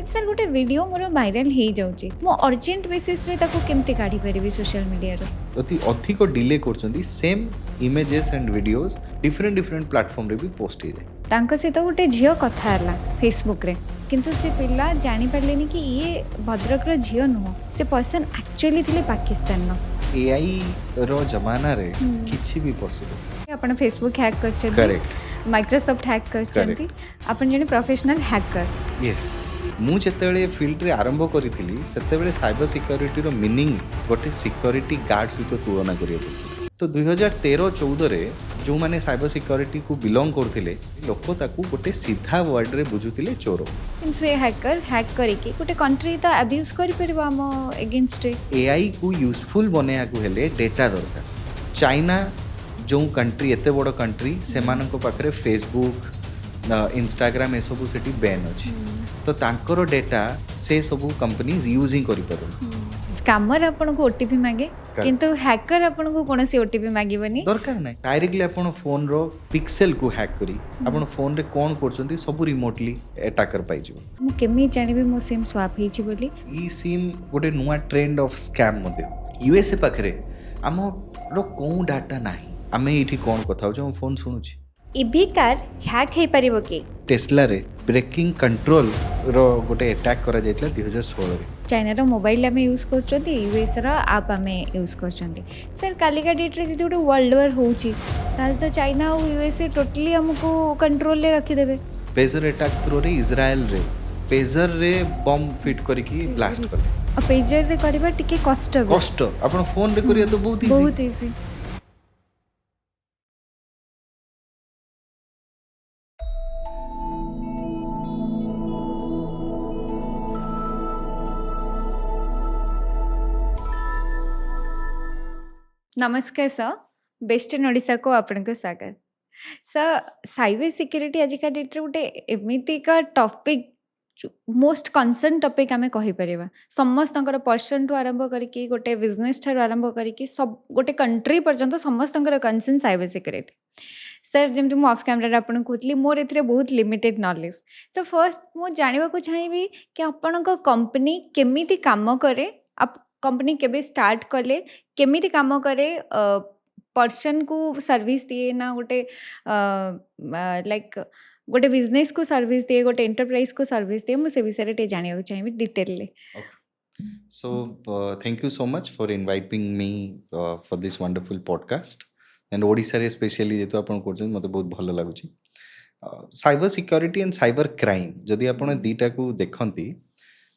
Sir गोटे video मोर viral हो जाऊँगी मो अर्जेंट बेसिस रे ताको केमती काढ़ी पारिबी सोशल मीडिया रो अति अधिक डिले करछन्ती same images and videos different different platform रे भी पोस्ट हो जाए तांको सहित गोटे झील कथा है फेसबुक रे किंतु से पिला जानी पारलेनी कि ये भद्रक रो झील नुह से पर्सन एक्चुअली थिले पाकिस्तान नो एआई रो जमाना रे किछि भी पॉसिबल आपण फेसबुक हैक करछन्ती करेक्ट माइक्रोसॉफ्ट हैक करछन्ती आपण जने प्रोफेशनल हैकर यस मु जेतेबेले फील्ड रे आरंभ करिथिली सेतेबेले साइबर सिक्योरिटी रो मीनिंग गोटे सिक्योरिटी गार्ड सहित तुलना करियो तो 2013-14 रे जो माने साइबर सिक्योरिटी को बिलोंग करथिले लोक ताकू गोटे सीधा वर्ड रे बुझुथिले चोर किंतु से हैकर हैक करिके गोटे कंट्री तो अब्यूज करि परबो हम अगेंस्ट रे एआई को यूजफुल बनेया को हेले डेटा दरकार चाइना जो कंट्री एते बड़ कंट्री सेमानक पाखरे फेसबुक इंस्टाग्राम ए सबु सेठी बैन अछि तो तांकर डेटा से सबु कंपनीज यूजिंग करि परु स्कैमर आपन को ओटीपी मांगे किंतु हैकर आपन को कोनसी ओटीपी मागिबनी दरकार नै डायरेक्टली आपन फोन रो पिक्सेल को हैक करी आपन फोन रे कोन करछंती सबु रिमोटली अटैकर पाइ जिवो मु केमी जानिबी मो सिम स्वैप हेछि बोली ई सिम गोटे नुवा ट्रेंड ऑफ स्कैम मध्ये यूएसए पाखरे आम रो को डाटा नाही आमे इठी कोन कथा हो फोन सुनुची ईवी कार हैक हे परिबो कि टेस्ला रे ब्रेकिंग कंट्रोल रो गोटे अटैक करा जायतला 2016 रे चाइना रो मोबाइल आमे यूज करछंती यूएस रो ऐप आमे यूज करछंती सर कालिका डेट रे जदि गोटे वर्ल्ड वॉर होउची ताल तो चाइना और यूएसए टोटली हमको कंट्रोल ले रखी देबे पेजर अटैक थ्रू रे इजराइल रे पेजर रे बम फिट करके ब्लास्ट करले और पेजर रे करबा टिके कष्ट अपन फोन रे करिया तो बहुत इजी नमस्कार सर बेस्ट इन ओडिशा को आपन को स्वागत सर साइबर सिक्योरिटी आजिका डेट रे गोटे एमिति का टॉपिक मोस्ट कंसर्न टॉपिक आमे कहि परिबा समस्तंकर पर्सन टू आरंभ करके गोटे बिजनेस ठार आरंभ करके सब गोटे कंट्री पर्यंत समस्तंकर कंसर्न साइबर सिक्योरिटी सर जमती मु ऑफ कैमरा आपन कहतली मोर एथिरे बहुत लिमिटेड नॉलेज सो फर्स्ट मु जानिबा को चाहिबी कि आपन को कंपनी केमिति काम करे आप कंपनी केबे स्टार्ट कले केमिति काम करे पर्सन को सर्विस दिए ना गोटे लाइक गोटे बिजनेस को सर्विस दिए गोटे एंटरप्राइज को सर्विस दिए मुझे विषय टे जानिबा चाहिबी detail So, thank you so much for inviting me for this wonderful podcast. And Odisha रे स्पेशली जेतु आपण करछन मते बहुत भलो लागुची cyber security and cyber crime जदि आपण दीटा को देखंती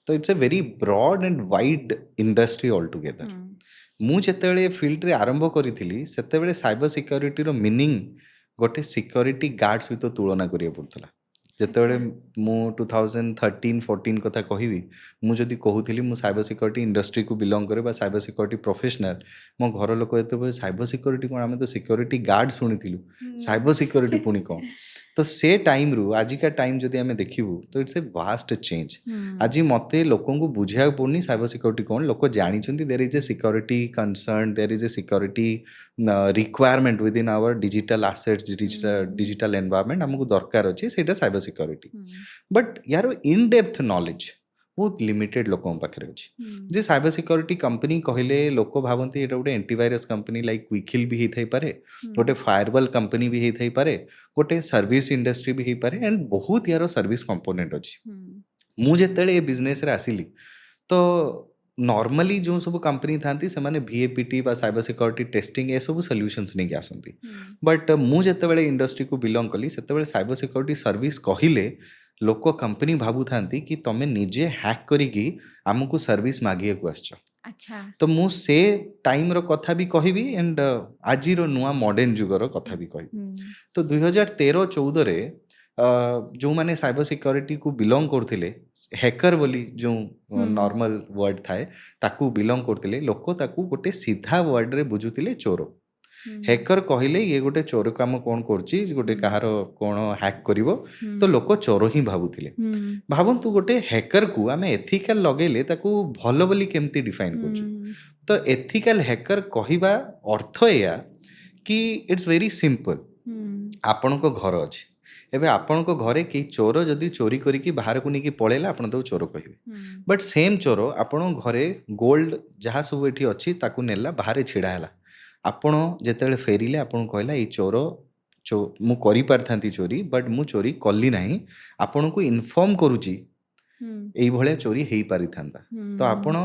तो it's a very broad and wide industry all together मु जेतेबेले फील्ड रे आरंभ करिथिली सेतेबेले साइबर सिक्योरिटी रो मीनिंग गोटे सिक्योरिटी गार्ड सहित तुलना करिया पड़तला जेतेबेले मु 2013-14 कथा कहिबी मु जदि कहूथिली मु साइबर सिक्योरिटी इंडस्ट्री को बिलोंग करे बा साइबर सिक्योरिटी प्रोफेशनल मो घर लोक एते साइबर सिक्योरिटी कोन आमे तो सिक्योरिटी गार्ड सुनिथिलु साइबर सिक्योरिटी पुनी कोन तो से टाइम रु आजिका टाइम जदि आमे देखिबु तो इट्स ए वास्ट चेंज आज मते लोकन को बुझिया पड़नी साइबर सिक्योरिटी कोन लोक जानि छथि there is a security concern there is a security requirement with in our digital assets digital environment हमको दरकार अछि सेटा साइबर सिक्योरिटी बट यार इन डेप्थ नॉलेज बहुत लिमिटेड लोक पाखे अच्छी जे साइबर सिक्योरिटी कंपनी कहले लोक भावती ये गोटे एंटीवायरस कंपनी लाइक क्विकहिल भी होई पारे गोटे फायरवॉल कंपनी भी होई पारे गोटे सर्विस इंडस्ट्री भी होई पारे एंड बहुत यार सर्विस कंपोनेंट अच्छी मु जेतेले ये बिजनेस रे आसिली तो नॉर्मली जो सब कंपनी थांती से माने VAPT बा साइबर सिक्योरिटी टेस्टिंग ए सब सॉल्यूशंस नहीं आसंती बट मु जेतेबेले इंडस्ट्री को बिलोंग कली सेतेबेले साइबर सिक्योरिटी सर्विस कहिले लोक कंपनी भाबु थांती कि तमे निजे हैक करिकी हमकु सर्विस मागिए को आछो अच्छा तो मु से टाइम रो कथा भी कहिबी एंड आजी रो नुवा मॉडर्न जुग रो कथा भी कहिबी तो 2013-14 रे जो माने साइबर सिक्योरिटी को बिलोंग करथिले हैकर बोली जो नॉर्मल वर्ड थाए ताकू बिलोंग करथिले लोक ताकू गोटे सीधा वर्ड रे बुझुतिले चोर हैकर कहले ये गोटे चोर काम कोन करची गोटे कहार कोन हैक करिवो तो लोक चोर ही भाबुथिले भाबंतु गोटे हैकर को आमे एथिकल लगेले ताकू भलो बोली केमती डिफाइन करछु तो एथिकल हैकर कहिबा अर्थ एया कि इट्स वेरी सिंपल आपण को घर अछि ଏବେ ଆପଣଙ୍କ ଘରେ କେହି ଚୋର ଯଦି ଚୋରି କରିକି ବାହାରକୁ ନେଇକି ପଳେଇଲା ଆପଣ ତାକୁ ଚୋର କହିବେ। ବଟ୍ ସେମ୍ ଚୋର ଆପଣଙ୍କ ଘରେ ଗୋଲ୍ଡ ଯାହା ସବୁ ଏଠି ଅଛି ତାକୁ ନେଲା ବାହାରେ ଛିଡ଼ା ହେଲା। ଆପଣ ଯେତେବେଳେ ଫେରିଲେ ଆପଣଙ୍କୁ କହିଲା ଏଇ ଚୋର ମୁଁ କରିପାରିଥାନ୍ତି ଚୋରି ବଟ୍ ମୁଁ ଚୋରି କଲି ନାହିଁ, ଆପଣଙ୍କୁ ଇନଫର୍ମ କରୁଛି ଏଇଭଳିଆ ଚୋରି ହେଇପାରିଥାନ୍ତା। ତ ଆପଣ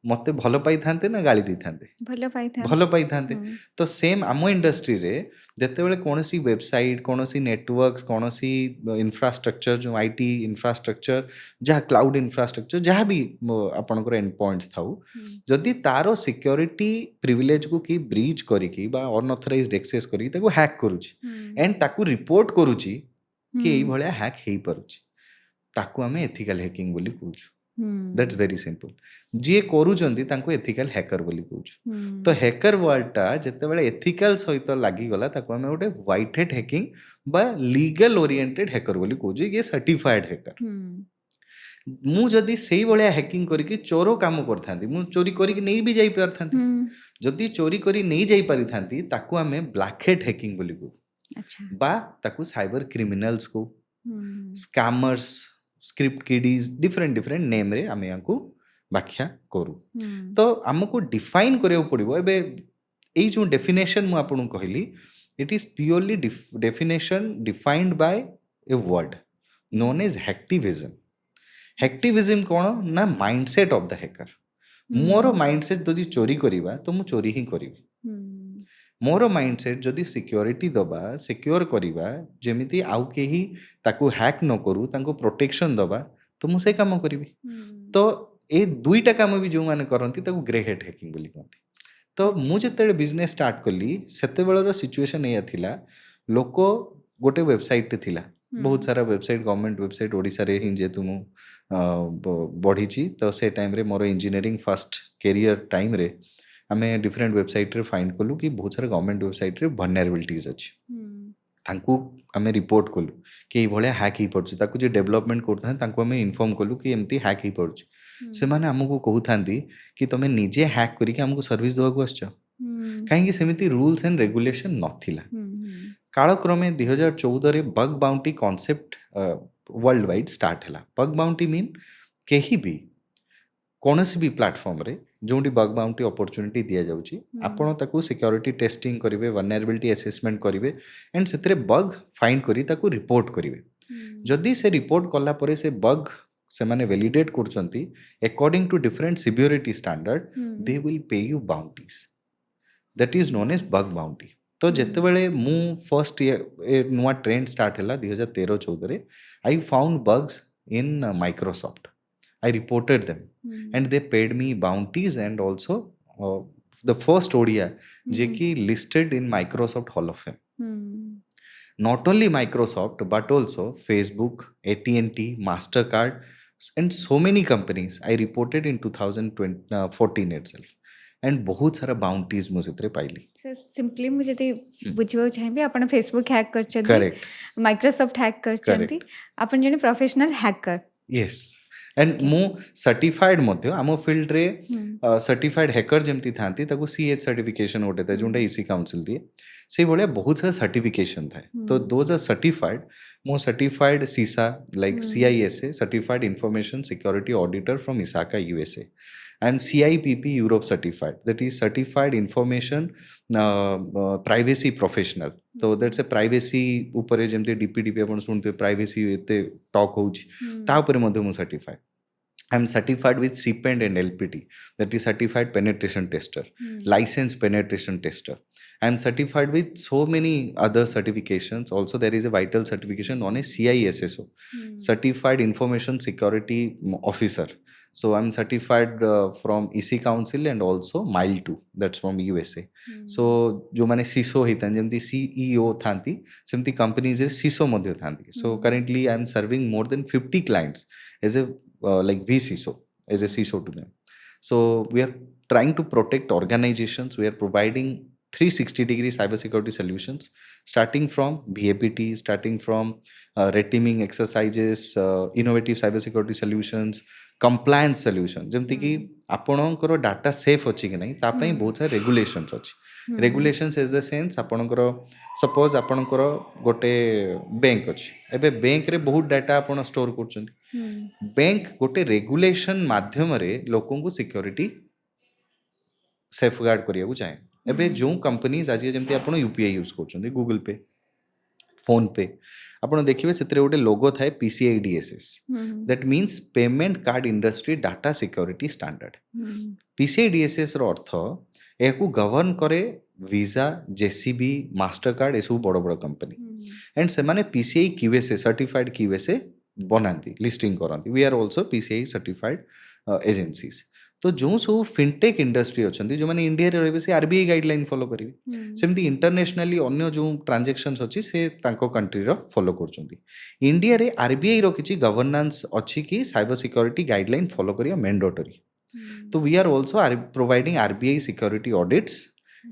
ମୋତେ ଭଲ ପାଇଥାନ୍ତେ ନା ଗାଳି ଦେଇଥାନ୍ତେ? ଭଲ ପାଇଥାନ୍ତି। ଭଲ ପାଇଥାନ୍ତେ। ତ ସେମ୍ ଆମ ଇଣ୍ଡଷ୍ଟ୍ରିରେ ଯେତେବେଳେ କୌଣସି ୱେବସାଇଟ୍, କୌଣସି ନେଟୱାର୍କସ୍, କୌଣସି ଇନଫ୍ରାଷ୍ଟ୍ରକ୍ଚର, ଯେଉଁ ଆଇଟି ଇନଫ୍ରାଷ୍ଟ୍ରକ୍ଚର, ଯାହା କ୍ଲାଉଡ୍ ଇନଫ୍ରାଷ୍ଟ୍ରକ୍ଚର, ଯାହା ବି ଆପଣଙ୍କର ଏଣ୍ଡ ପଏଣ୍ଟସ୍ ଥାଉ, ଯଦି ତାର ସିକ୍ୟୁରିଟି ପ୍ରିଭିଲେଜକୁ କି ବ୍ରିଚ୍ କରିକି ବା ଅନଅଥରାଇଜ୍ଡ ଏକ୍ସେସ୍ କରିକି ତାକୁ ହ୍ୟାକ୍ କରୁଛି ଏଣ୍ଡ ତାକୁ ରିପୋର୍ଟ କରୁଛି କି ଏଇଭଳିଆ ହ୍ୟାକ୍ ହେଇପାରୁଛି, ତାକୁ ଆମେ ଏଥିକାଲ ହ୍ୟାକିଂ ବୋଲି କହୁଛୁ। That's very simple. ଯିଏ କରୁଛନ୍ତି ତାଙ୍କୁ ଏଥିକାଲ ହ୍ୟାକର ବୋଲି କହୁଛୁ। ତ ହ୍ୟାକର ୱାର୍ଡଟା ଯେତେବେଳେ ଏଥିକାଲ ସହିତ ଲାଗିଗଲା ତାକୁ ଆମେ ଗୋଟେ ହ୍ୱାଇଟ୍ ହେଟ୍ ହ୍ୟାକିଂ ବା ଲିଗାଲ ଓରିଏଣ୍ଟେଡ୍ ହ୍ୟାକର ବୋଲି କହୁଛୁ, ଇଏ ସାର୍ଟିଫାଏଡ୍ ହ୍ୟାକର। ମୁଁ ଯଦି ସେଇଭଳିଆ ହ୍ୟାକିଂ କରିକି ଚୋର କାମ କରିଥାନ୍ତି, ମୁଁ ଚୋରି କରିକି ନେଇ ବି ଯାଇପାରିଥାନ୍ତି। ଯଦି ଚୋରି କରି ନେଇ ଯାଇପାରିଥାନ୍ତି ତାକୁ ଆମେ ବ୍ଲାକ୍ ହେଟ୍ ହ୍ୟାକିଂ ବୋଲି କହୁ, ବା ତାକୁ ସାଇବର କ୍ରିମିନାଲ୍ସ କହୁ, ସ୍କାମର୍ସ, ସ୍କ୍ରିପ୍ଟ କିଡିଜ, ଡିଫରେଣ୍ଟ ନେମ୍ରେ ଆମେ ୟାଙ୍କୁ ବ୍ୟାଖ୍ୟା କରୁ। ତ ଆମକୁ ଡିଫାଇନ୍ କରିବାକୁ ପଡ଼ିବ। ଏବେ ଏଇ ଯେଉଁ ଡେଫିନେସନ୍ ମୁଁ ଆପଣଙ୍କୁ କହିଲି, it is purely definition defined by a word known as hacktivism. Hacktivism କ'ଣ ନା ମାଇଣ୍ଡସେଟ୍ ଅଫ୍ ଦ ହ୍ୟାକର। ମୋର ମାଇଣ୍ଡସେଟ୍ ଯଦି ଚୋରି କରିବା ତ ମୁଁ ଚୋରି ହିଁ କରିବି। ମୋର ମାଇଣ୍ଡସେଟ୍ ଯଦି ସିକ୍ୟୁରିଟି ଦେବା, ସିକ୍ୟୁର କରିବା, ଯେମିତି ଆଉ କେହି ତାକୁ ହ୍ୟାକ୍ ନ କରୁ, ତାଙ୍କୁ ପ୍ରୋଟେକ୍ସନ୍ ଦେବା, ତ ମୁଁ ସେ କାମ କରିବି। ତ ଏ ଦୁଇଟା କାମ ବି ଯେଉଁମାନେ କରନ୍ତି ତାକୁ ଗ୍ରେ ହେଟ୍ ହ୍ୟାକିଂ ବୋଲି କହନ୍ତି। ତ ମୁଁ ଯେତେବେଳେ ବିଜନେସ୍ ଷ୍ଟାର୍ଟ କଲି ସେତେବେଳର ସିଚୁଏସନ୍ ଏଇଆ ଥିଲା, ଲୋକ ଗୋଟେ ୱେବସାଇଟ୍ଟେ ଥିଲା, ବହୁତ ସାରା ୱେବସାଇଟ୍, ଗଭର୍ଣ୍ଣମେଣ୍ଟ ୱେବସାଇଟ୍ ଓଡ଼ିଶାରେ ହିଁ ଯେହେତୁ ମୁଁ ବଢ଼ିଛି, ତ ସେ ଟାଇମ୍ରେ ମୋର ଇଞ୍ଜିନିୟରିଂ ଫାଷ୍ଟ କ୍ୟାରିୟର ଟାଇମ୍ରେ ଆମେ ଡିଫରେଣ୍ଟ ୱେବସାଇଟ୍ରେ ଫାଇଣ୍ଡ କଲୁ କି ବହୁତ ସାରା ଗଭର୍ଣ୍ଣମେଣ୍ଟ ୱେବସାଇଟ୍ରେ ଭଲନେରାବିଲିଟିଜ୍ ଅଛି। ତାଙ୍କୁ ଆମେ ରିପୋର୍ଟ କଲୁ କି ଏଇଭଳିଆ ହ୍ୟାକ୍ ହେଇପାରୁଛି। ତାକୁ ଯିଏ ଡେଭଲପମେଣ୍ଟ କରୁଥାନ୍ତି ତାଙ୍କୁ ଆମେ ଇନଫର୍ମ କଲୁ କି ଏମିତି ହ୍ୟାକ୍ ହେଇପାରୁଛି। ସେମାନେ ଆମକୁ କହୁଥାନ୍ତି କି ତମେ ନିଜେ ହ୍ୟାକ୍ କରିକି ଆମକୁ ସର୍ଭିସ୍ ଦେବାକୁ ଆସିଛ, କାହିଁକି ସେମିତି ରୁଲ୍ସ ଆଣ୍ଡ ରେଗୁଲେସନ୍ ନଥିଲା। କାଳକ୍ରମେ 2014ରେ bug bounty concept world wide start ହେଲା। ବଗ୍ ବାଉଣ୍ଟି ମିନ୍ କେହି ବି କୌଣସି ବି ପ୍ଲାଟଫର୍ମରେ ଯେଉଁଠି ବଗ୍ ବାଉଣ୍ଟି ଅପରଚ୍ୟୁନିଟି ଦିଆଯାଉଛି, ଆପଣ ତାକୁ ସିକ୍ୟୁରିଟି ଟେଷ୍ଟିଂ କରିବେ, ଭଲନେରାବିଲିଟି ଆସେସମେଣ୍ଟ କରିବେ ଆଣ୍ଡ ସେଥିରେ ବଗ୍ ଫାଇଣ୍ଡ କରି ତାକୁ ରିପୋର୍ଟ କରିବେ। ଯଦି ସେ ରିପୋର୍ଟ କଲା ପରେ ସେ ବଗ୍ ସେମାନେ ଭ୍ୟାଲିଡେଟ୍ କରୁଛନ୍ତି according to different severity standard, they will pay you bounties. That is known as bug bounty. ତ ଯେତେବେଳେ ମୁଁ ଫର୍ଷ୍ଟ ନୂଆ ଟ୍ରେଣ୍ଡ ଷ୍ଟାର୍ଟ ହେଲା 2013-14ରେ, I found bugs in Microsoft. I reported them and they paid me bounties and also the first ODI jeki listed in Microsoft Hall of Fame. Not only Microsoft but also Facebook, AT&T, MasterCard and so many companies I reported in 2014 itself and बहुत सारा bounties ମୁଁ ସେଥିରେ ପାଇଲି। So simply ମୁଁ ଯଦି ବୁଝିବାକୁ ଚାହିଁବି, ଆପଣ ଫେସବୁକ୍ ହ୍ୟାକ୍ କରିଛନ୍ତି, Correct. ମାଇକ୍ରୋସଫ୍ଟ ହ୍ୟାକ୍ କରିଛନ୍ତି, ଆପଣ ଜଣେ ପ୍ରଫେସନାଲ ହ୍ୟାକର। Yes. एंड ମୁଁ सर्टिफाइड ମଧ୍ୟ ଆମ ଫିଲ୍ଡରେ सर्टिफाइड हैकर ଯେମିତି ଥାନ୍ତି ତାକୁ CH सर्टिफिकेशन ଗୋଟେ ଥାଏ ଯେଉଁଟା ଇସି କାଉନସିଲ ଦିଏ, ସେଇଭଳିଆ ବହୁତ ସାରା सर्टिफिकेशन ଥାଏ। ତ दोज आर सर्टिफाइड। ମୁଁ certified CISA like CISA certified information security auditor from ISACA USA and CIPP Europe certified, that is certified information privacy professional। तो दैट्स ए प्राइवेसी ऊपर जेमती DPDP आपण सुनते प्राइवेसी एते टॉक होउची, ता ऊपर मध्ये मु certified. I am certified with CPEND and LPT, that is certified penetration tester, licensed penetration tester. I am certified with so many other certifications. Also there is a vital certification known as CISSO, certified information security officer. So I am certified from EC Council and also MIL 2, that's from USA. So जो माने CISO हितान जेमती CEO थांती सेमती companies रे CISO Madhya थांती। So currently I am serving more than 50 clients as a like vCISO, as a CISO to them. So we are trying to protect organizations. We are providing 360-degree cybersecurity solutions, starting from BAPT, starting from red teaming exercises, innovative cybersecurity solutions, compliance solutions. ଯେମିତି କି ଆପଣଙ୍କର data safe ଅଛି କି ନାହିଁ ତା ପାଇଁ ବହୁତ ସାରା regulations ଅଛି। ହୁଁ ରେଗୁଲେସନ୍ସ ଇଜ୍ ଦ ସେନ୍ସ ଆପଣଙ୍କର ସପୋଜ ଆପଣଙ୍କର ଗୋଟେ ବ୍ୟାଙ୍କ ଅଛି ଏବେ ବ୍ୟାଙ୍କରେ ବହୁତ ଡାଟା ଆପଣ ଷ୍ଟୋର କରୁଛନ୍ତି ହୁଁ ବ୍ୟାଙ୍କ ଗୋଟେ ରେଗୁଲେସନ ମାଧ୍ୟମରେ ଲୋକଙ୍କୁ ସିକ୍ୟୁରିଟି ସେଫଗାର୍ड କରିବାକୁ ଚାହେଁ ଏବେ ହୁଁ ଯେଉଁ କମ୍ପାନିଜ ଆଜି ଯେମିତି ଆପଣ ୟୁପିଆଇ ୟୁଜ୍ କରୁଛନ୍ତି ଗୁଗଲ पे फोन पे ଆପଣ ଦେଖିବେ ସେଥିରେ ଗୋଟେ ଲୋଗो ଥାଏ PCI-DSS ହୁଁ that means payment card industry data security standard ହୁଁ PCI-DSS ର ଅର୍ଥ ଏହାକୁ ଗଭର୍ଣ୍ଣ କରେ ଭିସା ଜେସିବି ମାଷ୍ଟର କାର୍ଡ ଏସବୁ ବଡ଼ ବଡ଼ କମ୍ପାନୀ ହୁଁ एंड ସେମାନେ PCI QSA सर्टिफाइड QSA बनाती लिस्टिंग करती we are also PCI certified agencies तो जो सब फिनटेक इंडस्ट्री अच्छा जो मैंने इंडिया रे रहिबे से RBI गाइडलाइन फॉलो करेंगे ହୁଁ सेमती इंटरनेशनली अन्य जो ट्रांजैक्शंस अच्छी से तांको कंट्री रो फॉलो करछंती इंडिया रे RBI रो किछि गवर्नेंस अच्छी कि साइबर सिक्योरिटी गाइडलाइन फॉलो करिया मैंडेटरी तो ହୁଁ we are also providing RBI security audits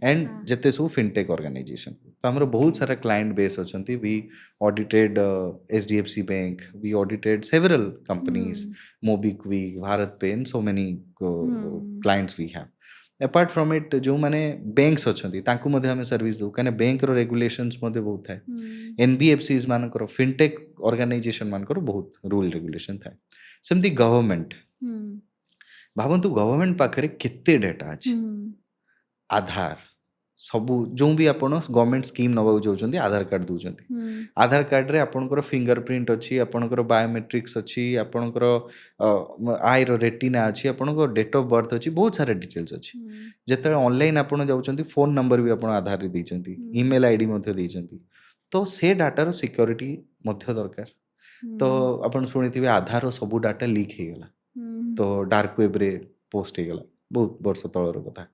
and ଆଚ୍ଛା ଯେତେ ସବୁ ଫିନଟେକ୍ ଅର୍ଗାନାଇଜେସନ ତ ଆମର ଓକେ ବହୁତ ସାରା କ୍ଲାଏଣ୍ଟ ବେସ୍ ଅଛନ୍ତି we audited HDFC bank we audited several ହୁଁ companies MobiKwik BharatPe and so many ହୁଁ clients we have apart from it जो माने बैंक्स अछंती तांकु मध्ये हमें सर्विस दउ कने बैंक रो रेगुलेशंस मध्ये बहुत थाए ହୁଁ NBFCs मानकर फिनटेक ऑर्गेनाइजेशन मानकर बहुत रूल रेगुलेशन थाए सेमती गवर्नमेंट ହୁଁ भाबंतु गवर्नमेंट पाखरे केते डाटा अछि ହୁଁ आधार सबू जो भी आपण गवर्नमेंट स्कीम नबाक चाहते आधार कार्ड दौरान ହୁଁ आधार कार्ड रे आपणकर फिंगरप्रिंट अच्छी आपणकर बायोमेट्रिक्स अच्छी आपणकर आईर रेटिना अच्छी आपणकर डेट ऑफ बर्थ अच्छी बहुत सारा डिटेल्स अच्छी ହୁଁ जिते ऑनलाइन आपड़ जाऊँच फोन नंबर भी आप आधार रे देइछंती ହୁଁ ईमेल आईडी मध्य देइछंती तो से डाटार सिक्योरिटी मध्य दरकार तो ହୁଁ आपण शुणिथिबे आधार सब डाटा लीक हो गला ହୁଁ तो डार्क वेब रे पोस्ट हो गला बहुत वर्ष तलर कथा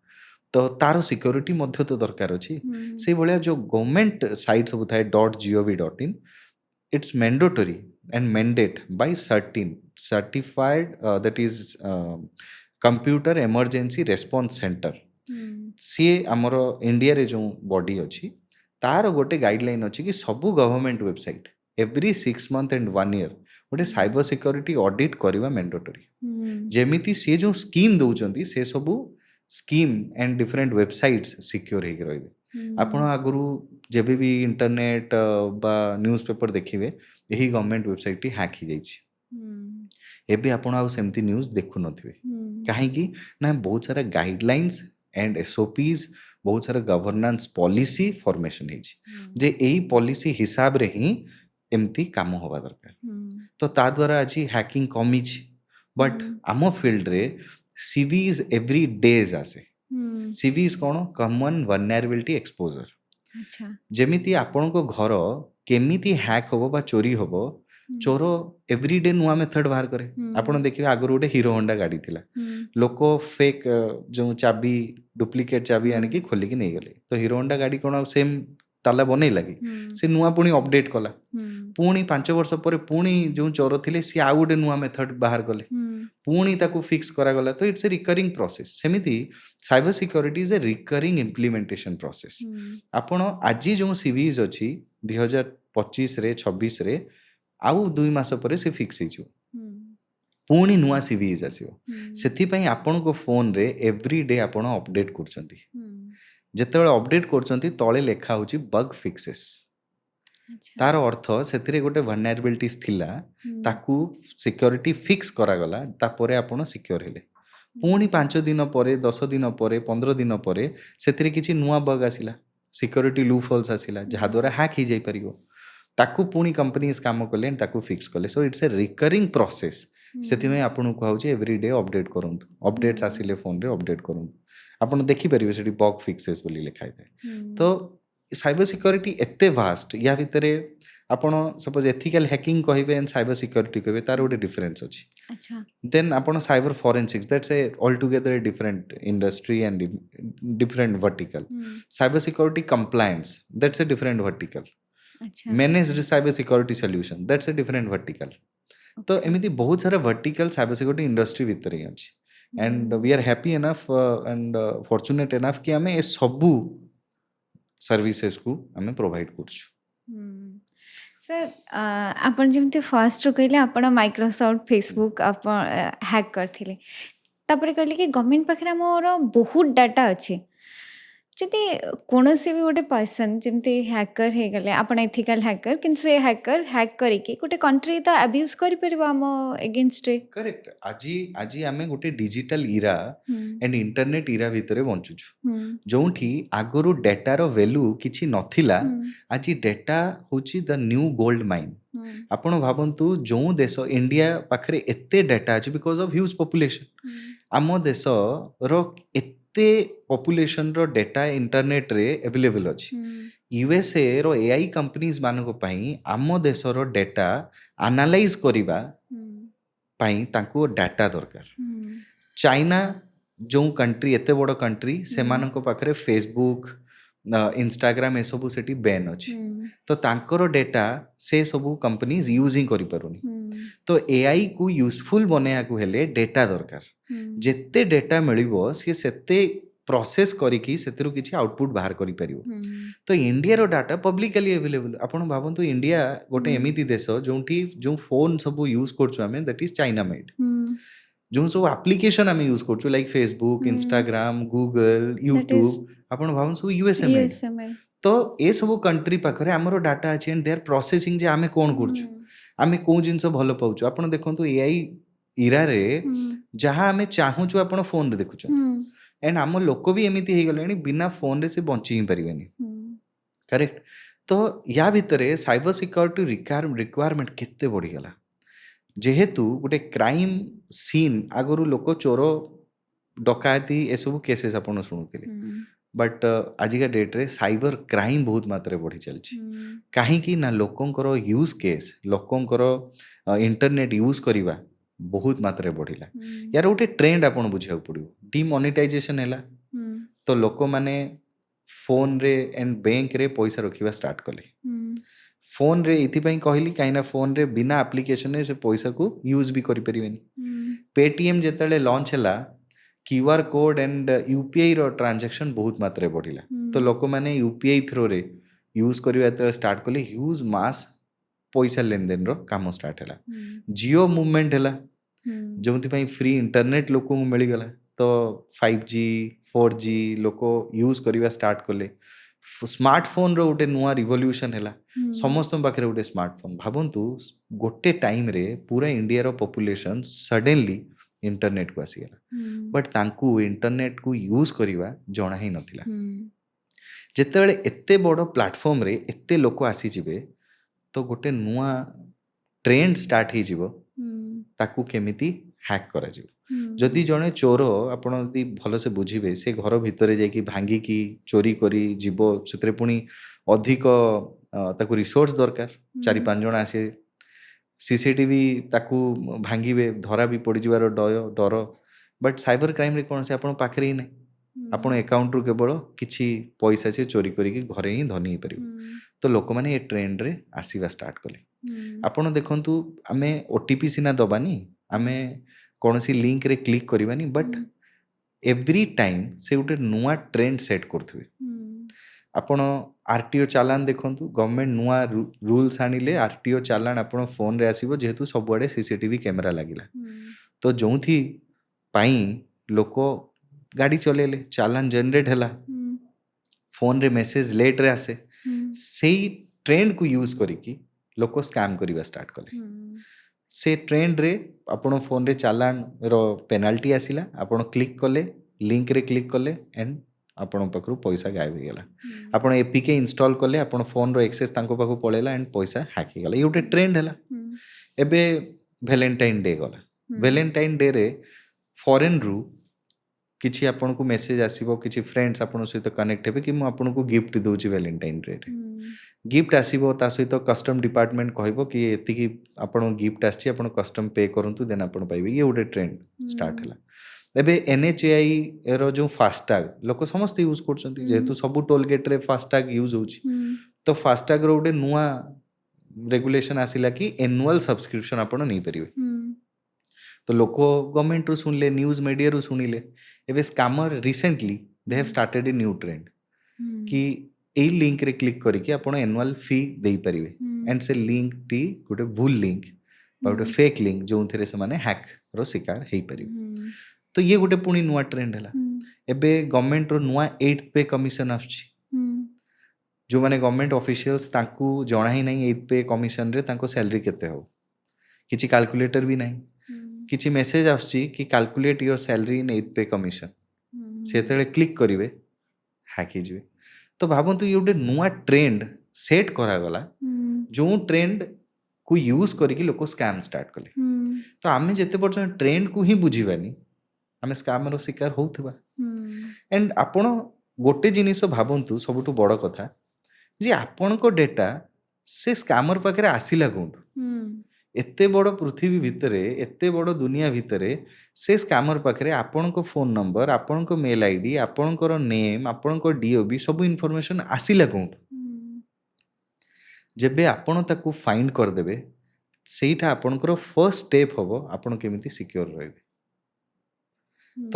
तो तार सिक्योरिटी मध्य तो दरकार अच्छी ହୁଁ से भाया जो गवर्नमेंट साइट सब थाए .gov.in it's mandatory and mandate by certified that is computer emergency response centre ହୁଁ सी आमर इंडिया रे जो बॉडी अच्छी तार गोटे गाइडलाइन अच्छी कि सबू government website every 6 month and 1 year गोटे साइबर सिक्योरिटी ऑडिट करवा मैंडेटरी ହୁଁ जेमिति सी जो स्कीम दौरान से सबू scheme and different websites secure हो रही ଆପଣ ଆଗରୁ ଯେବେ ବି ଇଣ୍ଟରନେଟ୍ ବା ନ୍ୟୁଜ୍ ପେପର୍ ଦେଖିବେ ଏହି ଗଭର୍ଣ୍ଣମେଣ୍ଟ ୱେବସାଇଟ୍ଟି ହ୍ୟାକ୍ ହେଇଯାଇଛି ଏବେ ଆପଣ ଆଉ ସେମିତି ନ୍ୟୁଜ୍ ଦେଖୁନଥିବେ କାହିଁକି ନା ବହୁତ ସାରା ଗାଇଡ଼ଲାଇନ୍ସ एंड SOPs बहुत सारा गवर्नेंस पॉलिसी फॉर्मेशन ହେଇଛି ଯେ ଏଇ ପଲିସି ହିସାବରେ ହିଁ ଏମିତି କାମ ହେବା ଦରକାର ତ ତା ଦ୍ୱାରା ଆଜି ହ୍ୟାକିଂ କମିଛି ବଟ୍ ଆମ ଫିଲ୍ଡରେ CVs ଏଭ୍ରି ଡେଜ୍ ଆସେ CVs କ'ଣ କମନ୍ ଭଲନେରାବିଲିଟି ଏକ୍ସପୋଜର ଆଚ୍ଛା ଯେମିତି ଆପଣଙ୍କ ଘର କେମିତି ହ୍ୟାକ୍ ହେବ ବା ଚୋରି ହେବ ଚୋର ଏଭ୍ରିଡେ ନୂଆ ମେଥଡ଼ ବାହାର କରେ ଆପଣ ଦେଖିବେ ଆଗରୁ ଗୋଟେ ହିରୋ ହୋଣ୍ଡା ଗାଡ଼ି ଥିଲା ଲୋକ ଫେକ୍ ଯେଉଁ ଚାବି ଡୁପ୍ଲିକେଟ୍ ଚାବି ଆଣିକି ଖୋଲିକି ନେଇଗଲେ ତ ହିରୋ ହୋଣ୍ଡା ଗାଡ଼ି କ'ଣ ଆଉ ସେମ୍ ତାଲା ବନେଇଲା କି ସେ ନୂଆ ପୁଣି ଅପଡେଟ୍ କଲା ପୁଣି 5 ବର୍ଷ ପରେ ପୁଣି ଯେଉଁ ଚୋର ଥିଲେ ସିଏ ଆଉ ଗୋଟେ ନୂଆ ମେଥଡ଼ ବାହାର କଲେ ପୁଣି ତାକୁ ଫିକ୍ସ କରାଗଲା ତ ଇଟ୍ସ ଏ ରିକରିଂ ପ୍ରୋସେସ୍ ସେମିତି cyber security is a recurring implementation process ଆପଣ ଆଜି ଯେଉଁ CVs ଅଛି 2025ରେ 26ରେ ଆଉ 2 ମାସ ପରେ ସେ ଫିକ୍ସ ହେଇଯିବ ପୁଣି ନୂଆ CVs ଆସିବ ସେଥିପାଇଁ ଆପଣଙ୍କ ଫୋନରେ ଏଭ୍ରିଡେ ଆପଣ ଅପଡେଟ୍ କରୁଛନ୍ତି ଯେତେବେଳେ ଅପଡେଟ୍ କରୁଛନ୍ତି ତଳେ ଲେଖା ହେଉଛି ବଗ୍ ଫିକ୍ସେସ୍ ତାର ଅର୍ଥ ସେଥିରେ ଗୋଟେ ଭଲନେରାବିଲିଟିସ୍ ଥିଲା ତାକୁ ସିକ୍ୟୁରିଟି ଫିକ୍ସ କରାଗଲା ତାପରେ ଆପଣ ସିକ୍ୟୁର ହେଲେ ପୁଣି 5 ଦିନ ପରେ 10 ଦିନ ପରେ 15 ଦିନ ପରେ ସେଥିରେ କିଛି ନୂଆ ବଗ୍ ଆସିଲା ସିକ୍ୟୁରିଟି ଲୁପ୍ ହୋଲ୍ସ ଆସିଲା ଯାହାଦ୍ୱାରା ହ୍ୟାକ୍ ହେଇଯାଇପାରିବ ତାକୁ ପୁଣି କମ୍ପାନିଜ୍ କାମ କଲେ ତାକୁ ଫିକ୍ସ କଲେ so it's a recurring process ସେଥିପାଇଁ ଆପଣଙ୍କୁ କୁହାହେଉଛି ଏଭ୍ରିଡେ ଅପଡେଟ୍ କରନ୍ତୁ ଅପଡେଟ୍ସ ଆସିଲେ ଫୋନରେ ଅପଡେଟ୍ କରନ୍ତୁ ଆପଣ ଦେଖିପାରିବେ ସେଠି ବଗ୍ ଫିକ୍ସେସ୍ ବୋଲି ଲେଖା ହେଇଥାଏ ତ ସାଇବର ସିକ୍ୟୁରିଟି ଏତେ ଭାଷ୍ଟ ୟା ଭିତରେ ଆପଣ ସପୋଜ ଏଥିକାଲ ହ୍ୟାକିଂ କହିବେ ଆଣ୍ଡ ସାଇବର ସିକ୍ୟୁରିଟି କହିବେ ତାର ଗୋଟେ ଡିଫରେନ୍ସ ଅଛି ଆଚ୍ଛା ଦେନ୍ ଆପଣ cyber forensics that's a all together a different industry and different vertical cyber security compliance that's a different vertical ଆଚ୍ଛା managed cyber security solution that's a different vertical तो एमती बहुत सारा वर्टिकल साइबर सिक्योरिटी इंडस्ट्री भितर ही अच्छी and we are happy enough and fortunate enough कि आम ए सबू सर्विसेस को आम प्रोवाइड करछु सर ଆପଣ ଯେମିତି ଫାଷ୍ଟରୁ କହିଲେ ଆପଣ ମାଇକ୍ରୋସଫ୍ଟ ଫେସବୁକ୍ ଆପଣ ହ୍ୟାକ୍ କରିଥିଲେ ତାପରେ କହିଲେ କି ଗଭର୍ଣ୍ଣମେଣ୍ଟ ପାଖରେ ଆମର ବହୁତ ଡାଟା ଅଛି ଯଦି କୌଣସି ବି ଗୋଟେ ପର୍ସନ୍ ଯେମିତି ହ୍ୟାକର୍ ହେଇଗଲେ ଆପଣ ଏଥିକାଲ୍ ହ୍ୟାକର୍ କିନ୍ତୁ ସେ ହ୍ୟାକର୍ ହ୍ୟାକ୍ କରିକି ଗୋଟେ କଣ୍ଟ୍ରି ତ ଆବ୍ୟୁଜ୍ କରିପାରିବ ଆମ ଏଗେନଷ୍ଟରେ। करेक्ट आज आज आम गोटे डिजिटल इरा ହୁଁ एंड इंटरनेट इरा भितर बंचुछु ହୁଁ जोठी आगरू डेटार वैल्यू किछि नथिला ହୁଁ आज डेटा होची द न्यू गोल्ड माइन ହୁଁ आपण भावन्तु जो देश इंडिया पाखरे एते डेटा अछि बिकॉज ऑफ ह्यूज पॉपुलेशन ହୁଁ आम देश रो एते पॉपुलेशन रो डेटा इंटरनेट रे अवेलेबल अछि ହୁଁ यूएसए रो एआई कंपनीज मानको पई आम देश रो डेटा एनालाइज करिबा ହୁଁ ପାଇଁ ତାଙ୍କୁ ଡାଟା ଦରକାର ହୁଁ ଚାଇନା ଯେଉଁ କଣ୍ଟ୍ରି ଏତେ ବଡ଼ କଣ୍ଟ୍ରି ହୁଁ ସେମାନଙ୍କ ପାଖରେ ଫେସବୁକ୍ ଇନଷ୍ଟାଗ୍ରାମ ଏସବୁ ସେଠି ବ୍ୟାନ୍ ଅଛି ହୁଁ ତ ତାଙ୍କର ଡେଟା ସେ ସବୁ କମ୍ପାନିଜ ୟୁଜ୍ ହିଁ କରିପାରୁନି ହୁଁ ତ ଏଆଇ କୁ ୟୁଜଫୁଲ ବନେଇବାକୁ ହେଲେ ଡେଟା ଦରକାର ହୁଁ ଯେତେ ଡେଟା ମିଳିବ ସିଏ ସେତେ ପ୍ରୋସେସ୍ କରିକି ସେଥିରୁ କିଛି ଆଉଟପୁଟ୍ ବାହାର କରିପାରିବ ହୁଁ ତ ଇଣ୍ଡିଆର ଡାଟା ପବ୍ଲିକାଲି ଆଭେଲେବଲ୍ ଆପଣ ଭାବନ୍ତୁ ଇଣ୍ଡିଆ ଗୋଟେ ହୁଁ ଏମିତି ଦେଶ ଯେଉଁଠି ଯେଉଁ ଫୋନ୍ ସବୁ ୟୁଜ୍ କରୁଛୁ ଆମେ ଦ୍ୟାଟ୍ ଇଜ୍ ଚାଇନା ମେଡ୍ ହୁଁ ଯେଉଁ ସବୁ ଆପ୍ଲିକେସନ୍ ଆମେ ୟୁଜ୍ କରୁଛୁ ଲାଇକ୍ ଫେସବୁକ୍ ହୁଁ Instagram Google that YouTube is ଆପଣ ଭାବନ୍ତୁ ସବୁ ୟୁଏସ୍ଏ ମେଡ୍ USMI। ତ ଏସବୁ କଣ୍ଟ୍ରି ପାଖରେ ଆମର ଡାଟା ଅଛି ଆଣ୍ଡ ଦେ ଆର୍ ପ୍ରୋସେସିଂ ଯେ ଆମେ କ'ଣ କରୁଛୁ ହୁଁ ଆମେ କେଉଁ ଜିନିଷ ଭଲ ପାଉଛୁ ଆପଣ ଦେଖନ୍ତୁ ଏଆଇ ଇରାରେ ହୁଁ ଯାହା ଆମେ ଚାହୁଁଛୁ ଆପଣ ଫୋନ୍ରେ ଦେଖୁଛନ୍ତି ହୁଁ एंड आम लोक भी एमती हो गले बिना फोन रे से बंची ही पारे ହୁଁ करेक्ट तो या भितर साइबर सिक्योरिटी रिक्वायरमेंट केते बढ़ीगला जेहेतु गोटे क्राइम सीन आगरू लोक चोर डकायती एसबू केसेस आपड़ शुणुते ହୁଁ बट आजिका डेट्रे साइबर क्राइम बहुत मात्रा बढ़ी चलती ହୁଁ कहीं ना लोकंकर यूज केस लोकंकर इंटरनेट यूज करवा बहुत मात्रा बढ़िला ହୁଁ यार गोटे ट्रेंड आपन बुझा पड़ो डिमोनेटाइजेशन है ହୁଁ तो लोक मैंने फोन रे एंड बैंक रे पैसा रखा स्टार्ट कले ହୁଁ फोन रे इथिपाई कहली कहीं फोन रे बिना एप्लिकेशन रे से पैसा को यूज भी करि परिबेनी ହୁଁ पेटीएम जेतले लॉन्च हैला क्यूआर कोड एंड यूपीआई रो ट्रांजैक्शन बहुत मात्रा बढ़िला तो ହୁଁ लोक मैंने यूपीआई थ्रो रे यूज करबा जेतले स्टार्ट कले ह्यूज मास पैसा लेन देन रो काम स्टार्ट हैला ହୁଁ जियो मूवमेंट हैला ହୁଁ जो फ्री इंटरनेट लोक मिलगला तो 5G 4G लोक यूज करवा स्टार्ट कले स्मार्टफोन रो गोटे नुआ रिवोल्यूशन हैला ହୁଁ समस्त पाखे गोटे स्मार्टफोन भावନ୍ତୁ गोटे टाइम रे पूरा इंडिया रो पॉपुलेशन सडनली इंटरनेट को आसीगला ହୁଁ बट तांकू इंटरनेट को यूज करवा जଣା ही नथिला ହୁଁ ଯେତେବେଳେ ଏତେ ବଡ଼ ପ୍ଲାଟଫର୍ମରେ ଏତେ ଲୋକ ଆସିଯିବେ ତ ଗୋଟେ ନୂଆ ଟ୍ରେଣ୍ଡ ଷ୍ଟାର୍ଟ ହେଇଯିବ ହୁଁ ତାକୁ କେମିତି ହ୍ୟାକ୍ କରାଯିବ ହୁଁ ଯଦି ଜଣେ ଚୋର ଆପଣ ଯଦି ଭଲସେ ବୁଝିବେ ସେ ଘର ଭିତରେ ଯାଇକି ଭାଙ୍ଗିକି ଚୋରି କରି ଯିବ ସେଥିରେ ପୁଣି ଅଧିକ ତାକୁ ରିସୋର୍ସ ଦରକାର ଚାରି ହୁଁ ପାଞ୍ଚ ଜଣ ଆସିବେ ସିସିଟିଭି ତାକୁ ଭାଙ୍ଗିବେ ଧରା ବି ପଡ଼ିଯିବାର ଡର ବଟ୍ ସାଇବର କ୍ରାଇମ୍ରେ କ'ଣ ସେ ଆପଣଙ୍କ ପାଖରେ ହିଁ ନାହିଁ ଆପଣ ଆକାଉଣ୍ଟରୁ କେବଳ କିଛି ପଇସା ସେ ଚୋରି କରିକି ଘରେ ହିଁ ଧନୀ ହେଇପାରିବ ତ ଲୋକମାନେ ଏ ଟ୍ରେଣ୍ଡରେ ଆସିବା ଷ୍ଟାର୍ଟ କଲେ ଆପଣ ଦେଖନ୍ତୁ ଆମେ OTP ସିନା ଦବାନି ଆମେ କୌଣସି ଲିଙ୍କରେ କ୍ଲିକ୍ କରିବାନି ବଟ୍ ଏଭ୍ରି ଟାଇମ୍ ସେ ଗୋଟେ ନୂଆ ଟ୍ରେଣ୍ଡ ସେଟ୍ କରୁଥିବେ ଆପଣ RTO ଚାଲାଣ ଦେଖନ୍ତୁ ଗଭର୍ଣ୍ଣମେଣ୍ଟ ନୂଆ ରୁଲ୍ସ ଆଣିଲେ RTO ଚାଲାଣ ଆପଣ ଫୋନ୍ରେ ଆସିବ ଯେହେତୁ ସବୁଆଡ଼େ CCTV କ୍ୟାମେରା ଲାଗିଲା ତ ଯେଉଁଥି ପାଇଁ ଲୋକ ଗାଡ଼ି ଚଲେଇଲେ ଚାଲାଣ ଜେନେରେଟ୍ ହେଲା ଫୋନ୍ରେ ମେସେଜ ଲେଟ୍ରେ ଆସେ ସେଇ ଟ୍ରେଣ୍ଡକୁ ୟୁଜ୍ କରିକି ଲୋକ ସ୍କାମ୍ କରିବା ଷ୍ଟାର୍ଟ କଲେ से ट्रेंड रे आपण फोन रे चालान रो पेनाल्टी आसिला आपण क्लिक कले लिंक रे क्लिक कले एंड आपण पाखरु पैसा गायब हो गला आपण एपीके इंस्टॉल कले आपण फोन रो एक्सेस तांको पाखु पळेला एंड पैसा हैक हो गला ये गोटे ट्रेंड हैला एबे वैलेंटाइन डे गला वैलेंटाइन डे रे फॉरेन रु किछि आपण को मेसेज आसीबो किछि फ्रेंड्स आपण सहित कनेक्ट हेबे कि मु आपण को गिफ्ट दोछि वैलेंटाइन डे रे गिफ्ट आसीबो ता सहित कस्टम डिपार्टमेंट कहबो कि एति कि आपण गिफ्ट आछि आपण कस्टम पे करंतु देन आपण पाइबे ये गोटे ट्रेंड स्टार्ट हैला एबे NHAI रो जो फास्टैग लोक समस्त यूज करछंती जेहेतु सब टोल गेट रे फास्टैग यूज होछि तो फास्टैग रो गोटे नुआ रेगुलेशन आसिला कि एनुअल सब्सक्रिप्शन आपण नै परिबे तो लोक गवर्नमेंट रु सुनले न्यूज मीडिया रु सुनिले एबे scammer recently they have started a new trend कि ए लिंक रे क्लिक करके आपण एनुअल फी देई परिबे एंड से लिंक टी गोटे भूल लिंक बा गोटे फेक लिंक जो थे से माने हैक रो शिकार हेई परिबे तो ये गोटे पुणी नुआ ट्रेंड हैला ଏବେ ଗଭର୍ଣ୍ଣମେଣ୍ଟର ନୂଆ 8th ପେ କମିଶନ ଆସୁଛି ଯେଉଁମାନେ ଗଭର୍ଣ୍ଣମେଣ୍ଟ ଅଫିସିଆଲ୍ସ ତାଙ୍କୁ ଜଣା ହିଁ ନାହିଁ 8th ପେ କମିଶନରେ ତାଙ୍କ ସ୍ୟାଲେରୀ କେତେ ହେବ କିଛି କାଲକୁଲେଟର ବି ନାହିଁ କିଛି ମେସେଜ ଆସୁଛି କି calculate your salary in 8th pay commission ସେ ଯେତେବେଳେ କ୍ଲିକ୍ କରିବେ ହ୍ୟାକ୍ ହେଇଯିବେ ତ ଭାବନ୍ତୁ ଇଏ ଗୋଟେ ନୂଆ ଟ୍ରେଣ୍ଡ ସେଟ୍ କରାଗଲା ଯେଉଁ ଟ୍ରେଣ୍ଡକୁ ୟୁଜ୍ କରିକି ଲୋକ ସ୍କାମ୍ ଷ୍ଟାର୍ଟ କଲେ ତ ଆମେ ଯେତେ ପର୍ଯ୍ୟନ୍ତ ଟ୍ରେଣ୍ଡକୁ ହିଁ ବୁଝିବାନି ଆମେ ସ୍କାମର ଶିକାର ହେଉଥିବା ଆଣ୍ଡ ଆପଣ ଗୋଟେ ଜିନିଷ ଭାବନ୍ତୁ ସବୁଠୁ ବଡ଼ କଥା ଯେ ଆପଣଙ୍କ ଡେଟା ସେ ସ୍କାମର ପାଖରେ ଆସିଲା କେଉଁଠୁ ଏତେ ବଡ଼ ପୃଥିବୀ ଭିତରେ ଏତେ ବଡ଼ ଦୁନିଆ ଭିତରେ ସେ ସ୍କାମର ପାଖରେ ଆପଣଙ୍କ ଫୋନ୍ ନମ୍ବର ଆପଣଙ୍କ ମେଲ୍ ଆଇଡି ଆପଣଙ୍କର ନେମ୍ ଆପଣଙ୍କ DOB ସବୁ ଇନଫର୍ମେସନ୍ ଆସିଲା କେଉଁଠୁ ଯେବେ ଆପଣ ତାକୁ ଫାଇଣ୍ଡ କରିଦେବେ ସେଇଟା ଆପଣଙ୍କର ଫର୍ଷ୍ଟ ଷ୍ଟେପ୍ ହେବ ଆପଣ କେମିତି ସିକ୍योर ରହିବେ ତ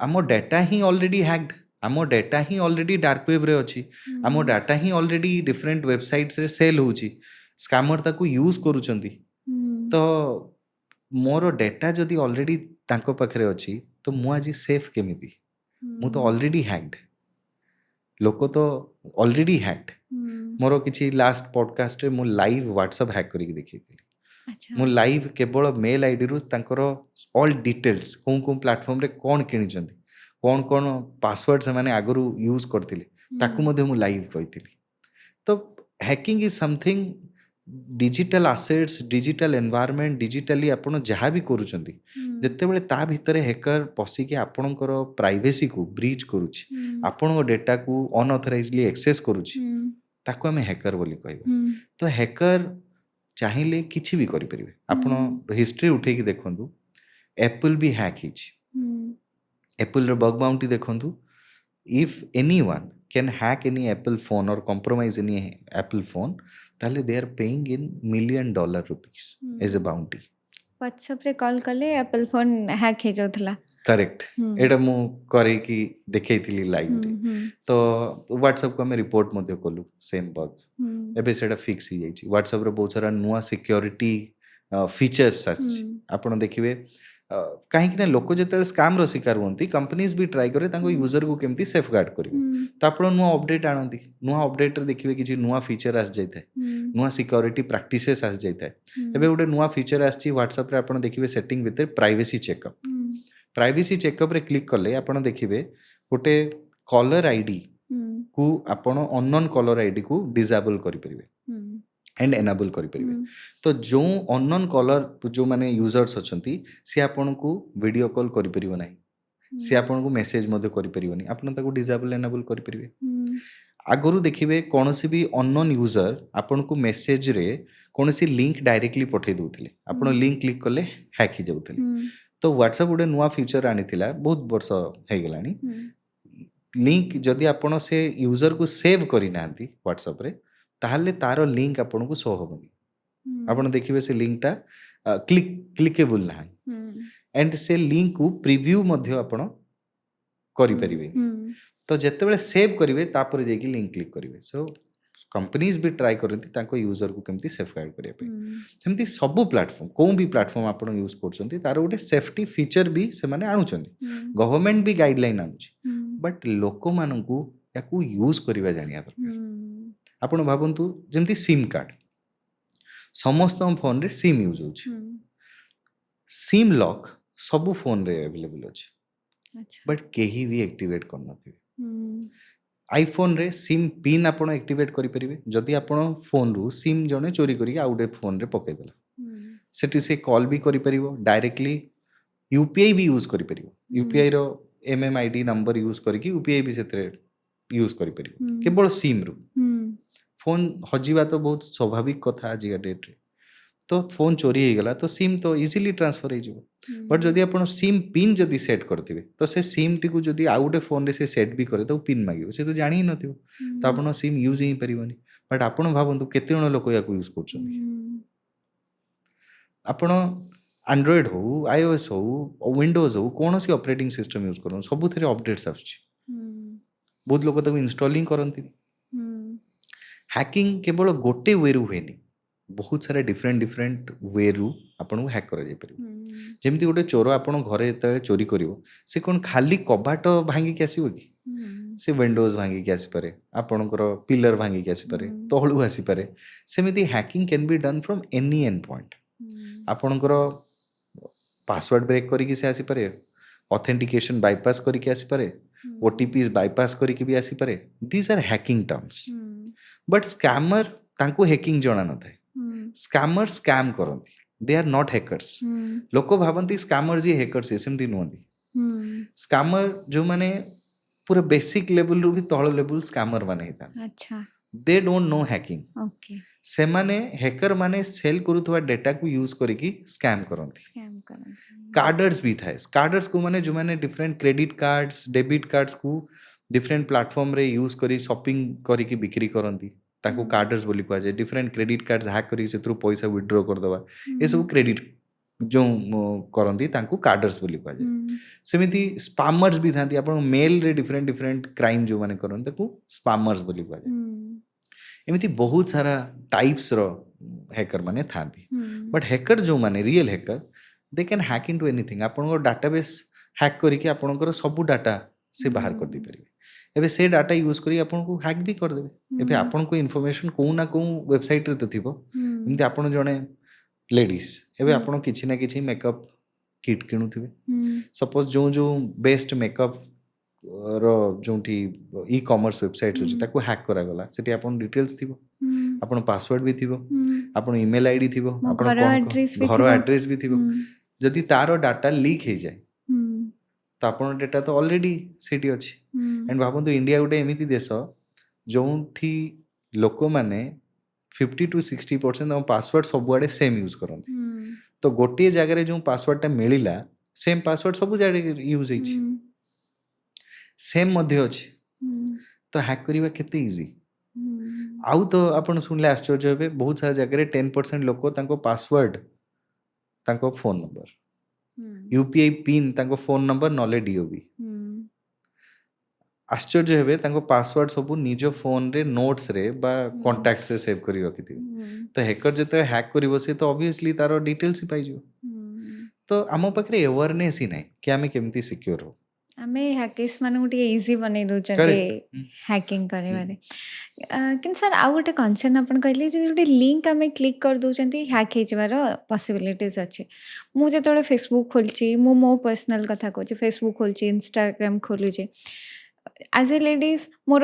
ଆମ ଡାଟା ହିଁ ଅଲରେଡ଼ି ହ୍ୟାକ୍ଡ ଆମ ଡାଟା ହିଁ ଅଲରେଡ଼ି ଡାର୍କ ୱେବ୍ରେ ଅଛି ଆମ ଡାଟା ହିଁ ଅଲରେଡ଼ି ଡିଫରେଣ୍ଟ ୱେବସାଇଟ୍ସରେ ସେଲ୍ ହେଉଛି ସ୍କାମର ତାକୁ ୟୁଜ୍ କରୁଛନ୍ତି ତ ମୋର ଡାଟା ଯଦି ଅଲରେଡ଼ି ତାଙ୍କ ପାଖରେ ଅଛି ତ ମୁଁ ଆଜି ସେଫ୍ କେମିତି ମୁଁ ତ ଅଲରେଡ଼ି ହ୍ୟାକ୍ଡ ଲୋକ ତ ଅଲରେଡ଼ି ହ୍ୟାକ୍ଡ ମୋର କିଛି ଲାଷ୍ଟ ପଡ଼କାଷ୍ଟରେ ମୁଁ ଲାଇଭ୍ ହ୍ୱାଟ୍ସଆପ୍ ହ୍ୟାକ୍ କରିକି ଦେଖେଇଥିଲି ମୁଁ ଲାଇଭ୍ କେବଳ ମେଲ୍ ଆଇଡିରୁ ତାଙ୍କର ଅଲ୍ ଡିଟେଲ୍ସ କେଉଁ ପ୍ଲାଟଫର୍ମରେ କ'ଣ କିଣିଛନ୍ତି କ'ଣ ପାସୱାର୍ଡ଼ ସେମାନେ ଆଗରୁ ୟୁଜ୍ କରିଥିଲେ ତାକୁ ମଧ୍ୟ ମୁଁ ଲାଇଭ୍ କହିଥିଲି ତ hacking is something digital assets digital environment digitally आपण जहाँ भी करूछंती जेतेबेले ता भितरे हैकर पसिके आपणकर प्राइवेसी को ब्रीच करूछि आपण डेटा को अनऑथराइजली एक्सेस करूछि ताको हमें हैकर बोली कहबा तो हैकर चाहिले किछि भी करि परिबे आपण हिस्ट्री उठे की देखंतु एप्पल भी हैक हिछि एप्पल रो बग बाउंटी देखंतु if anyone can hack any Apple phone or compromise any Apple phone ताले they are paying in $1 million rupees as a bounty WhatsApp रे कॉल कले एप्पल फोन हैक हे जाउथला correct एटा मु करे की देखैथिली live तो WhatsApp को हम रिपोर्ट मध्ये कलु सेम बग एबे सेटा फिक्स ही जाइछि WhatsApp रे बहुत सारा नुवा सिक्योरिटी फीचर्स आछि आपण देखिबे कहीं ना लोक जो स्काम रो शिकार होती कंपनीज भी ट्राई करे यूजर को केमती सेफ गार्ड कर तो आप नुआ अपडेट आनती नुआ अपडेट देखिए किसी नुआ फीचर आस जाए नुआ सिक्योरिटी प्रैक्टिसेस आस जाए एबे गोटे नुआ फीचर आछि व्हाट्सएप रे आपण देखिए सेटिंग भितर प्राइवेसी चेकअप रे क्लिक कले आपण देखिए गोटे कलर आईडी को आपण अननोन कलर आईडी को डिसेबल करि परिबे एंड एनेबल करि परिबे तो जो अननोन कलर जो माने यूजर्स अछंती से आपन को वीडियो कॉल करि परिबो नाही से आपन को मेसेज मध्ये करि परिबोनी आपन ताको डिसेबल एनेबल करि परिबे आगरु देखिबे कोनोसी भी अननोन यूजर आपन को मेसेज रे कोनोसी लिंक डायरेक्टली पठे दोथिले आपन लिंक क्लिक करले हैक ही जाउथिले तो व्हाट्सएप गोटे नुआ फीचर आनिथिला बहुत वर्ष हे गेलानी लिंक जदी आपन से यूजर को सेव करि नांती व्हाट्सएप रे ताहले तारो लिंक आपन को शो होबनी आपन देखिबे से लिंकटा क्लिकेबल ना एंड से लिंक को प्रीव्यू मध्ये आपन करि परिबे तो जेतेबेले सेव करिवे तापर जेकी लिंक क्लिक करिवे सो कंपनीज भी ट्राई करती ताको यूजर को केमती सेफगार्ड करिया पे सेमती सब प्लेटफॉर्म कोन भी प्लेटफॉर्म आपन यूज करछंती तारो गोटे सेफ्टी फीचर भी से माने आनुछंती गवर्नमेंट भी गाइडलाइन आनुछि बट लोक माननकू याकू यूज करिवा जानिया दरकार आपण भाबंतु जेमती सिम कार्ड समस्त फोन रे सिम यूज होछि सिम लॉक सब फोन रे अवेलेबल अछि बट केही भी एक्टिवेट कर नथिबे आईफोन रे सिम पिन आपण एक्टिवेट करि परिबे जदि आपण फोन रु सिम जने चोरी करी आउटे फोन रे पके देला सेठी से कॉल भी करि परिबो डायरेक्टली यूपीआई भी यूज करि परिबो यूपीआई रो एमएमआईडी नंबर यूज करके यूपीआई भी सेते यूज करि परिबो केवल सिम रु फोन हजिबा तो बहुत स्वाभाविक कथा आज डेट रे तो फोन चोरी हो गला तो सिम तो इजीली ट्रांसफर हो जाबो बट जदि आपण सिम पिन जदि सेट करथिबे तो से सिम टी को जदि आउटे फोन रे से सेट भी करे तो पिन मागिबो से तो जानि ही नथिबो तो आपण सिम यूज ही परिबोनी बट आपण भाबंतु केते जण लोक याको यूज करछन्ती आपण एंड्रॉइड हो आईओएस हो विंडोज हो कोनोसी ऑपरेटिंग सिस्टम यूज करू सब थरे अपडेट्स आछी बहुत लोक ताको इंस्टॉलिंग करंती हैकिंग केवल गोटे वे रु हुएनी बहुत सारा डिफरेंट डिफरेंट वे रु आपन हैक करा जाय परिबो जेमती गोटे चोर आपन घरे जेते चोरी करिवो से कोन खाली कबाट भांगी के आसीबो कि से विंडोज भांगी के आसी पारे आपनकर पिलर भांगी के आसी पारे तळु आसी पारे सेमिति hacking can be done from any end point आपनकर पासवर्ड ब्रेक करिक से आसी पारे ऑथेंटिकेशन बाईपास करिक आसी पारे ओटीपीज बाईपास करिक भी आसी पारे दीज आर हैकिंग टर्म्स बट स्कैमर तांको हैकिंग जणा न थाए स्कैमर स्कैम करंती दे आर नॉट हैकर्स लोक भाबंती स्कैमर जी हैकर्स सेमती नुहंती स्कैमर जो माने पूरा बेसिक लेवल रू भी तळ लेवल स्कैमर माने हेता अच्छा they don't know hacking okay से माने हैकर माने सेल करूथवा डेटा को यूज करिकी स्कैम करंती स्कैम करन कार्डर्स भी थाए कार्डर्स को माने जो माने different credit cards debit cards को डिफरेंट प्लेटफॉर्म रे यूज करी शॉपिंग करिकी बिक्री करंती ताको कार्डर्स बोली कहा जाए डिफरेंट क्रेडिट कार्ड्स हैक करी से थ्रू पैसा विथड्रॉ कर दवा ए सब क्रेडिट जो करंती ताको कार्डर्स बोली कहा जाए सेमिति स्पैमर्स भी थांती आपण मेल रे डिफरेंट डिफरेंट क्राइम जो माने करन ताको स्पैमर्स बोली कहा जाए एमिति बहुत सारा टाइप्स रो हैकर माने थांती बट हैकर जो माने real hacker they can hack into anything आपन डाटाबेस हैक करिके आपनकर सब डाटा से बाहर कर दी परिबे एबे से डाटा यूज करी आपन को हैक भी कर देबे एबे आपन को इन्फॉर्मेशन को ना को वेबसाइट रे तो थिबो एमति आपन जणे लेडीज एबे आपन किछि ना किछि मेकअप किट किणुथिबे सपोज जो जो बेस्ट मेकअप रो जोंठी ई कॉमर्स वेबसाइट अछि ताको हैक करा गला सेठी आपन डिटेल्स थिबो आपन पासवर्ड भी थिबो आपन ईमेल आईडी थिबो आपन घर एड्रेस भी थिबो जदि तारो डाटा लीक हे जाय तो आपन डाटा तो ऑलरेडी सेठी अछि एंड भाबंतु इंडिया गोटे एमिति देश जोंठी लोक माने 50 to 60% पासवर्ड सब आड़े सेम यूज करंती तो गोटे जगह रे जो पासवर्ड टा मिलिला सेम पासवर्ड सब जगह यूज हेछि सेम मध्य अछि तो हैक करिवा केते इजी आउ तो आपण सुनले आश्चर्य हेबे बहुत सारा जगह रे 10% लोक तांको पासवर्ड तांको फोन नंबर यूपीआई पिन तांको फोन नंबर नले डीओबी आश्चर्य हेबे तांको पासवर्ड सब निज फोन रे नोट्स रे बा कांटेक्ट से सेव करी रखिथि तो हैकर जते हैक करिवो से तो ऑब्वियसली तारो डिटेल्स ही पाइ जो तो आम पाखरे अवेयरनेस ही नै कि आमे केमती सिक्योर हो आमे हैकर्स मानू टे इजी बनै दउचते हैकिंग करे माने किन सर आ गोटे कंसर्न अपन कहले जे गोटे लिंक आमे क्लिक कर दउचंती हैक हे जवार पॉसिबिलिटीज अछि मु जेतोले फेसबुक खोलची मो पर्सनल कथा कहूची फेसबुक खोलची इंस्टाग्राम खोलुची एज ए लेडीज मोर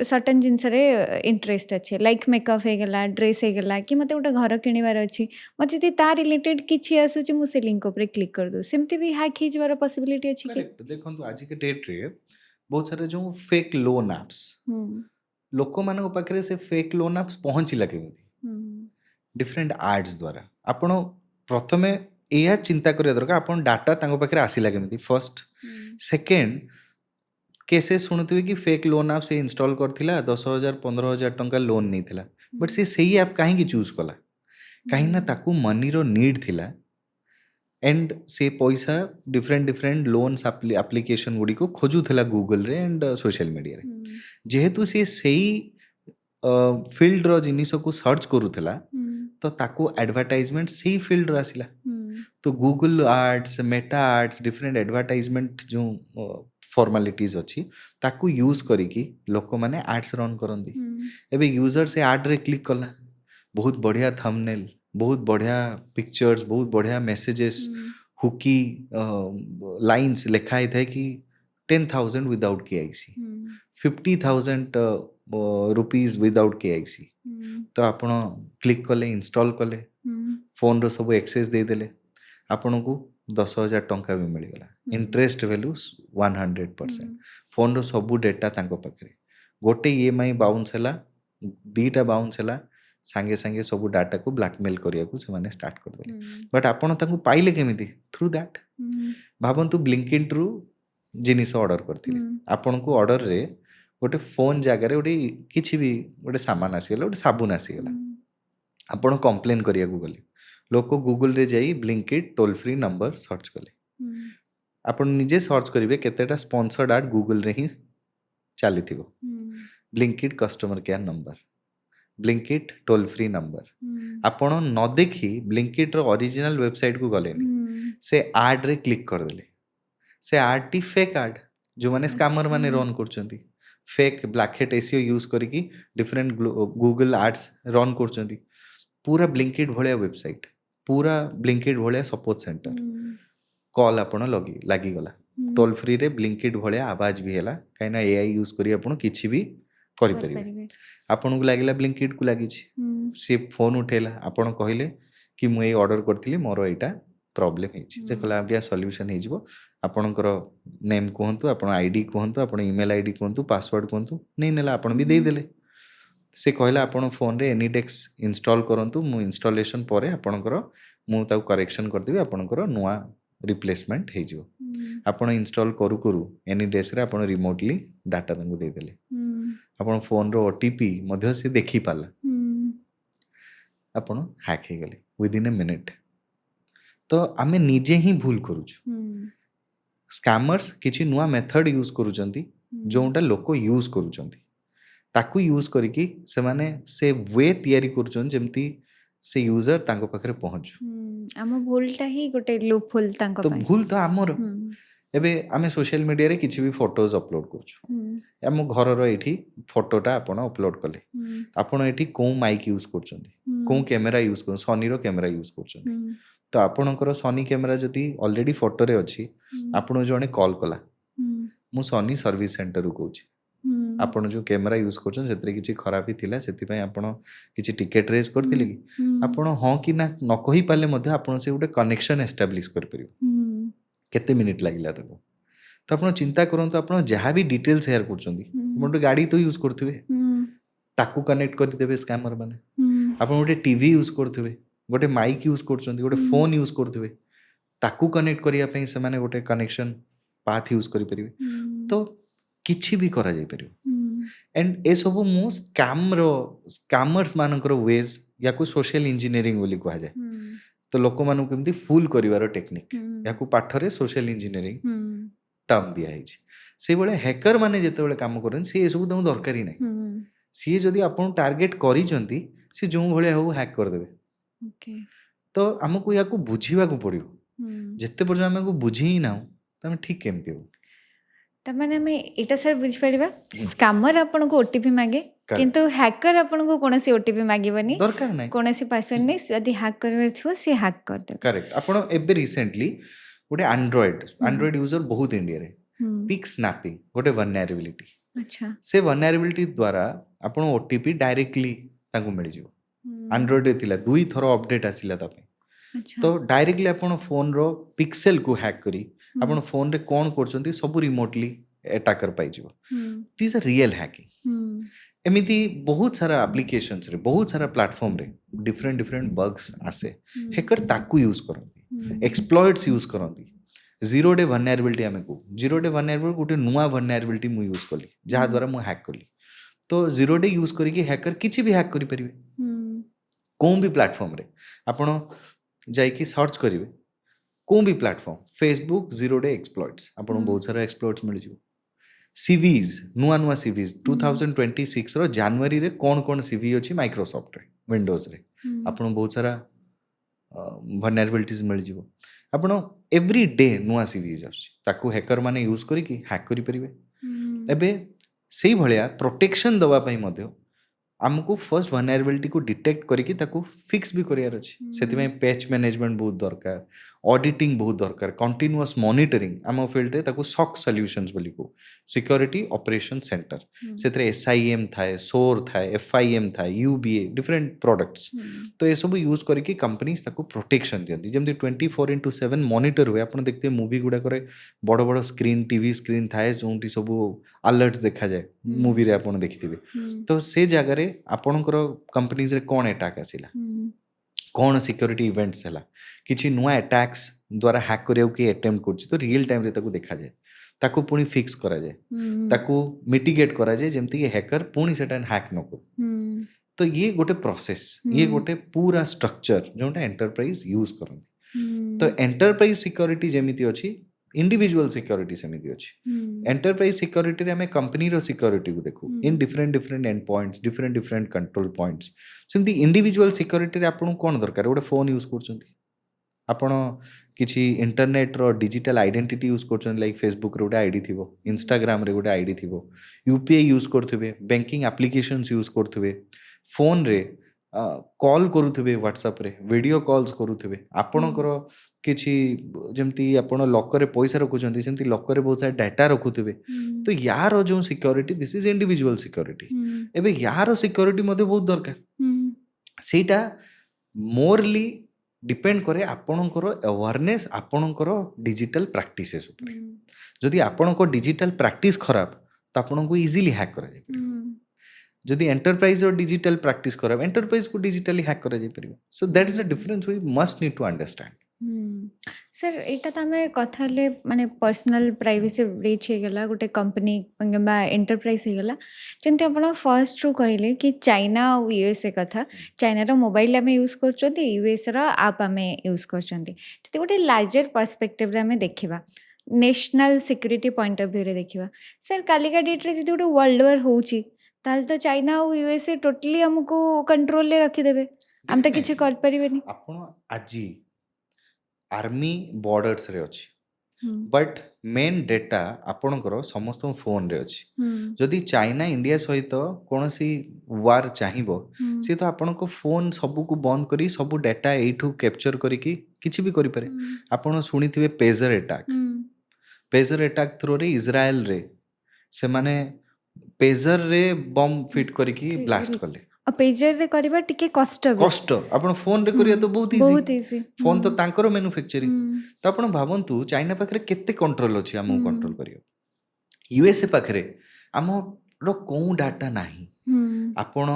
सर्टन जिनस इंटरेस्ट अच्छे लाइक मेकअप हो गला ड्रेस हो गला कि मत गोटे घर किणवार अच्छी मत जी ता रिलेटेड किसी आसूची मुझे लिंक उपर क्लिक कर दू सेमती भी हैक हो जवार पॉसिबिलिटी अच्छी कि करेक्ट देखंतु आज के डेट रे बहुत सारे जो फेक लोन एप्स लोक मानक पाखरे से फेक लोन एप्स पहुंचिला केमिति डिफरेंट एड्स द्वारा आपण प्रथमे एया चिंता करिया दरकार आपण डाटा तांको पाखरे आसिला केमिति फर्स्ट सेकंड केसेस शुणुवे कि फेक लोन आप से इंस्टॉल करथिला 10,000 15,000 टंका लोन नहीं थिला बट से सही ऐप काहे की चूज कला काहे ना ताकू मनी रो नीड थिला एंड से पैसा डिफरेंट डिफरेंट लोन्स एप्लीकेशन गुडी को खोजू थिला गूगल रे एंड सोशल मीडिया रे जेहेतु से सही फील्ड रो जिनिस को सर्च करूथिला तो ताकू एडवर्टाइजमेंट सही फील्ड रो आसिला तो Google ads Meta ads different advertisement जो फॉर्मालिटीज अच्छी ताकू यूज करिकी लोक माने एड्स रन करंदी एबे यूजर से एड रे क्लिक कला बहुत बढ़िया थंबनेल बहुत बढ़िया पिक्चर्स बहुत बढ़िया मेसेजेस हुकी लाइंस लिखा है कि 10,000 without KIC 50,000 rupees without KIC तो आपण क्लिक कले इंस्टॉल कले फोन रो सब एक्सेस दे देले आपण को 10,000 टंका भी मिल गला इंटरेस्ट वैल्यू 100% फोन रो सब डेटा तांको पाखरे गोटे ईएमआई बाउंस हला दीटा बाउंस हला सांगे सांगे सब डाटा को ब्लैकमेल करिया को से माने स्टार्ट कर देले बट आपण तांको पाइले केमिति थ्रू दैट भाबंतु ब्लिंकिट रू जिनिस ऑर्डर करथिले आपण को ऑर्डर रे गोटे फोन जगह रे गोटे किछि भी गोटे सामान आसी गला गोटे साबुन आसी गला आपण कंप्लेन करिया को गले लोक गूगल रे जाई Blinkit toll free number search कले आपण निजे सर्च करिवे केतेटा स्पॉन्सर्ड एड गूगल रे ही चली थिबो Blinkit customer care number Blinkit toll free number आपण न देखी ब्लिंकिट रो ओरिजिनल वेबसाइट को गलेनी से आड रे क्लिक करदेले से आड टी फेक आड जो माने स्कैमर माने रन करचंती fake black hat SEO use करिकी डिफरेंट गूगल एड्स रन करचंती पूरा ब्लिंकिट भलिया वेबसाइट पूरा ब्लिंकिट भलिया सपोर्ट सेंटर कॉल आपण लगी गला टोल फ्री रे ब्लिंकिट भलिया आवाज भी हैला काइना एआई यूज करी आपण किछि भी करि परिबे आपन को लागिला ब्लिंकिट को लागि छि से फोन उठेला आपण कहिले कि मु ए ऑर्डर करथिली मोर एटा प्रॉब्लम हे छि जे कला आज्ञा सॉल्यूशन हे जिवो आपणकर नेम कहंतु आपण आईडी कहंतु आपण ईमेल आईडी कहंतु पासवर्ड कहंतु नै नेला आपण भी देई देले से कहला आपण फोन रे एनीडेक्स इंस्टॉल करंतु मु इंस्टॉलेशन परे आपणकर मु ताऊ करेक्शन कर देबी आपणकर नुवा रिप्लेसमेंट हे जिवो आपण इंस्टॉल करू करू एनीडेक्स रे आपण रिमोटली डाटा तंगु देई देले आपण फोन रो ओटीपी मध्य से देखि पाला आपण हैक हे गेले विद इन अ मिनिट तो आमे निजे ही भूल करूछु स्कैमर्स किछि नुवा मेथड यूज करूचंती जोंटा लोक यूज करूचंती ताकू यूज करिकी से माने से वे तयारी करूचन जेमती से यूजर तांको पाखरे पहुंचु आम भूलटा ही गोटे लूप होल तांको तो पाई भूल तो आमर एबे आमे सोशल मीडिया रे किछि भी फोटोज अपलोड करछु आम घर रो एठी फोटोटा आपण अपलोड कले आपण एठी को माइक यूज करचंती को कैमरा यूज कर सोनी रो कैमरा यूज करचंती तो आपणकर सोनी कैमरा जदि ऑलरेडी फोटो रे अछि आपण जणे कॉल कला मु सोनी सर्विस सेंटर रू कहूची आपण जो कैमरा यूज करछन सेतरे किछि खराबी थिला सेति पय आपण किछि टिकेट रेज करथिले कि आपण हां कि ना न कहि पाले मध्ये आपण से उटे कनेक्शन एस्टैब्लिश कर परियो केते मिनिट लागिला ताको तो आपण चिंता करंतु आपण जहा भी डिटेल शेयर करछंती आपण गाड़ी तो यूज करथिबे ताकू कनेक्ट कर देबे स्कैमर माने आपण उटे टीवी यूज करथिबे गोटे माइक यूज करछंती गोटे फोन यूज करथिबे ताकू कनेक्ट करिया पय से माने गोटे कनेक्शन पाथ यूज करि परिबे तो किछि भी करा जाय परिबो एंड ए सब मु स्कैमर्स मानकर वेज या को सोशल इंजीनियरिंग बोली कहा जाय तो लोक मानु केमती फूल करिवार टेक्निक या को पाठरे सोशल इंजीनियरिंग टर्म दिया है से बळे हैकर माने जेते बळे काम करन से ए सब तम दरकारी नै सी जदी आपण टारगेट करी चंती से जो भळे हो हैक कर देबे ओके तो हमको या को बुझीवा को पड़ियो जेते पर हमको बुझी ही ना तमे ठीक केमती हो तमाने में एटा सर बुझ परिबा स्कैमर आपन को ओटीपी मागे किंतु हैकर आपन को कोनसी ओटीपी मागिबनी दरकार नै कोनसी पासवर्ड नै जदी हैक करबर थियो से हैक कर दे करेक्ट आपण एबे रिसेंटली गोटे एंड्रॉइड यूजर बहुत इंडिया रे पिक स्नैपिंग गोटे वल्नरेबिलिटी अच्छा से वल्नरेबिलिटी द्वारा आपण ओटीपी डायरेक्टली ताको मिल जिवो एंड्रॉइड रे थिला दुई थरो अपडेट आसिला तापे अच्छा तो डायरेक्टली आपण फोन रो पिक्सेल को हैक करी आपण फोन रे कोन करचंती सब रिमोटली अटैकर पाई जिवो दिस आर रियल हैकिंग एमिति बहुत सारा एप्लीकेशंस रे बहुत सारा प्लेटफॉर्म रे डिफरेंट बग्स आसे हैकर ताकू यूज करंती एक्सप्लॉइट्स यूज करंती जीरो डे वल्नरेबिलिटी हमें को जीरो डे वल्नरेबिलिटी गोटे नुवा वल्नरेबिलिटी मु यूज कली जहा द्वारा मु हैक कली तो जीरो डे यूज करी कि हैकर किछि भी हैक करि परिबे कोन भी प्लेटफॉर्म रे आपण जाई कि सर्च करिवे कोन भी platform Facebook zero day exploits आपण बहुत सारा एक्सप्लॉइट्स मिल जिवो सीवीज नुआ सीवीज 2026 रो जनवरी रे कोन सीवी अछि माइक्रोसॉफ्ट रे विंडोज रे आपण बहुत सारा वल्नरेबिलिटीज मिल जिवो आपण एवरी डे नुआ सीवीज अछि ताकू हैकर माने यूज करी कि हैक करि परिबे एबे सेही भलिया प्रोटेक्शन दवा पई मध्य हमको फर्स्ट वल्नरेबिलिटी को डिटेक्ट करके ताको फिक्स भी करियार अछि सेति में पैच मैनेजमेंट बहुत दरकार ऑडिटिंग बहुत दरकार कंटीन्यूअस मॉनिटरिंग आम फील्ड रे ताको सॉक सॉल्यूशंस बोली को सिक्योरिटी ऑपरेशन सेंटर सेतरे एसआईएम थाए सोर थाए एफआईएम थाए यूबीए डिफरेंट प्रोडक्ट्स तो ए सब यूज करके कंपनीज ताको प्रोटेक्शन दियंती जेमति 24/7 मॉनिटर हुए आपण देखते मूवी गुडा करे बड़ बड़ स्क्रीन टीवी स्क्रीन थाए जोंटी सब अलर्ट्स देखा जाए मूवी रे आपण देखिथिबे तो से जगह रे आपणकर कंपनीज रे कोन अटैक आसिला कोन सिक्योरिटी इवेंट्स हैला किछि नुआ अटैक्स द्वारा हैक करियो के अटेम्प्ट करछि तो रियल टाइम रे ताको देखा जाए ताको पुनी फिक्स करा जाए ताको मिटिगेट करा जाए जेमति कि हैकर पुनी सेटा हैक न कर तो ये गोटे प्रोसेस ये गोटे पूरा स्ट्रक्चर जोटा एंटरप्राइज यूज करंती तो एंटरप्राइज सिक्योरिटी जेमिति अछि इंडिविजुअल सिक्योरिटी सेमिति अछि एंटरप्राइज सिक्योरिटी रे हमें कंपनी रो सिक्योरिटी को देखू in different different and points different different control points सेमती इंडिविजुअल सिक्योरिटी रे आपन कोन दरकार गोटे फोन यूज करछंती आपण किछि इंटरनेट रो डिजिटल आइडेंटिटी यूज करछन लाइक फेसबुक रे गोटे आईडी थिबो इंस्टाग्राम रे गोटे आईडी थिबो यूपीआई यूज करथुबे बैंकिंग एप्लीकेशंस यूज करथुबे फोन रे कॉल करूथुबे व्हाट्सएप रे वीडियो कॉल्स करूथुबे आपणकर किछि जेमती आपण लॉकर रे पैसा रखुचंती सेमती लॉकर रे बहुत सारा डाटा रखुथुबे तो यार जो security this is individual security एबे यार सिक्योरिटी मध्ये बहुत दरकार सेटा मोरली डिपेंड करे आपणकर अवेयरनेस आपणकर डिजिटल प्रैक्टिसेस ऊपर जदि आपणको डिजिटल प्रैक्टिस खराब तो आपणको इजीली हैक करा जाय परिबो जदि एंटरप्राइज और डिजिटल प्रैक्टिस खराब एंटरप्राइज को डिजिटली हैक करा जाय परिबो so that is the difference we must need to understand sir एटा तो आम कथे माने पर्सनल प्राइवेसी ब्रीच हो गला गोटे कंपनी एंटरप्राइज हो गला जंती आपण फर्स्ट रू कहले कि चाइना और यूएसए कथा चाइना रो मोबाइल आम यूज कर यूएसए रो आप आम यूज कर गोटे लार्जर पर्सपेक्टिव रे आम देखा national security point of view रे देखा सर कालिका डेट रे जदि गोटे वर्ल्ड वार होउची ताल तो चाइना और यूएसए टोटली हमको कंट्रोल ले रखिदेवे आम तो किसी कर परिबेनी आपण आजी आर्मी बॉर्डर्स रे अछि बट मेन डेटा आपणकर समस्त फोन रे अछि जदि चाइना इंडिया सहित कोनसी वार चाहिबो से तो आपणको फोन सबु को बंद करी सबु डेटा एठू कैप्चर करी किछि भी करि पारे आपण सुनिथिबे पेजर अटैक थ्रू रे इजराइल रे से माने पेजर रे बम फिट करिकी ब्लास्ट कले पेजर रे करबा टिके कष्ट आपण फोन रे करिया तो बहुत इजी फोन तो तांकर मैन्युफैक्चरिंग तो आपण भाबंतु चाइना पाखरे केते कंट्रोल अछि हमहु कंट्रोल करियो यूएसए पाखरे हमरो को डाटा नाही आपण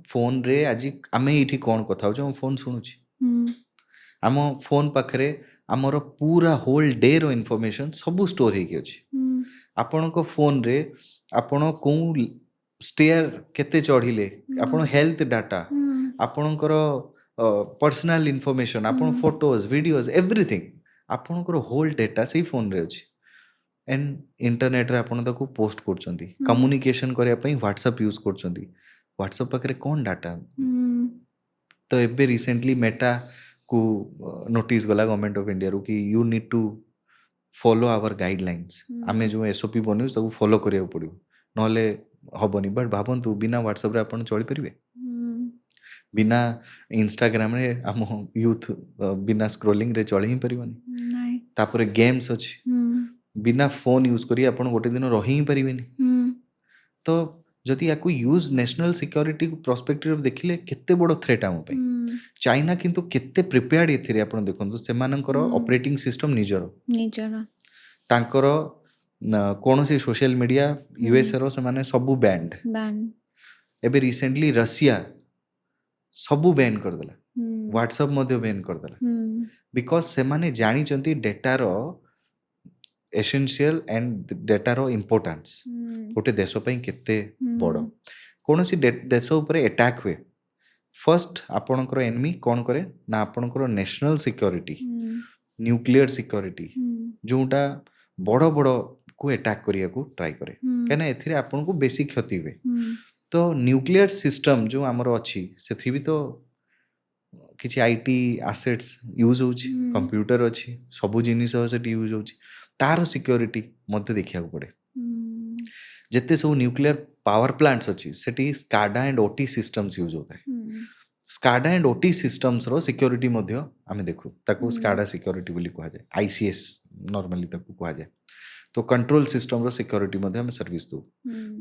फोन रे आज आमे इठी कोन कथा हो जो फोन सुनुची हम फोन पाखरे हमर पूरा होल डे रो इन्फॉर्मेशन सब स्टोर हे अछि आपण को फोन रे आपण को स्टेयर केते चढ़िले आपण हेल्थ डाटा आपणकर पर्सनल इन्फॉर्मेशन आपण फोटोज वीडियोज एवरीथिंग आपणकर होल डेटा से फोन रे अछि एंड इंटरनेट रे आपण ताको पोस्ट करछंती कम्युनिकेशन करिया पई व्हाट्सएप यूज करछंती व्हाट्सएप पाखरे कोन डाटा तो एबे रिसेंटली मेटा को नोटिस गला गवर्नमेंट ऑफ इंडिया रो कि you need to follow our guidelines आमे जो एसओपी बनियो ताको फॉलो करिया पड़ियो नले हबनी बट भाबंतु बिना व्हाट्सएप रे आपण चली परिबे बिना इंस्टाग्राम रे हम यूथ बिना स्क्रोलिंग रे चली ही परिबनी नाही तापर गेम्स अछि बिना फोन यूज करी आपण गोटे दिन रही ही परिबेनी तो जदि याकू यूज नेशनल सिक्योरिटी को पर्सपेक्टिव देखिले केते बड़ थ्रेट हम पे चाइना किंतु केते प्रिपेयर्ड एथिरे आपण देखंतु सेमानकर ऑपरेटिंग सिस्टम निजर तांकर कौन सी सोशल मीडिया यूएस रो से माने सबु बैंड एबे रिसेंटली रशिया सबु बैन कर देला व्हाट्सएप मध्ये बैन कर देला बिकॉज से माने जानी चंती डेटा रो एसेंशियल एंड डेटा रो इंपोर्टेंस गोटे देश पई केते बड़ कौन सी देश ऊपर अटैक हुए फर्स्ट आपणकर एनिमी कौन करे ना आपणकर नेशनल सिक्योरिटी न्यूक्लियर सिक्योरिटी जोटा बड़ बड़ को अटैक करिया को ट्राई करे कहना एथिरे आपन को बेसी क्षति हुए तो न्यूक्लियर सिस्टम जो हमर अछि सेथि भी तो किछि आईटी एसेट्स यूज होछि कंप्यूटर अछि सब जिनिस से यूज होछि तार सिक्योरिटी मते देखिया को पड़े जत्ते सब न्यूक्लियर पावर प्लांट्स अछि सेठी SCADA and OT systems use होता है स्काडा एंड ओटी सिस्टम्स रो सिक्योरिटी मध्य आमे देखु ताको स्काडा सिक्योरिटी बोली कहा जाय आईसीएस नॉर्मली ताको कहा जाय तो कंट्रोल सिस्टम रो सिक्योरिटी मध्ये हम सर्विस दो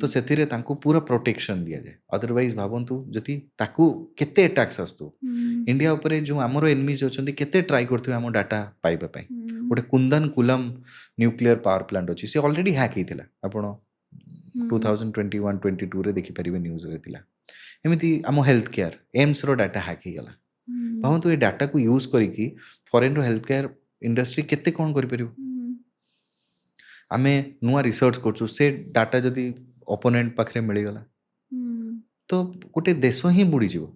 तो सेथिरे तांको पूरा प्रोटेक्शन दिया जाय अदरवाइज भाबंतु जति ताको केते अटैक्स आस्तु इंडिया ऊपर जो हमरो एनिमीज अछंती केते ट्राई करथि हम डाटा पाइबा पई गोटे Kundan coulomb nuclear power plant अछि से ऑलरेडी हैक हिथिला आपण 2021-22 रे देखि परिबे न्यूज रे थिला एमिति हम हेल्थ केयर एम्स रो डाटा हैक ही गला भाबंतु ए डाटा को यूज करिकि फॉरेन रो हेल्थ केयर इंडस्ट्री केते कोन करि परिबो आमे नुआ रिसर्च करछु से डाटा जदि ओपोनेंट पाखरे मिली गला तो गोटे देश ही बुड़ी जीवो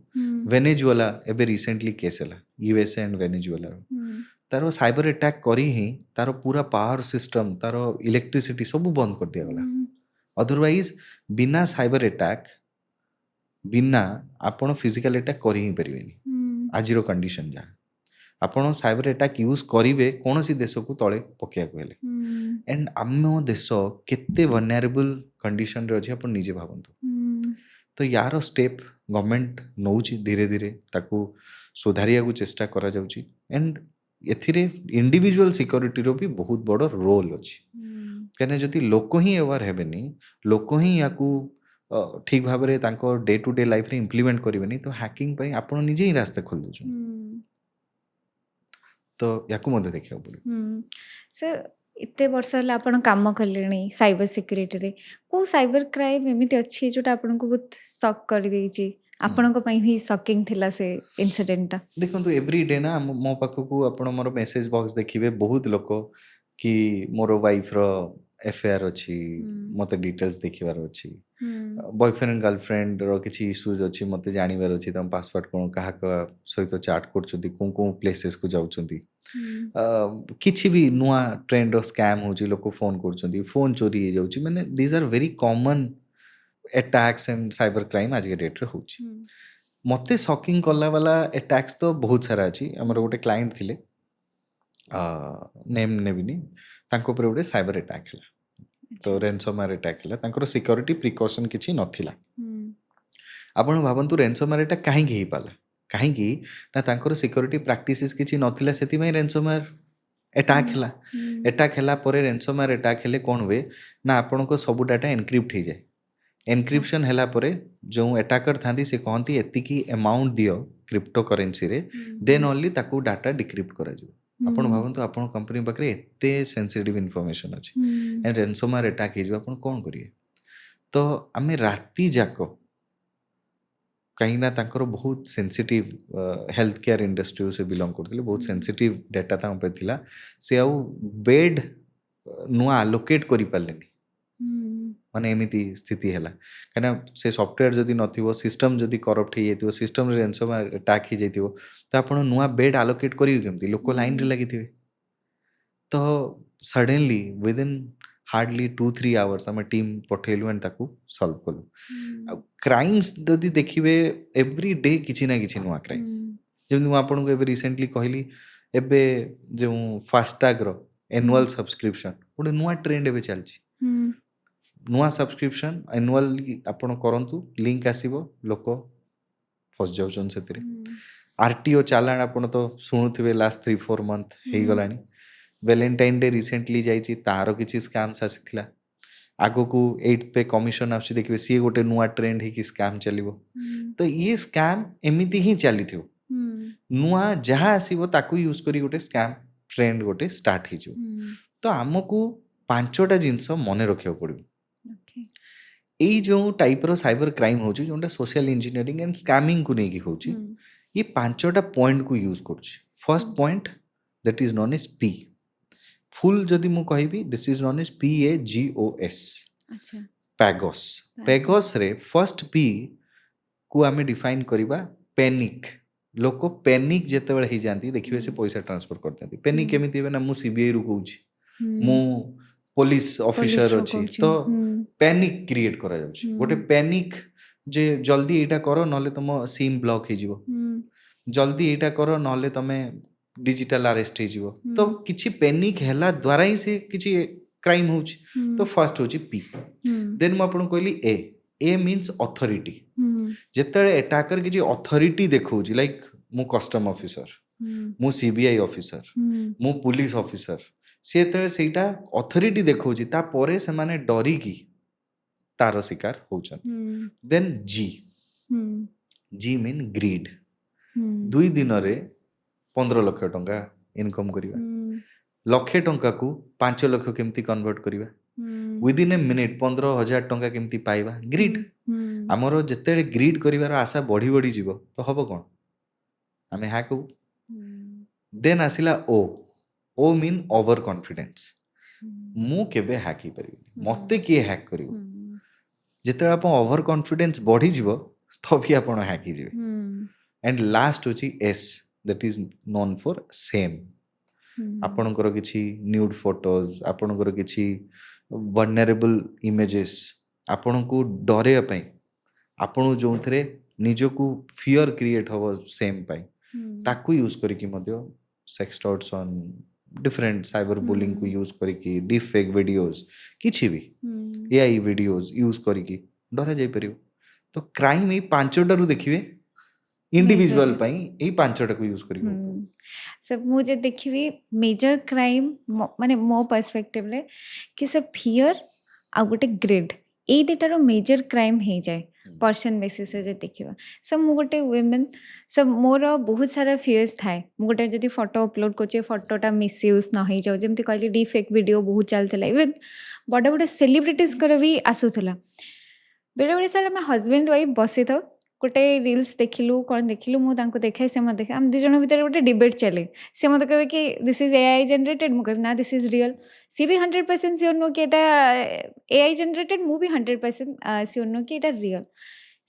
वेनेजुएला एबे रिसेंटली केस हला यूएसए एंड वेनेजुएला तार साइबर अटैक करी ही तार पूरा पावर सिस्टम तार इलेक्ट्रिसिटी सब बंद कर दिया गला। हुँ, अदरवाइज बिना साइबर अटैक बिना आपण फिजिकल अटैक करी ही परिबेनी हुँ, आजिर कंडीशन जहाँ आपण साइबर अटैक यूज करिवे कौनसी देश को तले पकेया कहले हुँ, एंड आम देश केते वनरेबल कंडीशन रे अछि आपण निजे भाबंतु। हुँ, तो यार स्टेप गवर्नमेंट नौची धीरे धीरे ताकू सुधारिया को चेष्टा करा जाउची एंड एथिरे इंडिविजुअल सिक्योरिटी रो भी बहुत बड़ रोल अछि हुँ, कहने जदि लोक ही अवेयर हेबेनी लोक ही याकू ठीक भाव में तांको डे टू डे लाइफ रे इम्प्लीमेंट करेनि तो हैकिंग पई आपण निजे ही रास्ता खोल दउछन हुँ, तो याकू मध्य देखिया पड़ियो। हुँ। सर एते वर्ष ହେଲା ଆପଣ କାମ କଲେଣି ସାଇବର ସିକ୍ୟୁରିଟିରେ। କୋଉ ସାଇବର କ୍ରାଇମ୍ ଏମିତି ଅଛି ଯୋଉଟା ଆପଣଙ୍କୁ ବହୁତ ସକ୍ କରିଦେଇଛି? ଆପଣଙ୍କ ପାଇଁ ହିଁ ସକିଂ ଥିଲା ସେ ଇନସିଡେଣ୍ଟଟା? देखो एवरी डे ना मो पाखक आपण मोर मेसेज बॉक्स देखिए बहुत लोक कि मोर वाइफ रो एफआईआर अच्छी हुँ, मते डिटेल्स देखिबार अच्छी हुँ, बॉयफ्रेंड गर्लफ्रेंड रो किछि इश्यूज अच्छी मते जानिबार अच्छी तम पासवर्ड कोन काहा का सहित चैट करछथि को प्लेसेस को जाउछथि हुँ, किछि भी नुआ ट्रेंड रो स्कैम होची लोक फोन करछथि फोन चोरी हे जाउची माने these are very common attacks and cyber crime आज के डेट रे होची। हुँ, मते शॉकिंग कला वाला अटैक्स तो बहुत सारा अछि हमर हुँ, गोटे क्लाइंट थिले नेम नेबिनी तांको पर गोटे साइबर अटैक हला अच्छा। तो रैनसमवेयर अटैक हला तांकर सिक्योरिटी प्रिकॉशन किछि नथिला। हुँ, आपण भाबंतु रैनसमवेयर अटैक काहेकि हेइ पाला काहेकि ना तांकर सिक्योरिटी प्रैक्टिसेस किछि नथिला सेति में रैनसमवेयर अटैक हुँ, हला। हुँ, अटैक हला परे रैनसमवेयर अटैक हेले कोन हुए ना आपनको सब डाटा एन्क्रिप्ट हो जाए अच्छा। एनक्रिप्शन है जो अटाकर था से कहती एतिकी अमाउंट दियो क्रिप्टो करेन्सी रे हुँ, देन हुँ, ओनली ताकू डाटा डिक्रिप्ट करा जिवो। आपण हुँ, भाबंतु आपण कंपनी पाखरे एते सेंसिटिव इन्फॉर्मेशन अछि हुँ, एंड रैनसमवेयर अटैक हे जिवो आपण कोन करिवे। तो आमे राती जाको कहीं ना तांकर बहुत सेंसिटिव हेल्थ केयर इंडस्ट्री से बिलोंग करथिले बहुत हुँ, सेंसिटिव डाटा तांको पे थिला से आउ बेड नुआ अलोकेट करि पालेनी हुँ, माने एमिति स्थिति हैला कहीं से सॉफ्टवेयर जदि नथिबो सिस्टम जदि करप्ट हो जाइतिबो सिस्टम रे रैनसमवेयर अटैक हो जाइतिबो तो आपण नुआ बेड अलोकेट करिवे केमति लोक लाइन रे हुँ, लागिथिबे। तो suddenly with in hardly 2-3 hours आम टीम पठेलु एंड ताकू सॉल्व कलु। हुँ, क्राइम्स जदि देखिबे एवरी डे किछि ना किछि नुआ क्राइम हुँ, जेमति मु आपनको एबे रिसेंटली कहली एबे जो फास्टैग रो हुँ, एनुअल सब्सक्रिप्शन गोटे नुआ ट्रेंड एबे चलछि हुँ, नुआ सब्सक्रिप्शन एनुअली आपण करंतु लिंक आसीबो लोक फस जाउछन सेतिरे। हुँ, आरटीओ चालान आपण तो शुणुथिबे लास्ट 3-4 मंथ हेई हुँ, गलानी वैलेंटाइन डे रिसेंटली जाइछि तार किछि स्कैम्स आसीथिला आगकू 8 पे कमिशन आसी देखिबे सी गोटे नुआ ट्रेंड ही स्कैम चलिबो। हुँ, तो ये स्कैम एमिति ही चलीथिबो हुँ, नुआ जहाँ आसीबो ताकू यूज करी गोटे स्कैम ट्रेंड गोटे स्टार्ट हिजिबो। हुँ, तो आमकू 5टा जिंस मने रखियो पड़िबो ओके। एई जो टाइप रो साइबर क्राइम होची जोंटा सोशल इंजीनियरिंग एंड स्कैमिंग को नेकी होची हुँ, ये 5टा पॉइंट को यूज करछि। फर्स्ट हुँ, point that is known as P full जदि मु कहिबी this is known as PAGOS अच्छा, पैगोस। पैगोस। पैगोस रे फर्स्ट पी को आमे डिफाइन करिबा पैनिक लोक पैनिक जेतेबेले ही जानती देखिबे से हुँ, पैसा ट्रांसफर करते पैनिक हुँ, केमिति हेबे ना मु सीबीआई रु कहूची मु हुँ, पुलिस ऑफिसर पुलिसରୁ अछि କହୁଛି। तो ହୁଁ, पैनिक क्रिएट करा जाउची गोटे ହୁଁ, पैनिक जे जल्दी एटा करो नले तुम सिम ब्लॉक हे जिवो ହୁଁ, जल्दी एटा करो नले तमे डिजिटल अरेस्ट हे जिवो। तो ହୁଁ, किछि पैनिक हैला द्वारा ही से किछि क्राइम होची। तो ହୁଁ, फर्स्ट होची पी ହୁଁ, देन मु आपन कहली ए मीन्स अथॉरिटी ହୁଁ, जेतेबेले अटैकर किछि अथॉरिटी देखौची लाइक मु कस्टम ऑफिसर ହୁଁ, मु सीबीआई ऑफिसर ହୁଁ, मु पुलिस ऑफिसर सी जेतेबेले ସେଇଟା अथॉरिटी देखौची ता परे से माने डरिकी तार शिकार होउछन। ହୁଁ, देन जी ହୁଁ, जी मीन ग्रीड ହୁଁ, 2 दिन रे 15 लाख टंका इनकम करिवा ହୁଁ, लक्षे टंका को 5 लाख केमती कन्वर्ट करिवा ହୁଁ, विद इन ए मिनिट 15,000 टंका केमती पाइबा ग्रीड ହୁଁ, ହୁଁ, आमर जेतेबेले ग्रीड करिवार आशा बढ़ी बढ़ी जीवो तो हबो कोन आमे ह्याक होबु। ହୁଁ, देन आसिला ओ मीन ओवर कॉन्फिडेंस ହୁଁ, मु केबे ह्याक ही परिबिनी ହୁଁ, मते किए ह्याक करिवो ହୁଁ, जेतेबेले आपण ओवर कॉन्फिडेंस बढ़ी जीवो तभी आपण ह्याक ही जीवे। ହୁଁ, एंड लास्ट होची S that is known for same ଆପଣଙ୍କର କିଛି ନ୍ୟୁଡ୍ ଫଟୋଜ, ଆପଣଙ୍କର କିଛି ଭଲନେରେବଲ୍ ଇମେଜେସ୍ ଆପଣଙ୍କୁ ଡରେଇବା ପାଇଁ, ଆପଣଙ୍କୁ ଯେଉଁଥିରେ ନିଜକୁ ଫିଅର କ୍ରିଏଟ୍ ହେବ ସେମ୍ ପାଇଁ, ତାକୁ ୟୁଜ୍ କରିକି ମଧ୍ୟ ସେକ୍ସଟର୍ସନ୍, ଡିଫରେଣ୍ଟ ସାଇବର ବୁଲିଂକୁ ୟୁଜ୍ କରିକି, ଡିପ୍ ଫେକ୍ ଭିଡ଼ିଓଜ, କିଛି ବି ଏଆଇ ଭିଡ଼ିଓଜ ୟୁଜ୍ କରିକି ଡରା ଯାଇପାରିବ। ତ କ୍ରାଇମ୍ ଏଇ 5ଟାରୁ ଦେଖିବେ ଇଣ୍ଡିଭିଜୁଆଲ Major. ପାଇଁ ଏଇ 5ଟାକୁ ୟୁଜ୍ କରିକି ହଉଥିବ। सो मुझे देखिए मेजर क्राइम माने मो पर्सपेक्टिव रे कि सब फियर आ गोटे ग्रेड एई दुटार मेजर क्राइम हो जाए पर्सन बेसिस रे देखिबा। सब मु गोटे वुमेन सब मोर बहुत सारा फियर्स थाए मु गोटे जदि फोटो अपलोड करछे फोटोटा मिसयूज न हो जाओ जेमती कहली डी फेक वीडियो बहुत चलता इवन बड़ बड़ सेलिब्रिटीज कर भी आसूला बेले बेले सारा आम हजबैंड वाइफ बसी था गोटे रिल्स देखिलु कौन देखिलु मु तांको देखाए से मत देखे आम दी जन भितर गोटे डिबेट चले सी मत कहे कि दिस इज एआई जनरेटेड मु कहे ना दिस इज रियल सी भी 100% श्योर नो कि एआई जनरेटेड मु भी 100% श्योर नो कि रियल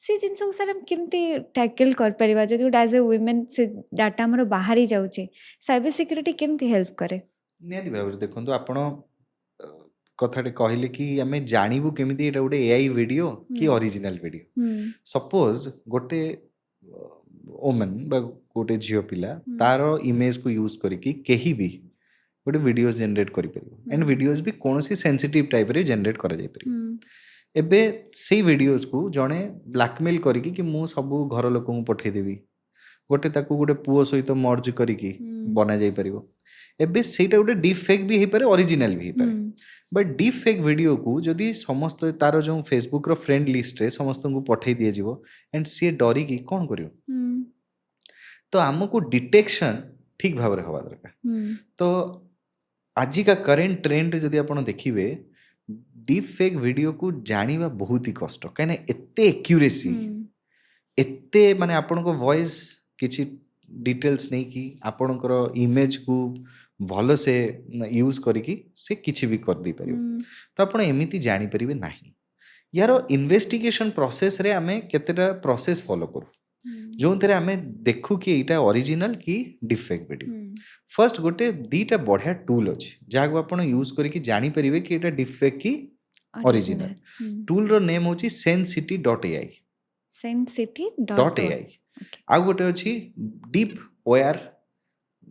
से जिन सर आम केमती टैकल कर परिबा जदि गोटे एज ए वुमेन से डाटा हमर बाहरी जाउचे साइबर सिक्योरिटी केमती हेल्प करे। ନିହାତି ଭାବରେ ଦେଖନ୍ତୁ ଆପଣ କଥାଟେ କହିଲେ କି ଆମେ ଜାଣିବୁ କେମିତି ଏଇଟା ଗୋଟେ ଏଆଇ ଭିଡ଼ିଓ କି ଅରିଜିନାଲ ଭିଡ଼ିଓ। ସପୋଜ ଗୋଟେ ଓମେନ୍ ବା ଗୋଟେ ଝିଅ ପିଲା ତାର ଇମେଜକୁ ୟୁଜ୍ କରିକି କେହି ବି ଗୋଟେ ଭିଡ଼ିଓ ଜେନେରେଟ୍ କରିପାରିବ ଆଣ୍ଡ ଭିଡ଼ିଓଜ ବି କୌଣସି ସେନ୍ସିଟିଭ ଟାଇପ୍ରେ ଜେନେରେଟ୍ କରାଯାଇପାରିବ। ଏବେ ସେଇ ଭିଡ଼ିଓଜକୁ ଜଣେ ବ୍ଲାକମେଲ୍ କରିକି କି ମୁଁ ସବୁ ଘର ଲୋକଙ୍କୁ ପଠେଇଦେବି, ଗୋଟେ ତାକୁ ଗୋଟେ ପୁଅ ସହିତ ମର୍ଜ କରିକି ବନାଯାଇପାରିବ। ଏବେ ସେଇଟା ଗୋଟେ ଡିପ୍ ଫେକ୍ ବି ହେଇପାରେ, ଅରିଜିନାଲ ବି ହେଇପାରେ। ବଟ୍ ଡିପ୍ ଫେକ୍ ଭିଡ଼ିଓକୁ ଯଦି ସମସ୍ତେ ତାର ଯେଉଁ ଫେସବୁକ୍ର ଫ୍ରେଣ୍ଡ ଲିଷ୍ଟରେ ସମସ୍ତଙ୍କୁ ପଠେଇ ଦିଆଯିବ ଆଣ୍ଡ ସିଏ ଡରିକି କ'ଣ କରିବ? ତ ଆମକୁ ଡିଟେକ୍ସନ୍ ଠିକ୍ ଭାବରେ ହେବା ଦରକାର। ତ ଆଜିକା କରେଣ୍ଟ ଟ୍ରେଣ୍ଡରେ ଯଦି ଆପଣ ଦେଖିବେ ଡିପ୍ ଫେକ୍ ଭିଡ଼ିଓକୁ ଜାଣିବା ବହୁତ ହି କଷ୍ଟ, କାହିଁକିନା ଏତେ ଏକ୍ୟୁରେସି, ଏତେ ମାନେ ଆପଣଙ୍କ ଭଏସ୍ କିଛି ଡିଟେଲ୍ସ ନେଇକି ଆପଣଙ୍କର ଇମେଜକୁ ଭଲସେ ୟୁଜ୍ କରିକି ସେ କିଛି ବି କରିଦେଇପାରିବ। ତ ଆପଣ ଏମିତି ଜାଣିପାରିବେ ନାହିଁ। ୟାର ଇନଭେଷ୍ଟିଗେସନ୍ ପ୍ରୋସେସ୍ରେ ଆମେ କେତେଟା ପ୍ରୋସେସ୍ ଫଲୋ କରୁ ଯେଉଁଥିରେ ଆମେ ଦେଖୁ କି ଏଇଟା ଅରିଜିନାଲ କି ଡିଫେକ୍ଟ ଭିଡ଼ିଓ। ଫର୍ଷ୍ଟ ଗୋଟେ ଦୁଇଟା ବଢ଼ିଆ ଟୁଲ୍ ଅଛି ଯାହାକୁ ଆପଣ ୟୁଜ୍ କରିକି ଜାଣିପାରିବେ କି ଏଇଟା ଡିଫେକ୍ଟ କି ଅରିଜିନାଲ। ଟୁଲ୍ର ନେମ୍ ହେଉଛି sensity.ai। sensity.ai ଆଉ ଗୋଟେ ଅଛି ଡିପ୍ ଓୟାର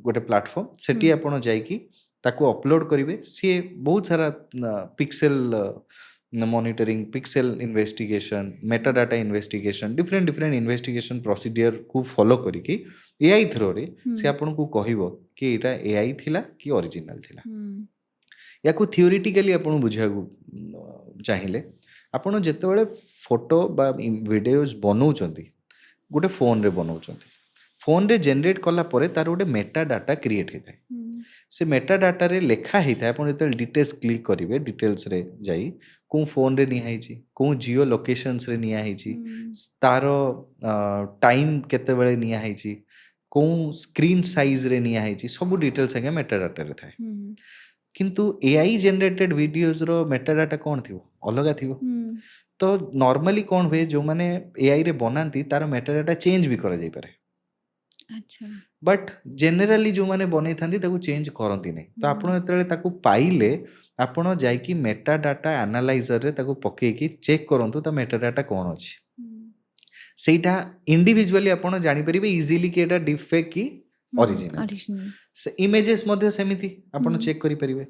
ଗୋଟେ ପ୍ଲାଟଫର୍ମ, ସେଠି ଆପଣ ଯାଇକି ତାକୁ ଅପଲୋଡ଼ କରିବେ। ସିଏ ବହୁତ ସାରା pixel monitoring, pixel investigation, meta data investigation, different investigation ପ୍ରୋସିଡିୟରକୁ ଫଲୋ କରିକି ଏଆଇ ଥ୍ରୋରେ ସେ ଆପଣଙ୍କୁ କହିବ କି ଏଇଟା ଏଆଇ ଥିଲା କି ଅରିଜିନାଲ ଥିଲା। ୟାକୁ ଥିଓରିଟିକାଲି ଆପଣ ବୁଝିବାକୁ ଚାହିଁଲେ ଆପଣ ଯେତେବେଳେ ଫଟୋ ବା ଭିଡ଼ିଓଜ ବନାଉଛନ୍ତି ଗୋଟେ ଫୋନ୍ରେ ବନାଉଛନ୍ତି, ଫୋନ୍ରେ ଜେନେରେଟ୍ କଲା ପରେ ତାର ଗୋଟେ ମେଟା ଡାଟା କ୍ରିଏଟ୍ ହେଇଥାଏ। ସେ ମେଟା ଡାଟାରେ ଲେଖା ହେଇଥାଏ, ଆପଣ ଯେତେବେଳେ ଡିଟେଲ୍ସ କ୍ଲିକ୍ କରିବେ ଡିଟେଲ୍ସରେ ଯାଇ କେଉଁ ଫୋନ୍ରେ ନିଆହେଇଛି, କେଉଁ ଜିଓ ଲୋକେସନ୍ସରେ ନିଆହେଇଛି, ତାର ଟାଇମ୍ କେତେବେଳେ ନିଆହେଇଛି, କେଉଁ ସ୍କ୍ରିନ୍ ସାଇଜ୍ରେ ନିଆହେଇଛି, ସବୁ ଡିଟେଲ୍ସ ଆଜ୍ଞା ମେଟା ଡାଟାରେ ଥାଏ। କିନ୍ତୁ ଏଆଇ ଜେନେରେଟେଡ୍ ଭିଡ଼ିଓଜର ମେଟା ଡାଟା କ'ଣ ଥିବ? ଅଲଗା ଥିବ। ତ ନର୍ମାଲି କ'ଣ ହୁଏ, ଯେଉଁମାନେ ଏଆଇରେ ବନାନ୍ତି ତାର ମେଟା ଡାଟା ଚେଞ୍ଜ ବି କରାଯାଇପାରେ। ବଟ୍ ଜେନେରାଲି ଯେଉଁମାନେ ବନେଇଥାନ୍ତି ତାକୁ ଚେଞ୍ଜ କରନ୍ତି ନାହିଁ। ତ ଆପଣ ଯେତେବେଳେ ତାକୁ ପାଇଲେ ଆପଣ ଯାଇକି ମେଟା ଡାଟା ଆନାଲାଇଜରରେ ତାକୁ ପକେଇକି ଚେକ୍ କରନ୍ତୁ ତା ମେଟା ଡାଟା କ'ଣ ଅଛି। ସେଇଟା ଇଣ୍ଡିଭିଜୁଆଲି ଆପଣ ଜାଣିପାରିବେ ଇଜିଲି କି ଏଇଟା ଡିଫେକ୍ କି ଅରିଜିନାଲ। ସେ ଇମେଜେସ୍ ମଧ୍ୟ ସେମିତି ଆପଣ ଚେକ୍ କରିପାରିବେ।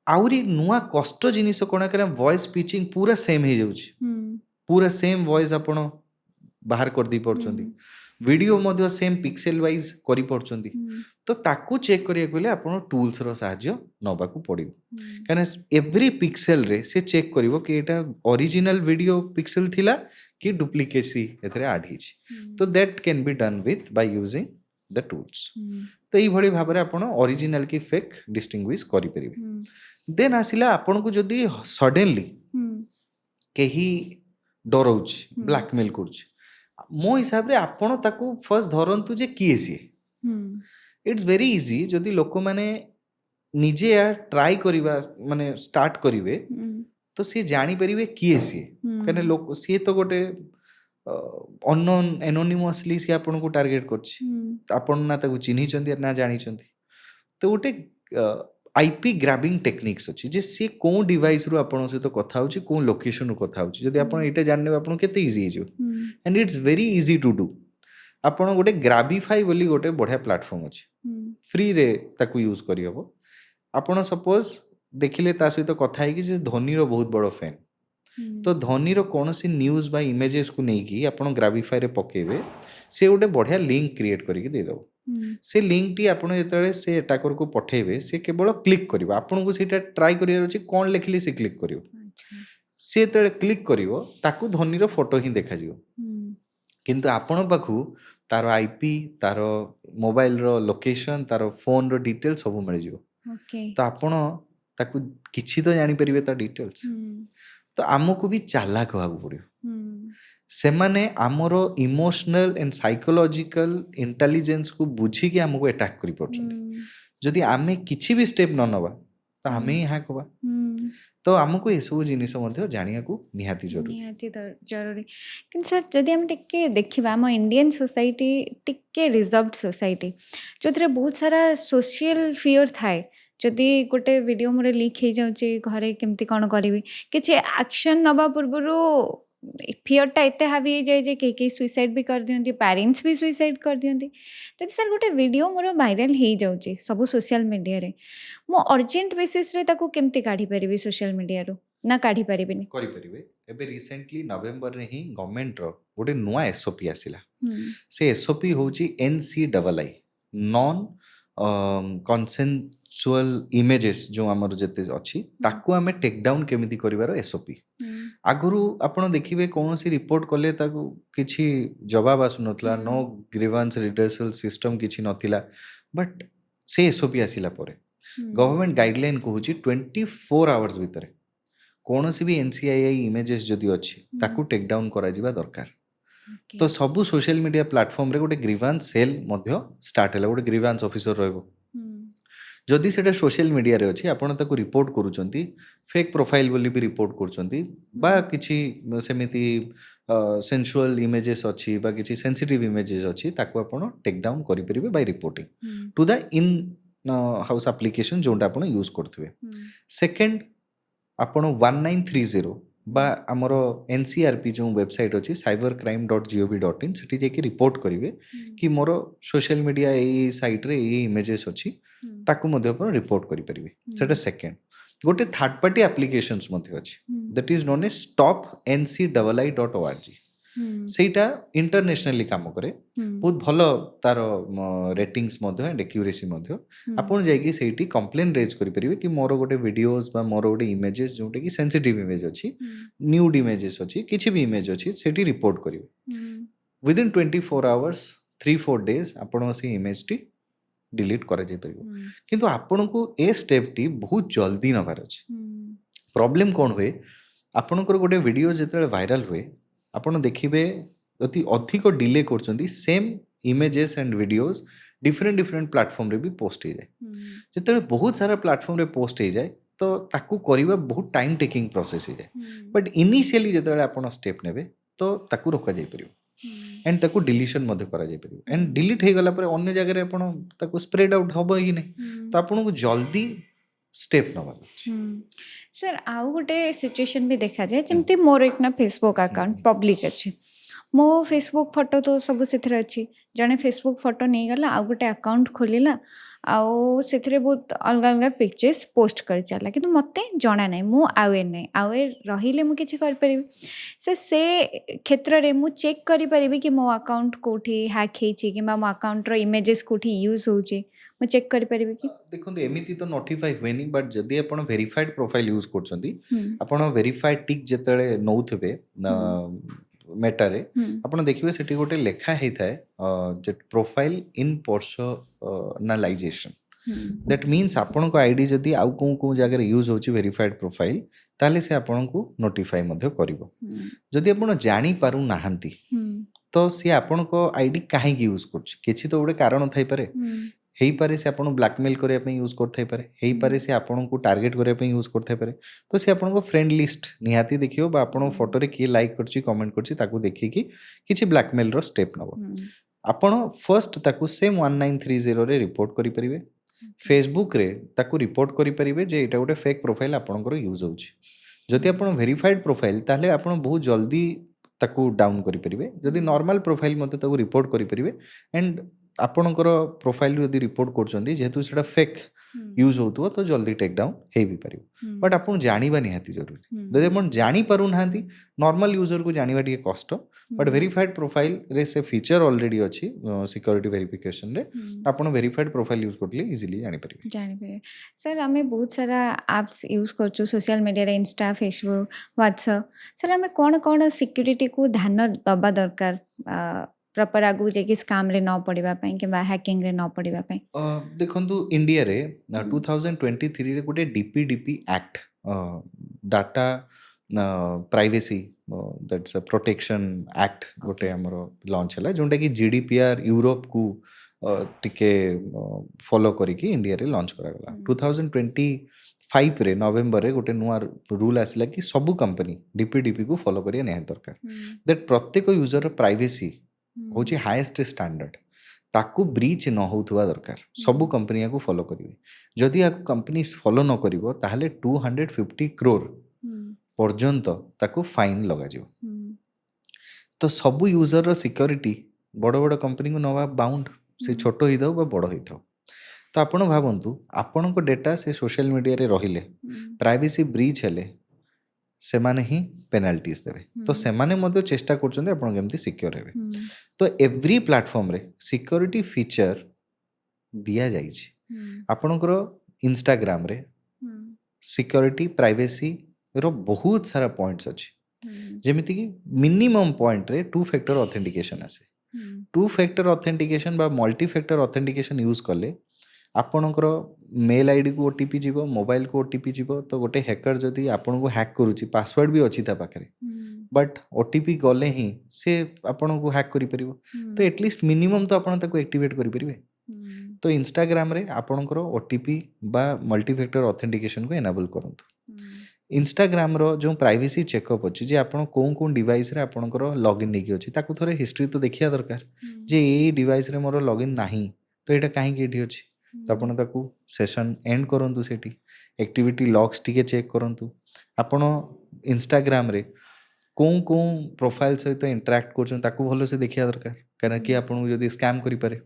ଆହୁରି ନୂଆ କଷ୍ଟ ଜିନିଷ କ'ଣ, କାରଣ ଭଏସ୍ ପିଚିଂ ପୁରା ସେମ୍ ହେଇଯାଉଛି, ପୁରା ସେମ୍ ଭଏସ୍ ଆପଣ ବାହାର କରିଦେଇ ପାରୁଛନ୍ତି, ଭିଡ଼ିଓ ମଧ୍ୟ ସେମ୍ ପିକ୍ସେଲ ୱାଇଜ୍ କରିପାରୁଛନ୍ତି। ତ ତାକୁ ଚେକ୍ କରିବାକୁ ହେଲେ ଆପଣ ଟୁଲ୍ସର ସାହାଯ୍ୟ ନେବାକୁ ପଡ଼ିବ, କାହିଁକିନା ଏଭ୍ରି ପିକ୍ସେଲରେ ସେ ଚେକ୍ କରିବ କି ଏଇଟା ଅରିଜିନାଲ ଭିଡ଼ିଓ ପିକ୍ସେଲ ଥିଲା କି ଡୁପ୍ଲିକେସି ଏଥିରେ ଆଡ୍ ହେଇଛି। ତ that can be Don with Bai using the tools. ତ ଏଇଭଳି ଭାବରେ ଆପଣ ଅରିଜିନାଲ କି ଫେକ୍ ଡିଷ୍ଟିଂଗୁଇଶ୍ କରିପାରିବେ। ଦେନ୍ ଆସିଲା ଆପଣଙ୍କୁ ଯଦି ସଡେନଲି କେହି ଡରଉଛି, ବ୍ଲାକମେଲ୍ କରୁଛି, ମୋ ହିସାବରେ ଆପଣ ତାକୁ ଫର୍ଷ୍ଟ ଧରନ୍ତୁ ଯେ କିଏ ସିଏ। ଇଟ୍ସ ଭେରି ଇଜି, ଯଦି ଲୋକମାନେ ନିଜେ ଟ୍ରାଏ କରିବା ମାନେ ଷ୍ଟାର୍ଟ କରିବେ ତ ସିଏ ଜାଣିପାରିବେ କିଏ ସିଏ। କାହିଁକିନା ସିଏ ତ ଗୋଟେ ଅନନୋନ୍ ଏନୋନିମସଲି ସିଏ ଆପଣଙ୍କୁ ଟାର୍ଗେଟ୍ କରୁଛି, ଆପଣ ନା ତାକୁ ଚିହ୍ନିଛନ୍ତି ନା ଜାଣିଛନ୍ତି। ତ तो गोटे आईपी ग्राबिंग टेक्निक्स अच्छी जे सी कौ डिवाइस रु आपन सहित कथा होची कौ लोकेशन रु कथा होची जदि आपन एटा जानने आपन केते इजी हो and it's very easy to do आपन गोटे ग्राबिफाई बोली गोटे बढ़िया प्लेटफॉर्म अच्छी फ्री रे ताकू यूज करी हबो आपन सपोज देखिले ता सहित कथा है कि जे धोनी रो बहुत बड़ फैन तो धोनी रो कौन सी न्यूज बा इमेजेस को नहीं आपन ग्राबिफाई रे पकेबे से गोटे बढ़िया लिंक क्रिएट करके दे दो से लिंक टी आपन जेतले से अटैकर को पठेबे से केवल क्लिक करिवो आपन को सेटा ट्राई करियर अछि कोन लिखली से क्लिक करिवो से जेतले क्लिक करिवो ताकू धोनी रो फोटो ही देखा जिवो किंतु आपण पाखु तार आईपी तार मोबाइल रो लोकेशन तार फोन रो डिटेल सब मिल जिवो तो आपण ताकू किछि तो जानि परिबे ता डिटेल्स तो आमको भी चालाक होगा पड़ो से माने आमरो इमोशनल एंड साइकोलॉजिकल इंटेलिजेंस को बुझी के हमको अटैक करि पड़छन जदि आमे किछि भी स्टेप न नबा तो आमे ही हैक होबा तो आमको ए सब जिनिस मध्ये जानिया को निहाती जरूरी कि सर जदि हम टिके देखिबा हम इंडियन सोसाइटी टिके रिजर्व्ड सोसाइटी जो बहुत सारा सोशल फियर थाए जदि गोटे वीडियो मोर लीक हो जाऊँगी घरे केमती कौन करी किसी एक्शन नवा पूर्वर फियरटा एत हावी हो जाए कई सुइसाइड भी कर दिखती पेरेंट्स भी सुइसाइड कर दिखती तो सर गोटे वीडियो मोर वायरल हो जाऊँगी सब सोशल मीडिया रे मो अर्जेंट बेसिस रे ताको केमती काढ़ी पारिबी सोशल मीडिया रो ना काढ़ी पारिबिनी करि परिबे एबे रिसेंटली नवेम्बर रे ही गवर्नमेंट रो गोटे नुआ एसओपी आसिला से एसओपी होची एनसीडबलआई नॉन कन्सेंसुअल इमेजेस जो आमर जेते अच्छी ताकू आमे टेक डाउन केमिति करिवार एसओपी आगुरु आपण देखिबे कौन सी रिपोर्ट कले ताकू किछि जवाब आसु नथला नो ग्रीवेंस रिडर्सल सिस्टम किछि नथिला बट से एसओपी आसिला परे गवर्नमेंट गाइडलाइन कहूची 24 आवर्स भितरे कौन सी भी एनसीआईआई इमेजेस जदि अच्छी ताकू टेक डाउन करा जिबा दरकार तो सबू सोशल मीडिया प्लेटफॉर्म रे गोटे ग्रीवेंस सेल मध्य स्टार्ट हैला गोटे ग्रीवेंस ऑफिसर रहबो जदि सेटा सोशल मीडिया रे अछि आपण ताकू रिपोर्ट करूचंती फेक प्रोफाइल बोली भी रिपोर्ट करूचंती बा किछि सेमिति सेंसुअल इमेजेस अछि बा किछि सेंसिटिव इमेजेस अछि ताकू आपण टेक डाउन करि परिबे by reporting to the in house application जोंटा आपण यूज करथुबे सेकंड आपण 1930 बा आमर एनसीआरपी जो वेबसाइट अच्छी cybercrime.gov.in सेठी जाके रिपोर्ट करिवे कि मोर सोशल मीडिया ए साइट रे ए इमेजेस अच्छी ताकू मध्ये आपण रिपोर्ट करि परिवे सेटा सेकंड गोटे थर्ड पार्टी एप्लीकेशंस मध्ये अच्छी that is known as stopncii.org सेटा इंटरनेशनली काम करे बहुत भलो तार रेटिंग्स मध्ये एंड एक्यूरेसी मध्ये आपण जाईकी सेठी कंप्लेन रेज करि परिवे कि मोर गोटे वीडियोस बा मोर गोटे इमेजेस जोटे कि सेंसिटिव इमेज अछि न्यूड इमेजेस अछि किछि भी इमेज अछि सेठी रिपोर्ट करिवे विद इन 24 आवर्स 3-4 डेज आपण से इमेज टी डिलीट करा जाय परिवे किंतु आपण को ए स्टेप टी बहुत जल्दी नबार अछि प्रॉब्लम कोन होए आपण को गोटे वीडियो जेते वायरल हुए आपण देखिबे अति अधिक डिले करचंती same images and videos different platform रे भी पोस्ट हो जाए जेते बहुत सारा प्लेटफॉर्म रे पोस्ट हो जाए तो ताकू करिबा बहुत टाइम टेकिंग प्रोसेस हो जाए बट इनिशियली जेते आपण स्टेप नेबे तो ताकू रोका जाय परियो एंड ताकू डिलीशन मध्ये करा जाय परियो एंड डिलीट हे गला पर अन्य जगह रे आपण ताकू स्प्रेड आउट होबो ही नहीं तो आपण को जल्दी स्टेप नवा सर आउ गोटे सिचुएशन भी देखा जाए जमती मोर एक ना फेसबुक अकाउंट पब्लिक अच्छी मो फेसबुक फोटो तो सब से अच्छी जड़े फेसबुक फोटो नहीं गला आउ गोटे अकाउंट खोलिला आउ से बहुत अलग अलग पिक्चर्स पोस्ट कर चला कि मत जना ना मु अवेयर नहीं अवेयर रहिले मु किछि कर परिबी से क्षेत्र रे मु चेक करि परिबी कि मो अकाउंट कोठी हैक हेछि कि मो अकाउंट रो इमेजेस कोठी यूज होछि मु चेक करि परिबी कि देखो एमिति तो नोटिफाई होएनी बट जदि आपण वेरीफाइड प्रोफाइल यूज करछंती आपण वेरीफाइड टिक जेतले नौथबे मेटा रे आपण देखिबे सेठी गोटे लेखा हेई थाए जे profile in personalization that means आपण को आईडी जदि आउ को जगह यूज होची वेरीफाइड प्रोफाइल ताले से आपण को नोटिफाई मध्ये करिवो जदि आपण जानि पारु नाहंती तो से आपण को आईडी काहे यूज करछ किछि तो गोटे कारण थाई पारे हेई पारे से आपण ब्लैकमेल करिया पे यूज करथाई पारे हेई पारे से आपण को टारगेट करिया पे यूज करथाई पारे तो से आपण को फ्रेंड लिस्ट निहाती देखियो बा आपण फोटो रे की लाइक करछि कमेंट करछि ताकू देखि कि किछि ब्लैकमेल रो स्टेप नबो आपण फर्स्ट ताकू सेम 1930 रे रिपोर्ट करि परिबे फेसबुक रे ताकू रिपोर्ट करेंगे जे एटा गोटे फेक प्रोफाइल आपणकर यूज होची जदि आप वेरीफाइड प्रोफाइल ताहले आपण बहुत जल्दी ताकू डाउन करेंगे जदि नॉर्मल प्रोफाइल मते ताकू रिपोर्ट करेंगे एंड आपणकर प्रोफाइल जदि रिपोर्ट करछंती जेहेतु सेटा फेक यूज होतुवा तो जल्दी टेक डाउन हे भी पारिबो बट आपण जानिबा निहाती जरूरी जदि आपण जानि पारु नाहांती नॉर्मल यूजर को जानिबा टिके कष्ट बट वेरीफाइड प्रोफाइल रे से फीचर ऑलरेडी अछि सिक्योरिटी वेरिफिकेशन रे आपण वेरीफाइड प्रोफाइल यूज करले इजीली जानि पारिबे ଜାଣିପାରିବେ ସାର୍ ଆମେ ବହୁତ ସାରା ଆପ୍ସ ୟୁଜ୍ କରୁଛୁ ସୋସିଆଲ ମିଡ଼ିଆରେ ଇନଷ୍ଟା ଫେସବୁକ୍ ହ୍ୱାଟ୍ସଆପ୍ ସାର୍ ଆମେ କ'ଣ କ'ଣ ସିକ୍ୟୁରିଟିକୁ ଧ୍ୟାନ ଦେବା ଦରକାର ପ୍ରପର ଆଗକୁ ଯାଇକି ସ୍କାମ୍ରେ ନ ପଡ଼ିବା ପାଇଁ କିମ୍ବା ହ୍ୟାକିଂରେ ନ ପଡ଼ିବା ପାଇଁ ଦେଖନ୍ତୁ ଇଣ୍ଡିଆରେ 2023 ରେ ଗୋଟେ DPDP act data privacy that's protection act गोटे आमर लॉन्च है जोटा कि जीडीपीआर यूरोप को टिके फॉलो करिकी इंडिया रे लॉन्च करागला 2025 रे नवेम्बर रे गोटे नुआ रूल आसला कि सबु कंपनी डीपीडीपी को फॉलो करिया नहीं दरकार दैट प्रत्येक यूजर प्राइवेसी होची हाईएस्ट स्टैंडर्ड ताकू ब्रीच न होउथुवा दरकार सबु कंपनी को फॉलो करिवे जदि या कंपनी फॉलो न करिवो ताहले 250 करोड़ पर्यंत ताकू फाइन लगा जिवो तो सबु यूजर रो सिक्योरिटी बड़ बड़ कंपनी को नवा बाउंड से छोट ही थाउ बा बड़ ही थाउ तो आपण भाबंतु आपण को डेटा से सोशल मीडिया रे रहिले प्राइवेसी ब्रीच हेले से माने ही पेनाल्टीज देवे तो से माने मध्य चेष्टा करछन्ते आपण केमती सिक्योर हेबे तो एवरी प्लेटफॉर्म रे सिक्योरिटी फीचर दिया जाई छी आपणकर इंस्टाग्राम रे सिक्योरिटी प्राइवेसी रो बहुत सारा पॉइंट्स अच्छे जेमिति कि मिनिमम पॉइंट रे 2 फैक्टर ऑथेंटिकेशन आसे 2 फैक्टर ऑथेंटिकेशन बा मल्टी फैक्टर ऑथेंटिकेशन यूज करले आपणकर मेल आईडी को ओटीपी जीवो मोबाइल को ओटीपी जीवो तो गोटे हैकर जदि आपन को हैक करूची पासवर्ड भी अछि ता पाखरे बट ओटीपी गले ही से आपन को हैक करि परिबो तो एटलीस्ट मिनिमम तो आपन ताको एक्टिवेट करि परिबे तो इंस्टाग्राम रे आपणकर ओटीपी बा मल्टी फैक्टर ऑथेंटिकेशन को एनेबल करंतु इंस्टाग्राम रो जो प्राइवेसी चेकअप अच्छी जे आपण कौन कौन डिवाइस रे आपणकर लॉगिन नहीं अच्छी ताकू थोड़े हिस्ट्री तो देखिया दरकार जे ये डिवाइस रे मोर लॉगिन नाही तो एटा काहे के एठी अछि तो आपण ताकू सेशन एंड करंतु सेठी एक्टिविटी लॉग्स टिके चेक करंतु आपण इंस्टाग्राम रे कौन कौन प्रोफाइल सहित इंटरेक्ट करछन ताकू भलो से देखिया दरकार कारण कि आपण जदी स्कैम करि पारे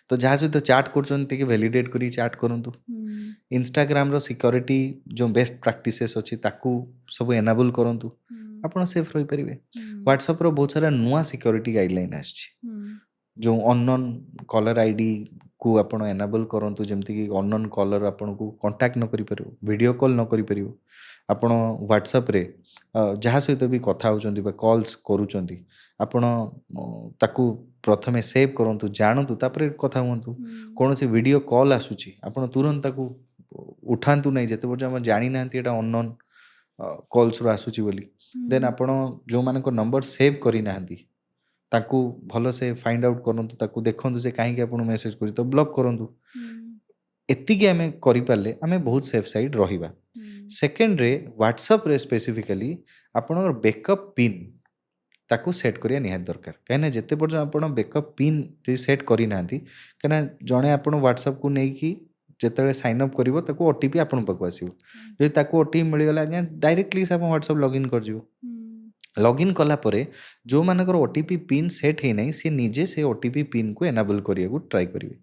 तो जहाँ सहित चैट करछन टिके वैलिडेट करी चैट करंतु इंस्टाग्राम रो सिक्योरिटी जो बेस्ट प्रैक्टिसेस अछि ताकू सब एनेबल करंतु आपण सेफ रहि परिबे व्हाट्सएप रो बहुत सारा नुआ सिक्योरिटी गाइडलाइन आछि जो अननोन कॉलर आईडी को आपण एनेबल करंतु जेमति कि अननोन कॉलर आपण को कांटेक्ट न करि परिबो वीडियो कॉल न करि परिबो आपण व्हाट्सएप रे जहाँ सहित भी कथा होचंती बा कॉल्स करूचंती आपण ताकू प्रथमे सेव करंतु जानंतु तापर कथा हुंतु कोन से वीडियो कॉल आसुची आपण तुरंत ताकू उठांतु नहीं जेते बजे हम जानि नांती एटा अननोन कॉल्स रो आसुची बोली देन आपण जो मान को नंबर सेव करि नांती ताकू भलो से फाइंड आउट करंतु ताकू देखंतु से काहे कि आपण मेसेज करि तो ब्लॉक करंतु एति के हमें करि पाले हमें बहुत सेफ साइड रहिबा सेकंड रे व्हाट्सएप रे स्पेसिफिकली आपण बैकअप पिन ताकू सेट करिया निहात दरकार कहीं जेते पर्यंत आपण बैकअप पिन सेट करि नांती कहीं जणे आपण व्हाट्सएप को नै कि जेतेबे साइन अप करिवो ताकू ओटीपी आपण पाकू आसीबो जे ताकू ओटीपी मिल गला आज्ञा डायरेक्टली से आपण व्हाट्सएप लॉगिन कर जिवो लॉगिन कला परे जो मानकर ओटीपी पिन सेट हे नै से निजे से ओटीपी पिन को एनेबल करिया को ट्राई करिवे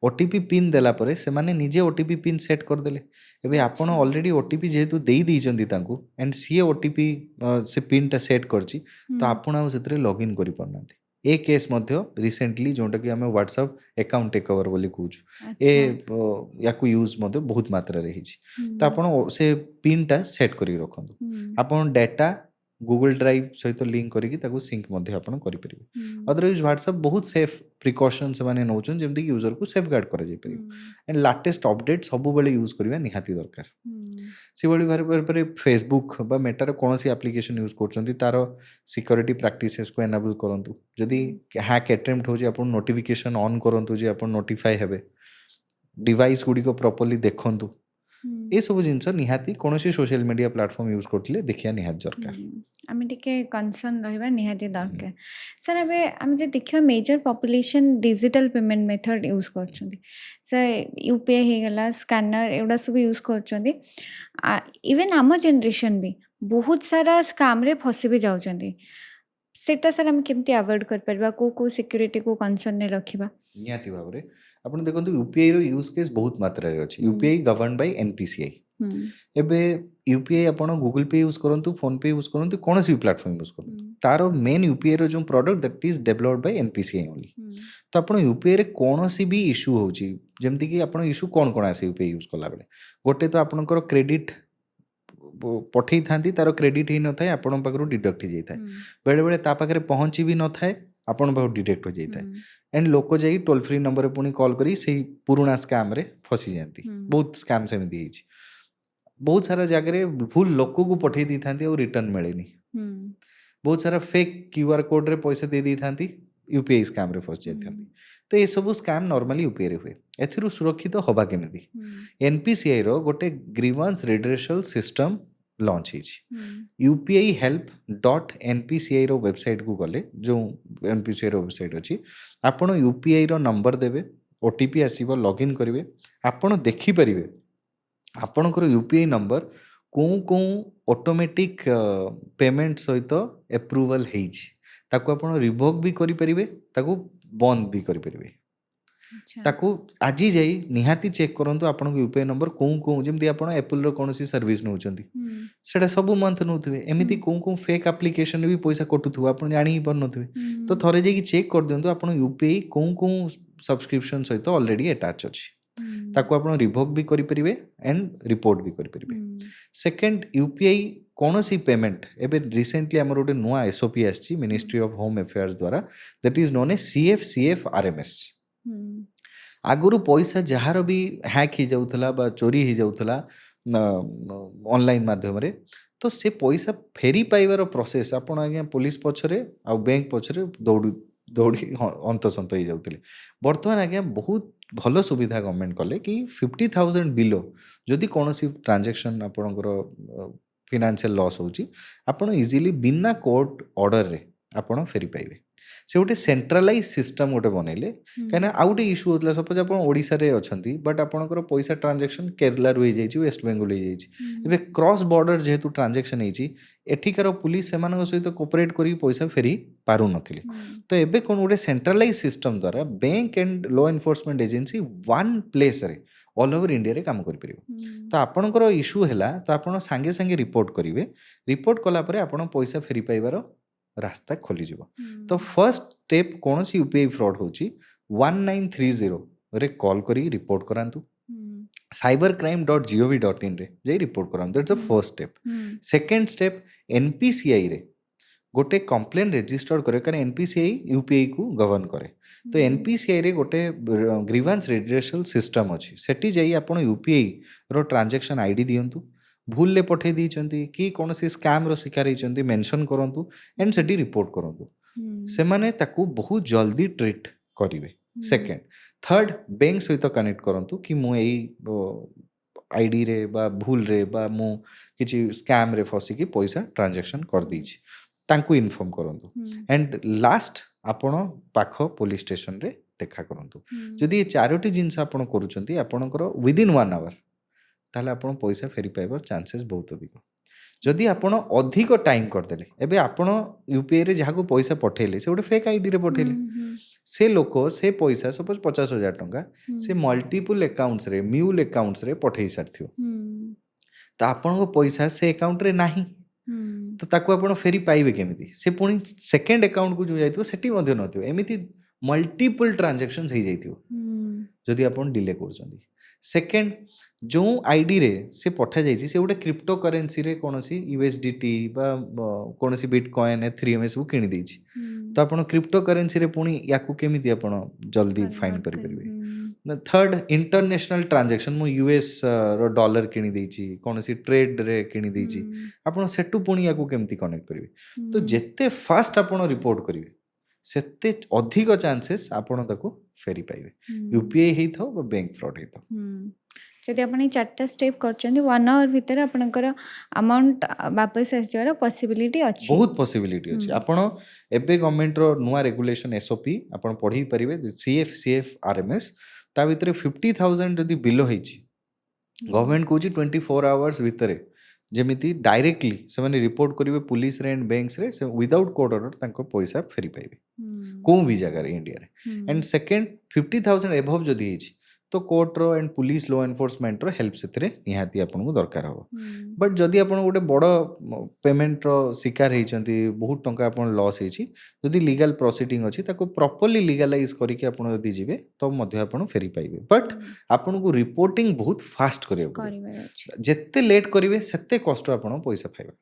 ओटीपी पिन देला परे से माने निजे ओटीपी पिन सेट कर देले एबे आपण ऑलरेडी ओटीपी जेहेतु देई दैचंती तांकू एंड सी ओटीपी से पिन टा सेट करची तो आपण आ सेतरे लॉगिन करि परनांती ए केस मध्य रिसेंटली जोटा कि हमें व्हाट्सएप अकाउंट टेक ओवर बोली कहूछु ए याकू यूज मध्य बहुत मात्रा रे हिची तो आपण से पिन टा सेट करि रखंतु आपण डाटा गूगल ड्राइव सहित लिंक करके ताकू सिंक मध्य आपण करि परिबे अदरवाइज व्हाट्सएप बहुत सेफ प्रिकॉशन से माने नौचन जेमति कि यूजर को सेफ गार्ड करा जाय परिबे एंड लेटेस्ट अपडेट सब बेले यूज करबा निहाती दरकार से बड़ी बारे फेसबुक बा मेटा रे कोनोसी एप्लीकेशन यूज करचंती तारो सिक्योरिटी प्रैक्टिसेस को एनेबल करंतु जदी हैक अटेम्प्ट हो जे आपण नोटिफिकेशन ऑन करंतु जे आपण नोटिफाई हेबे डिवाइस गुडी को प्रॉपर्ली देखंतु ए सब जिनस निहाती कौन सोशल मीडिया प्लेटफॉर्म यूज करथिले देखिया निहात दरकार। आम टे कनसर्न रहा निहाती दरकार सर एवं आम जो देखा major population digital payment method use कर सर यूपीआई हो गला स्कैनर एगुड़ा सब यूज कर इवन आम जनरेशन भी बहुत सारा स्काम रे फसी भी जाऊँच सेटा सर आम केमती अवॉइड कर परबा को सिक्योरिटी को कनसर्न ने रखिबा निहाती भाव में आपन देखो यूपीआई रो यूज केस बहुत मात्रा रे अछि। UPI govern by NPCI. एबे यूपीआई आपण गूगल पे यूज करंतु फोन पे यूज करंतु कौन सी प्लेटफॉर्म यूज करंतु तारो मेन यूपीआई रो जो product that is developed by NPCI only. तो आपण यूपीआई रे कौन सी भी इशू होची जेमति कि आपण इशू कोन कोन आसे यूपीआई यूज कला बेले गोटे तो आपनकर क्रेडिट पठेई थांती तारो क्रेडिट ही न थाए आपण पाखरु डिडक्ट ही जाई थाए बेले बेले ता पाखरे पहुंची भी न थाए आपण पाखरु डिडक्ट हो जाई थाए एंड लोक जाई टोल फ्री नंबर पुणी कॉल करी सेही पुराना स्कैम रे फसी जाती। बहुत स्कैम सेमती हिची बहुत सारा जगह भूल लोक को पठे दी था रिटर्न मिलेनी। बहुत सारा फेक क्यूआर कोड रे पैसा दे दी था यूपीआई स्कैम रे फस जाती। तो ये सब स्कैम नॉर्मली यूपीआई रे हुए एथिरु सुरक्षित हवा केमिति एनपीसीआई रो गोटे ग्रीवेंस रिड्रेसल सिस्टम लॉन्च होईछि। यूपीआई हेल्प डॉट एनपीसीआई रो वेबसाइट को गले जो एनपीसीआई रो वेबसाइट अछि आपण यूपीआई रो नंबर देबे ओटीपी आसीबो लॉगिन करिवे आपण देखि परिवे आपणकर यूपीआई नंबर कौन कौन ऑटोमेटिक पेमेंट सहित एप्रूवल होईछि ताको आपण रिवोक भी करि परिवे ताको बंद भी करि परिवे। ताको आजी जाई निहाती चेक करंतु आपन यूपीआई नंबर कौन कौन जेमति आपण एप्पल रो कोनसी सर्विस नउचंती सेटा सब मंथ नउथुवे एमिति कौन कौन फेक एप्लीकेशन भी पैसा कटुथुवा आपण जानि ही परनथुवे। तो थरे जे कि चेक कर दियंतु आपण यूपीआई कौन कौन सब्सक्रिप्शन सहित ऑलरेडी अटैच अछि ताको आपण रिवोक भी करि परिवे एंड रिपोर्ट भी करि परिवे। सेकंड यूपीआई कौन सी पेमेंट एबे रिसेंटली हमर गोटे नुआ एसओपी आछि मिनिस्ट्री ऑफ होम अफेयर्स द्वारा that is known a CF RMS. आगुरु पैसा जहार भी हैक ही जाउथला बा चोरी ही जाउथला ऑनलाइन माध्यम रे तो से पैसा फेरी पाइबार प्रोसेस आपण आज्ञा पुलिस पछरे आ बैंक पछरे दौड़ी अंतसंत हो जाउथिले। वर्तमान आज्ञा बहुत भल सुविधा गवर्नमेंट कले कि 50,000 बिलो जदि कौन सी ट्रांजैक्शन आपणकर फाइनेंशियल लॉस होची आपण इजीली बिना कोर्ट ऑर्डर रे आपण फेरी पाइबे। से गोटे सेंट्रलाइज सिस्टम गोटे बनैले कहीं आउ गोटे इश्यू होता सपोज आप ओडिशा रे अछंती बट आपणकर पैसा ट्रांजैक्शन केरला रू हो वेस्ट बेंगल हो क्रॉस बॉर्डर जेहेतु ट्रांजैक्शन होती एठिकार पुलिस से सहित कोऑपरेट करी पैसा फेरी पारु नथिले। तो एबे कोन गोटे सेंट्रलाइज सिस्टम द्वारा bank and law enforcement agency one place रे ऑल ओवर इंडिया रे काम करि परिबो। तो आपणकर इश्यू हैला तो आपण संगे संगे रिपोर्ट करिवे रिपोर्ट कला परे आपण पैसा फेरी पाइबार रास्ता खोली जीवो। तो फर्स्ट स्टेप कौन सी यूपीआई फ्रॉड होची 1930 रे कॉल करी रिपोर्ट करांतु cybercrime.gov.in रे जाई रिपोर्ट करांतु that's the first step. Second step NPCI रे गोटे कंप्लेन रजिस्टर करे कारण एनपीसीआई यूपीआई को गवर्न करे। तो एनपीसीआई रे गोटे ग्रीवेंस रिड्रेसल सिस्टम अछि सेठी जाई आपण यूपीआई रो ट्रांजैक्शन आईडी दियंतु भूल ले पठे दी कि कौन सी स्कैम रो शिकार होती मेंशन करंतु एंड सेठी रिपोर्ट करंतु से माने ताकू बहुत जल्दी ट्रीट करिवे। सेकंड थर्ड बैंक सहित कनेक्ट करंतु कि मु एई आईडी रे बा भूल रे बा मु किछि स्कैम रे फसी कि पैसा ट्रांजैक्शन कर दीछि तांकू इन्फॉर्म करंतु एंड लास्ट आपण पाख पुलिस स्टेशन रे देखा करंतु। जदि ये चारोटी जिंस आपण करूचंती आपणकर विदिन 1 आवर ताले आपण पैसा फेरी पाइबार चांसेस बहुत अधिक। जदि आपण अधिक टाइम करदेले एबे आपण यूपीआई रे जहाको पैसा पठेले से गोटे फेक आईडी रे पठेले से लोक से पैसा सपोज 50,000 टंका से मल्टीपल अकाउंट्स रे म्यूल अकाउंट्स रे पठेई सारथियो तो आपण को पैसा से अकाउंट रे नाही तो ताको आपण फेरी पाइबे केमिति से पुणी सेकंड अकाउंट को जो जाइतो सेठी मध्ये नथियो एमिति मल्टीपल ट्रांजैक्शंस हो जाइथियो जदि आपण डिले करछंती। सेकंड जो आईडी रे से पठा जाइछि से गोटे क्रिप्टो करेंसी रे कोनोसी यूएसडीटी बा कोनोसी बिटकॉइन एथेरियम ए सब किनि दैछि तो आपण क्रिप्टो करेंसी रे पुणी याकू केमिति आपण जल्दी फाइंड करि परिबे। थर्ड इंटरनेशनल ट्रांजैक्शन मु यूएस रो डॉलर किनि दैछि कोनोसी ट्रेड रे किनि दैछि आपण सेटू पुणी याकू केमिति कनेक्ट करिवे। तो जेते फास्ट आपण रिपोर्ट करिवे सेते अधिक चांसेस आपण ताको फेरी पाइबे यूपीआई हेई थाओ बा बैंक फ्रॉड हेई थाओ। जदि आपण ई 4टा स्टेप करछन्ती 1 आवर भितर आपणकर अमाउंट वापस आसीबार पॉसिबिलिटी अछि। बहुत पॉसिबिलिटी अछि आपण एबे गवर्नमेंट रो नुआ रेगुलेशन एसओपी आपण पढ़ी परिबे सीएफ आरएमएस ता भितरे 50,000 जदि बिलो ହେଇଛି गवर्नमेंट कहूँ 24 आवर्स भितर जमीती डायरेक्टली से रिपोर्ट करेंगे पुलिस रे एंड बैंक्स रे विदाउट कोर्ट ऑर्डर तांको पैसा फेरी पाइबे कोई भी जगह इंडिया रे एंड सेकंड 50,000 एभव जदि ହେଇଛି तो कोर्ट रो एंड पुलिस लॉ एनफोर्समेंट रो हेल्प से निहाती आपको दरकार हो बट जदि आप गोटे बड़ पेमेंट रो शिकार होती बहुत टंका आप लॉस होती जदि लीगल प्रोसीडिंग अच्छी प्रॉपर्ली लीगलाइज करके आप जदि जीवे तो आप फेरी पाइबे बट आपन को रिपोर्टिंग बहुत फास्ट करियो जेते लेट करिवे सेते कष्ट आपन पैसा पाइबे।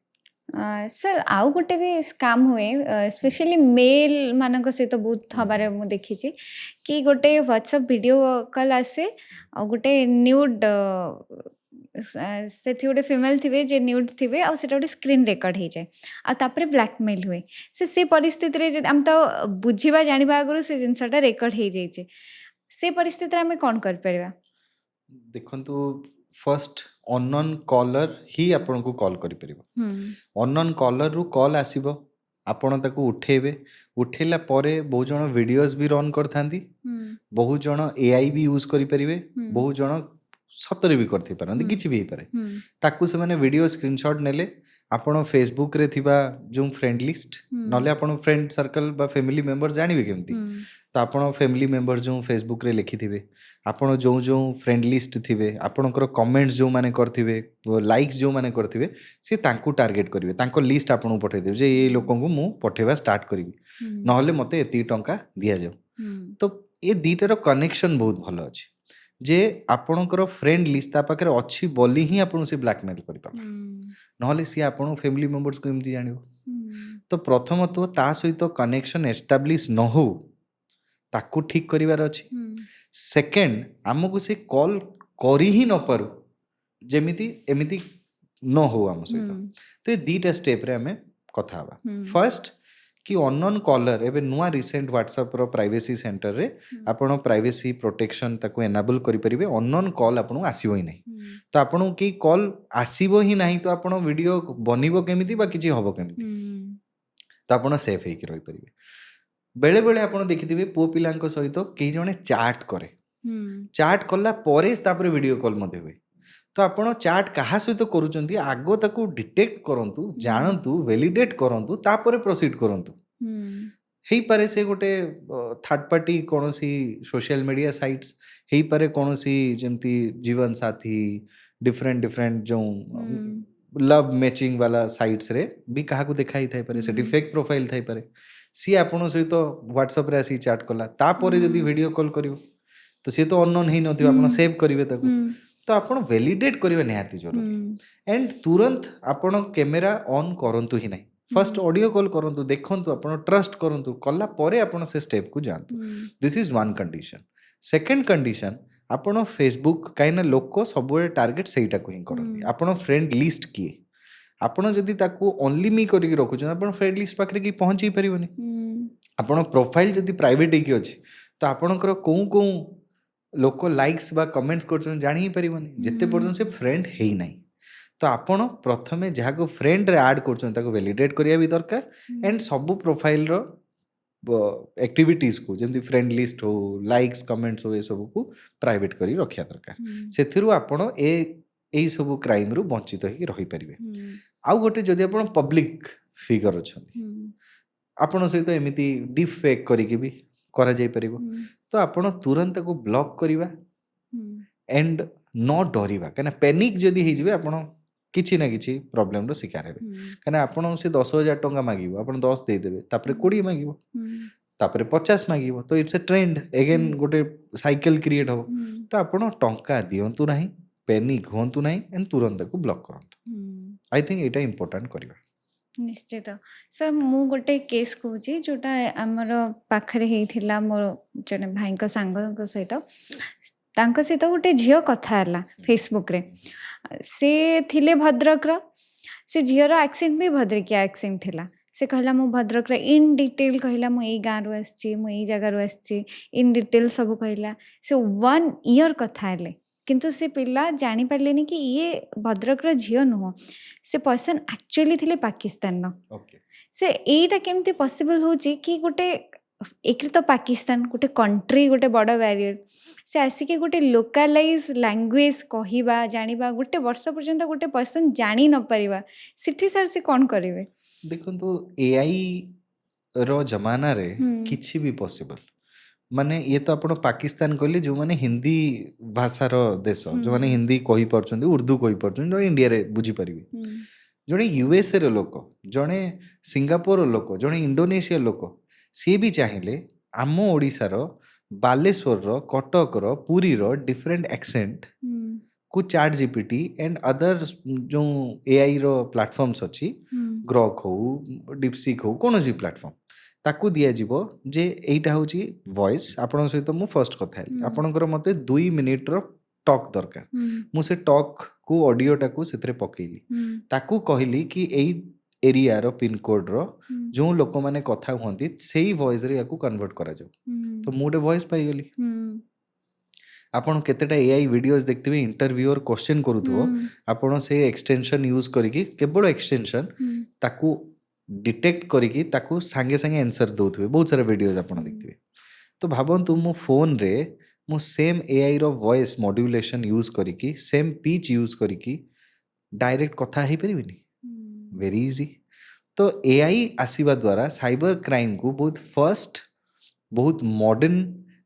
सर आउ गोटे भी स्कैम हुए स्पेशली मेल मानक सहित बहुत हबार मु देखी कि गोटे व्हाट्सएप वीडियो कॉल आसे आ गोटे न्यूड से गोटे फिमेल थे जे न्यूड थे आ गोटे स्क्रीन रेकर्ड हो जाए आपर ब्लैकमेल हुए से परिस्थिति रे आम तो बुझा जाना आगु से जिनसा रेकर्ड हो जाए से परिस्थिति आम कौन कर परिबा? देखंतु फर्स्ट अननोन कॉलर ही आपन को कॉल करि परिबो अननोन कॉलर रु कॉल आसीबो आपण ताको उठेबे उठेला परे बहुत जण वीडियोस भी रन करथांती बहुत जण एआई भी यूज करि परिबे बहुत जण सतरे भी करथि पारंती किछि भी पारे ताकू से माने वीडियो स्क्रीनशॉट नेले आपण फेसबुक रे थिबा जो फ्रेंड लिस्ट नले आपण फ्रेंड सर्कल बा फैमिली मेंबर जानिबे केमती तो आपण फैमिली मेंबर जो फेसबुक रे लिखि थिबे आपण जो जो फ्रेंड लिस्ट थिबे आपणकर कमेंट्स जो माने करथिबे लाइक्स जो माने करथिबे से तांकू टार्गेट करिवे तांको लिस्ट आपन पठै देबे जे ए लोकन को मु पठेबा स्टार्ट करिवि नहले मते एती टंका दिया जाऊ तो ए दीटार कनेक्शन बहुत भलो अछि जे आपणकर फ्रेंड लिस्ट ता पाखरे अछि बोली ही आपन से ब्लैकमेल करि पाबे नहले सी आपन फैमिली मेंबर्स को एमती जानिबो तो प्रथम तो ता सहित कनेक्शन एस्टाब्लिश न हो ताकू ठीक करिवार अछि सेकंड आमको से कॉल करी ही न पारू जेमिति एमिति न हो आम सहित तो ये दीटा स्टेप रे हमें कथा हवा फर्स्ट कि अननोन कॉलर एबे नुआ रिसेंट व्हाट्सएप रो प्राइवेसी सेंटर रे आपण प्राइवेसी प्रोटेक्शन ताको एनेबल करि परिबे अननोन कॉल आपण आसीबो ही नहीं तो आपण की कॉल आसीबो ही नहीं तो आपण वीडियो बनिबो केमिति बा किछि हबो केमिति तो आपण सेफ हे कि रहि परिबे बेले बेले आपण देखिथिबे पो पिलांको सहित केही जणे चैट करे चैट कला परे तापर वीडियो कॉल मध्ये हुए तो आपण चैट कहा सहित करूचंती आगो ताको डिटेक्ट करंतु जानंतु वैलिडेट करंतु तापर प्रोसीड करंतु हेई पारे से गोटे थर्ड पार्टी कोनोसी सोशल मीडिया साइट्स हेई पारे कोनोसी जेमती जीवन साथी डिफरेंट डिफरेंट जो लव मैचिंग वाला साइट्स रे भी कहा को देखाई थाई पारे सेठी फेक प्रोफाइल थाई पारे सी आपण सहित व्हाट्सएप रे आसी चैट कला तापर जदी वीडियो कॉल करियो तो सी तो अननोन ही नथिबा आपण सेव करिवे ताको तो आपण वैलिडेट करिवे निहाती जरूरी एंड तुरंत आपण कैमरा ऑन करंतु ही नहीं फर्स्ट ऑडियो कॉल करंतु देखंतु आपण ट्रस्ट करंतु कला परे आपण से स्टेप को जानतु this is one condition second condition आपण फेसबुक काइना लोक सब टार्गेट सेटा को ही करंती आपण फ्रेंड लिस्ट किए आपण जदि ताकू ओनली मी करिक रखुछन आपण फ्रेंड लिस्ट पाखरे की पहुंची परिबनी आपण प्रोफाइल जदि प्राइवेट हेकी अछि तो आपणकर कोउ कोउ लोक लाइक्स बा कमेंट्स करछन जानि ही परिबनी जते पर्यंत से फ्रेंड हेई नाही तो आपण प्रथमे जहा को फ्रेंड रे ऐड करछन ताको वैलिडेट करिया भी दरकार एंड सब प्रोफाइल रो एक्टिविटीज को जेमती फ्रेंड लिस्ट हो लाइक्स कमेंट्स हो ए सब को प्राइवेट करी रखिया दरकार सेथिरु आपण एई सब क्राइम रु वंचित होई रही परिबे आउ गोटे जदि आपण पब्लिक फिगर अछंती आपण सहित एमिति डीप फेक करिके भी करा जाई परिबो तो आपण तुरंत को ब्लॉक करिवा एंड न डरिवा कना पैनिक जदि हे जिवे आपण किछि ना किछि प्रॉब्लम रो शिकार हेबे कना आपण से 10,000 टंका मागिबो आपण 10 दे देबे तापरे 20 मागिबो तापरे 50 मागिबो तो इट्स अ ट्रेंड अगेन गोटे साइकिल क्रिएट हो तो आपण टंका दियंतु नाही पैनिक होंतु नाही एंड तुरंत को ब्लॉक करंतु आई थिंक एटा इंपोर्टेंट करिवा निश्चित सर मु गोटे केस कहूँ जोटा आमर पाखरे होता मोर जड़े भाई सांग सहित तांको सहित गोटे झील कथा है फेसबुक रे से थिले भद्रक से झीर एक्सीडेंट भी भद्रकिया एक्सीडेंट थिला से कहला मु भद्रक इन डिटेल कहला मु एई गाँव रु जगह आसी इन डिटेल सब कहला से 1 ईयर कथा है କିନ୍ତୁ ସେ ପିଲା ଜାଣିପାରିଲେନି କି ଇଏ ଭଦ୍ରକର ଝିଅ ନୁହଁ, ସେ ପର୍ସନ୍ ଆକ୍ଚୁଆଲି ଥିଲେ ପାକିସ୍ତାନର। ଓକେ ସେ ଏଇଟା କେମିତି ପସିବଲ୍ ହେଉଛି କି ଗୋଟେ ଏକରେ ତ ପାକିସ୍ତାନ ଗୋଟେ କଣ୍ଟ୍ରି, ଗୋଟେ ବଡ଼ ବ୍ୟାରିୟର, ସେ ଆସିକି ଗୋଟେ ଲୋକାଲାଇଜ୍ ଲାଙ୍ଗୁଏଜ୍ କହିବା ଜାଣିବା, ଗୋଟେ ବର୍ଷ ପର୍ଯ୍ୟନ୍ତ ଗୋଟେ ପର୍ସନ୍ ଜାଣି ନପାରିବା, ସେଠି ସାର୍ ସେ କ'ଣ କରିବେ? ଦେଖନ୍ତୁ ଏଆଇ ର ଜମାନାରେ ହୁଁ କିଛି ବି ପସିବଲ। ମାନେ ଇଏ ତ ଆପଣ ପାକିସ୍ତାନ କହିଲେ ଯେଉଁମାନେ ହିନ୍ଦୀ ଭାଷାର ଦେଶ, ହୁଁ ଯେଉଁମାନେ ହିନ୍ଦୀ କହିପାରୁଛନ୍ତି, ଉର୍ଦ୍ଦୁ କହିପାରୁଛନ୍ତି, ଜଣେ ଇଣ୍ଡିଆରେ ବୁଝିପାରିବେ। ହୁଁ ଜଣେ ୟୁଏସ୍ଏର ଲୋକ, ଜଣେ ସିଙ୍ଗାପୁରର ଲୋକ, ଜଣେ ଇଣ୍ଡୋନେସିଆ ଲୋକ, ସିଏ ବି ଚାହିଁଲେ ଆମ ଓଡ଼ିଶାର, ବାଲେଶ୍ୱରର, କଟକର, ପୁରୀର ଡିଫରେଣ୍ଟ ଆକ୍ସେଣ୍ଟ ହୁଁ କୁ ଚାଟ୍ ଜିପିଟି ଆଣ୍ଡ ଅଦର ଯେଉଁ ଏଆଇର ପ୍ଲାଟଫର୍ମସ୍ ଅଛି, ହୁଁ ଗ୍ରକ୍ ହଉ, ଡିପସିକ୍ ହଉ, କୌଣସି ପ୍ଲାଟଫର୍ମ ତାକୁ ଦିଆଯିବ ଯେ ଏଇଟା ହେଉଛି ଭଏସ୍। ଆପଣଙ୍କ ସହିତ ମୁଁ ଫର୍ଷ୍ଟ କଥା ହେଲି, ହୁଁ ଆପଣଙ୍କର ମୋତେ 2 ମିନିଟ୍ର ଟକ୍ ଦରକାର, ହୁଁ ମୁଁ ସେ ଟକ୍କୁ ଅଡ଼ିଓଟାକୁ ସେଥିରେ ପକେଇଲି, ହୁଁ ତାକୁ କହିଲି କି ଏଇ ଏରିଆର ପିନକୋଡ଼ର ହୁଁ ଯେଉଁ ଲୋକମାନେ କଥା ହୁଅନ୍ତି ସେଇ ଭଏସ୍ରେ ୟାକୁ କନଭର୍ଟ କରାଯାଉ, ତ ମୁଁ ଗୋଟେ ଭଏସ୍ ପାଇଗଲି। ହୁଁ ଆପଣ କେତେଟା ଏଆଇ ଭିଡ଼ିଓଜ୍ ଦେଖିଥିବେ, ଇଣ୍ଟରଭ୍ୟୁଅର୍ କ୍ୱେଶ୍ଚନ୍ କରୁଥିବ, ହୁଁ ଆପଣ ସେ ଏକ୍ସଟେନସନ୍ ୟୁଜ୍ କରିକି, କେବଳ ଏକ୍ସଟେନସନ୍, ହୁଁ ତାକୁ ଡିଟେକ୍ଟ କରିକି ତାକୁ ସାଙ୍ଗେ ସାଙ୍ଗେ ଆନ୍ସର୍ ଦେଉଥିବେ। ବହୁତ ସାରା ଭିଡ଼ିଓଜ୍ ଆପଣ ହୁଁ ଦେଖିଥିବେ। ତ ଭାବନ୍ତୁ ମୋ ଫୋନ୍ରେ ମୁଁ ସେମ୍ ଏଆଇର ଭଏସ୍ ମଡ୍ୟୁଲେସନ୍ ୟୁଜ୍ କରିକି, ସେମ୍ ପିଚ୍ ୟୁଜ୍ କରିକି ଡାଇରେକ୍ଟ କଥା ହେଇପାରିବିନି? ହୁଁ ଭେରି ଇଜି। ତ ଏଆଇ ଆସିବା ଦ୍ୱାରା ସାଇବର କ୍ରାଇମ୍କୁ ବହୁତ ଫାଷ୍ଟ, ବହୁତ ମଡ଼ର୍ଣ୍ଣ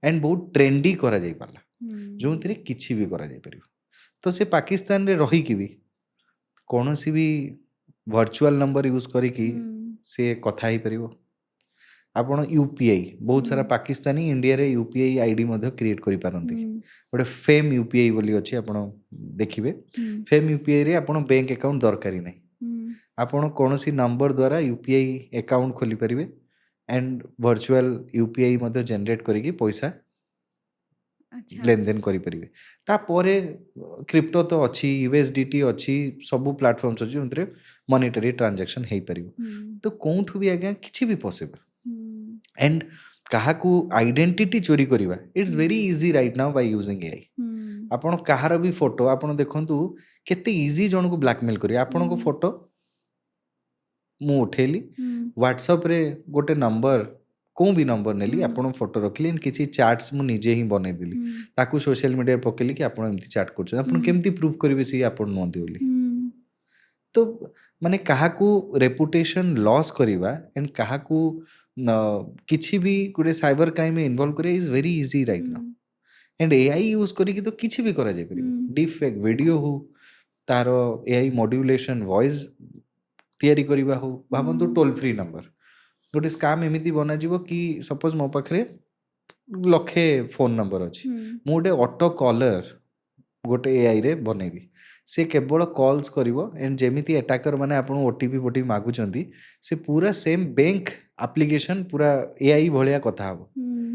ଆଣ୍ଡ ବହୁତ ଟ୍ରେଣ୍ଡି କରାଯାଇପାରିଲା, ହୁଁ ଯେଉଁଥିରେ କିଛି ବି କରାଯାଇପାରିବ। ତ ସେ ପାକିସ୍ତାନରେ ରହିକି ବି କୌଣସି ବି ଭର୍ଚୁଆଲ ନମ୍ବର ୟୁଜ୍ କରିକି ହୁଁ ସେ କଥା ହେଇପାରିବ। ଆପଣ ୟୁପିଆଇ, ବହୁତ ସାରା ପାକିସ୍ତାନୀ ଇଣ୍ଡିଆରେ ୟୁପିଆଇ ଆଇଡି ମଧ୍ୟ କ୍ରିଏଟ୍ କରିପାରନ୍ତି। ହୁଁ ଗୋଟେ ଫେମ୍ ୟୁପିଆଇ ବୋଲି ଅଛି, ଆପଣ ଦେଖିବେ। ହୁଁ ଫେମ୍ ୟୁପିଆଇରେ ଆପଣ ବ୍ୟାଙ୍କ ଆକାଉଣ୍ଟ ଦରକାର ହିଁ ନାହିଁ, ହୁଁ ଆପଣ କୌଣସି ନମ୍ବର ଦ୍ୱାରା ୟୁପିଆଇ ଆକାଉଣ୍ଟ ଖୋଲିପାରିବେ ଆଣ୍ଡ ଭର୍ଚୁଆଲ ୟୁପିଆଇ ମଧ୍ୟ ଜେନେରେଟ୍ କରିକି ପଇସା ଆଚ୍ଛା ଲେନଦେନ କରିପାରିବେ। ତାପରେ କ୍ରିପ୍ଟୋ ତ ଅଛି, ୟୁଏସଡିଟି ଅଛି, ସବୁ ପ୍ଲାଟଫର୍ମସ୍ ଅଛି ଯେଉଁଥିରେ ମନିଟାରୀ ଟ୍ରାଞ୍ଜାକ୍ସନ୍ ହେଇପାରିବ। ହୁଁ ତ କେଉଁଠୁ ବି ଆଜ୍ଞା କିଛି ବି ପସିବଲ୍। ହୁଁ ଆଣ୍ଡ କାହାକୁ ଆଇଡେଣ୍ଟିଟି ଚୋରି କରିବା, ଇଟ୍ସ ହୁଁ ଭେରି ଇଜି ରାଇଟ୍ ନାଉ ବାଇ ୟୁଜିଂ ଏଆଇ। ହୁଁ ଆପଣ କାହାର ବି ଫଟୋ ଆପଣ ଦେଖନ୍ତୁ, କେତେ ଇଜି ଜଣକୁ ବ୍ଲାକମେଲ୍ କରିବେ। ଆପଣଙ୍କ ହୁଁ ଫଟୋ ମୁଁ ଉଠେଇଲି, ହୁଁ ହ୍ୱାଟ୍ସଆପ୍ରେ ଗୋଟେ ନମ୍ବର, କେଉଁ ବି ନମ୍ବର ନେଲି, ହୁଁ ଆପଣଙ୍କ ଫଟୋ ରଖିଲି, କିଛି ଚାଟ୍ସ ମୁଁ ନିଜେ ହିଁ ବନେଇଦେଲି, ହୁଁ ତାକୁ ସୋସିଆଲ ମିଡ଼ିଆରେ ପକେଇଲି କି ଆପଣ ଏମିତି ଚାଟ୍ କରୁଛନ୍ତି। ଆପଣ ହୁଁ କେମିତି ପ୍ରୁଭ୍ କରିବେ ସିଏ ଆପଣ ନୁହନ୍ତି ବୋଲି? ହୁଁ ତ ମାନେ କାହାକୁ ରେପୁଟେସନ୍ ଲସ୍ କରିବା ଆଣ୍ଡ କାହାକୁ କିଛି ବି ଗୋଟେ ସାଇବର କ୍ରାଇମ୍ରେ ଇନଭଲ୍ଭ କରିବା is very easy right now. And AI use କରିକି ତ କିଛି ବି କରାଯାଇପାରିବ। ହୁଁ ଡିପ୍ ଫେକ୍ ଭିଡ଼ିଓ ହଉ, ତାର ଏଆଇ ମଡ୍ୟୁଲେସନ୍ ଭଏସ୍ ତିଆରି କରିବା ହଉ, ଭାବନ୍ତୁ ଟୋଲ୍ ଫ୍ରି ନମ୍ବର, ଗୋଟେ ସ୍କାମ୍ ଏମିତି ବନାଯିବ କି ସପୋଜ ମୋ ପାଖରେ 1,00,000 ଫୋନ୍ ନମ୍ବର ଅଛି, ହୁଁ ମୁଁ ଗୋଟେ ଅଟୋ କଲର୍ ଗୋଟେ ଏଆଇରେ ବନେଇବି, ସେ କେବଳ କଲ୍ସ କରିବ ଆଣ୍ଡ ଯେମିତି ଆଟାକର ମାନେ ଆପଣଙ୍କୁ ଓଟିପି ଫୋଟିପି ମାଗୁଛନ୍ତି, ସେ ପୁରା ସେମ୍ ବ୍ୟାଙ୍କ ଆପ୍ଲିକେସନ୍ ପୁରା ଏଆଇ ଭଳିଆ କଥା ହେବ। ହୁଁ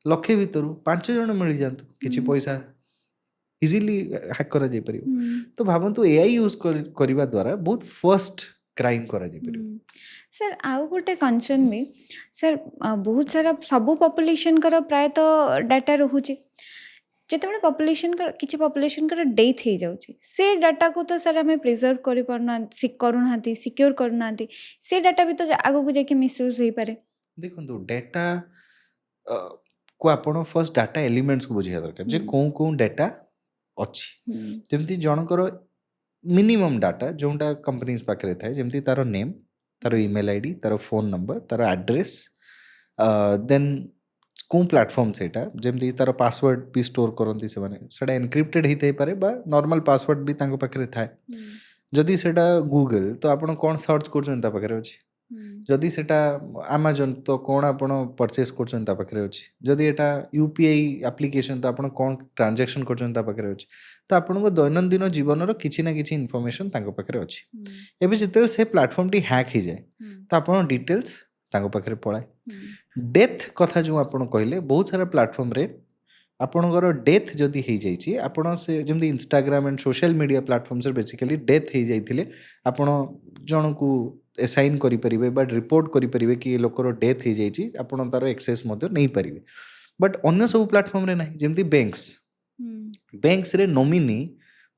1,00,000 ଭିତରୁ 5 ଜଣ ମିଳିଯାଆନ୍ତୁ, କିଛି ହୁଁ ପଇସା ଇଜିଲି ହ୍ୟାକ୍ କରାଯାଇପାରିବ। ହୁଁ ତ ଭାବନ୍ତୁ ଏଆଇ ୟୁଜ୍ କରିବା ଦ୍ୱାରା ବହୁତ ଫର୍ଷ୍ଟ କ୍ରାଇମ୍ କରାଯାଇପାରିବ। ସାର୍ ଆଉ ଗୋଟେ କନସର୍ନ ବି ସାର୍, ବହୁତ ସାରା ସବୁ ପପୁଲେସନଙ୍କର ପ୍ରାୟତଃ ଡାଟା ରହୁଛି। ଯେତେବେଳେ କିଛି ପପୁଲେସନଙ୍କର ଡେଥ୍ ହେଇଯାଉଛି, ସେ ଡାଟାକୁ ତ ସାର୍ ଆମେ ପ୍ରିଜର୍ଭ କରୁନାହାନ୍ତି, ସିକ୍योर କରୁନାହାନ୍ତି, ସେ ଡାଟା ବି ତ ଆଗକୁ ଯାଇକି ମିସୟୁଜ୍ ହେଇପାରେ। ଦେଖନ୍ତୁ ଡାଟା କୁ ଆପଣ ଫର୍ଷ୍ଟ ଡାଟା ଏଲିମେଣ୍ଟସକୁ ବୁଝିବା ଦରକାର ଯେ ହୁଁ କେଉଁ ଡାଟା ଅଛି। ହୁଁ ଯେମିତି ଜଣଙ୍କର ମିନିମମ୍ ଡାଟା ଯେଉଁଟା କମ୍ପାନିଜ ପାଖରେ ଥାଏ, ଯେମିତି ତାର ନେମ୍, ତାର ଇମେଲ୍ ଆଇଡ଼ି, ତାର ଫୋନ୍ ନମ୍ବର, ତାର ଆଡ୍ରେସ୍, ଦେନ୍ କେଉଁ ପ୍ଲାଟଫର୍ମ ସେଇଟା, ଯେମିତି ତାର ପାସୱାର୍ଡ଼ ବି ଷ୍ଟୋର୍ କରନ୍ତି ସେମାନେ, ସେଇଟା ଏନକ୍ରିପ୍ଟେଡ୍ ହେଇଥାଇପାରେ ବା ନର୍ମାଲ ପାସୱାର୍ଡ଼ ବି ତାଙ୍କ ପାଖରେ ଥାଏ। ହୁଁ ଯଦି ସେଇଟା ଗୁଗଲ୍, ତ ଆପଣ କ'ଣ ସର୍ଚ୍ଚ କରୁଛନ୍ତି ତା ପାଖରେ ଅଛି। ହୁଁ ଯଦି ସେଇଟା ଆମାଜନ, ତ କ'ଣ ଆପଣ ପରଚେସ୍ କରୁଛନ୍ତି ତା ପାଖରେ ଅଛି। ଯଦି ଏଇଟା ୟୁପିଆଇ ଆପ୍ଲିକେସନ୍, ତ ଆପଣ କ'ଣ ଟ୍ରାଞ୍ଜାକ୍ସନ୍ କରୁଛନ୍ତି ତା ପାଖରେ ଅଛି। ତ ଆପଣଙ୍କ ଦୈନନ୍ଦିନ ଜୀବନର କିଛି ନା କିଛି ଇନଫର୍ମେସନ୍ ତାଙ୍କ ପାଖରେ ଅଛି। ହୁଁ ଏବେ ଯେତେବେଳେ ସେ ପ୍ଲାଟଫର୍ମଟି ହ୍ୟାକ୍ ହେଇଯାଏ, ହୁଁ ତ ଆପଣଙ୍କ ଡିଟେଲ୍ସ ତାଙ୍କ ପାଖରେ ପଳାଏ। ହୁଁ ଡେଥ୍ କଥା ଯେଉଁ ଆପଣ କହିଲେ, ବହୁତ ସାରା ପ୍ଲାଟଫର୍ମରେ ଆପଣଙ୍କର ଡେଥ୍ ଯଦି ହେଇଯାଇଛି, ଆପଣ ସେ ଯେମିତି ଇନଷ୍ଟାଗ୍ରାମ ଆଣ୍ଡ ସୋସିଆଲ ମିଡ଼ିଆ ପ୍ଲାଟଫର୍ମସରେ ବେସିକାଲି ଡେଥ୍ ହେଇଯାଇଥିଲେ ଆପଣ ଜଣକୁ ଏସାଇନ୍ କରିପାରିବେ ବା ରିପୋର୍ଟ କରିପାରିବେ କି ଏ ଲୋକର ଡେଥ୍ ହେଇଯାଇଛି, ଆପଣ ତାର ଏକ୍ସେସ୍ ମଧ୍ୟ ନେଇପାରିବେ। ବଟ୍ ଅନ୍ୟ ସବୁ ପ୍ଲାଟଫର୍ମରେ ନାହିଁ, ଯେମିତି ବ୍ୟାଙ୍କସ୍, बैंक्स रे नॉमिनी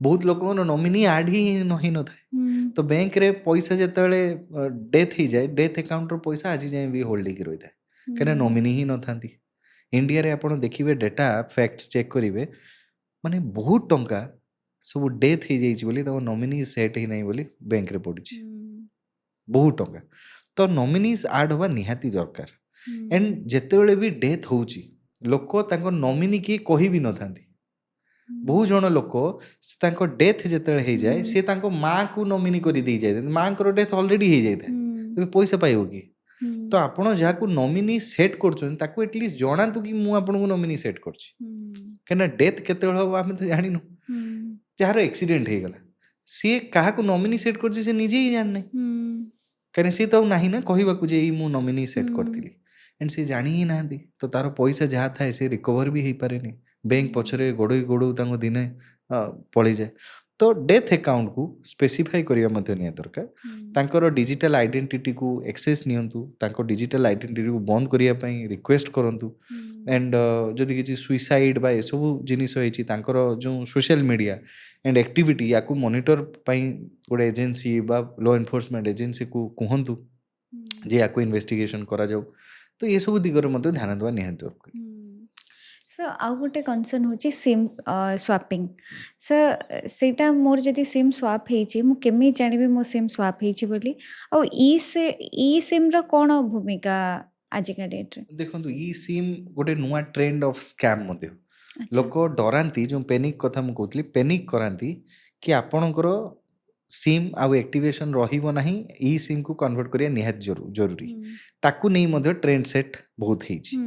बहुत लोक नॉमिनी आड ही नहीं न थाए तो बैंक रे पैसा जेतेबेले डेथ ही जाए डेथ अकाउंट रो पैसा आज जाए भी होल्ड ही रही थाए कहीं नॉमिनी ही न थांती इंडिया रे आपण देखिबे डेटा फैक्ट्स चेक करिवे माने बहुत टंका सब डेथ ही जाइछि बोली तो नॉमिनी सेट ही नहीं बोली बैंक रे पड़ुछि बहुत टंका तो नॉमिनीज आड हवा निहाती दरकार एंड जेतेबेले भी डेथ होउछि लोक तांको नॉमिनी की कहि भी न थांती बहुत जन लोक तांको डेथ जेतेबेले हे जाए से तांको मां को नॉमिनी करि दी जाय मां को डेथ ऑलरेडी हे जाय थाए पैसा पाइबो की तो आपण जहाँ नॉमिनी सेट करछन ताको एटलीस्ट जणातु कि मु आपन को नॉमिनी सेट करछि कना डेथ केते हम आम तो जानिनु जार एक्सीडेंट हो गला सी क्या नॉमिनी सेट कर से निजे ही जान कहीं सी तो नहीं ना कहवाक जे मु नॉमिनी सेट करी एंड सी जानी ही ना तो तार पैसा जहाँ थाए से रिकवर भी हो पारे बैंक पछरे गोड़ई गोड़ऊ दिने पलि जाए तो डेथ अकाउंट को स्पेसिफाई करिया मध्य निया दरकार तांकर डिजिटल आइडेंटिटी को एक्सेस नियंतु तांको डिजिटल आइडेंटिटी को बंद करिया पई रिक्वेस्ट करंतु एंड जदि किसी सुइसाइड बा सब जिनिस होइछि तांकर जो सोशल मीडिया एंड एक्टिविटी या को मॉनिटर पई गोटे एजेंसी बा लॉ एनफोर्समेंट एजेंसी को कहंतु जे या को इन्वेस्टिगेशन करा जाऊ तो ये सब दिगरे मध्य ध्यान देवा निहाती दरकार सो आउ गोटे कनसर्न होची सिम स्वापिंग सर सेटा मोर जदि सिम स्वाप हेची मु केमी जानिबी मो सिम स्वाप हेची बोली आ ई सिम रो कोन भूमिका आजिका डेट रे देखंतु ई सिम गोटे नुआ ट्रेंड ऑफ स्कैम मध्य लोक डरांती जो पैनिक कथा मु कहतली पैनिक करांती कि आपणकर सिम आउ एक्टिवेशन रहिबो नाही ई सिम को कन्वर्ट करिया निहात जरूरी ताकू नहीं मध्य ट्रेंड सेट बहुत हेची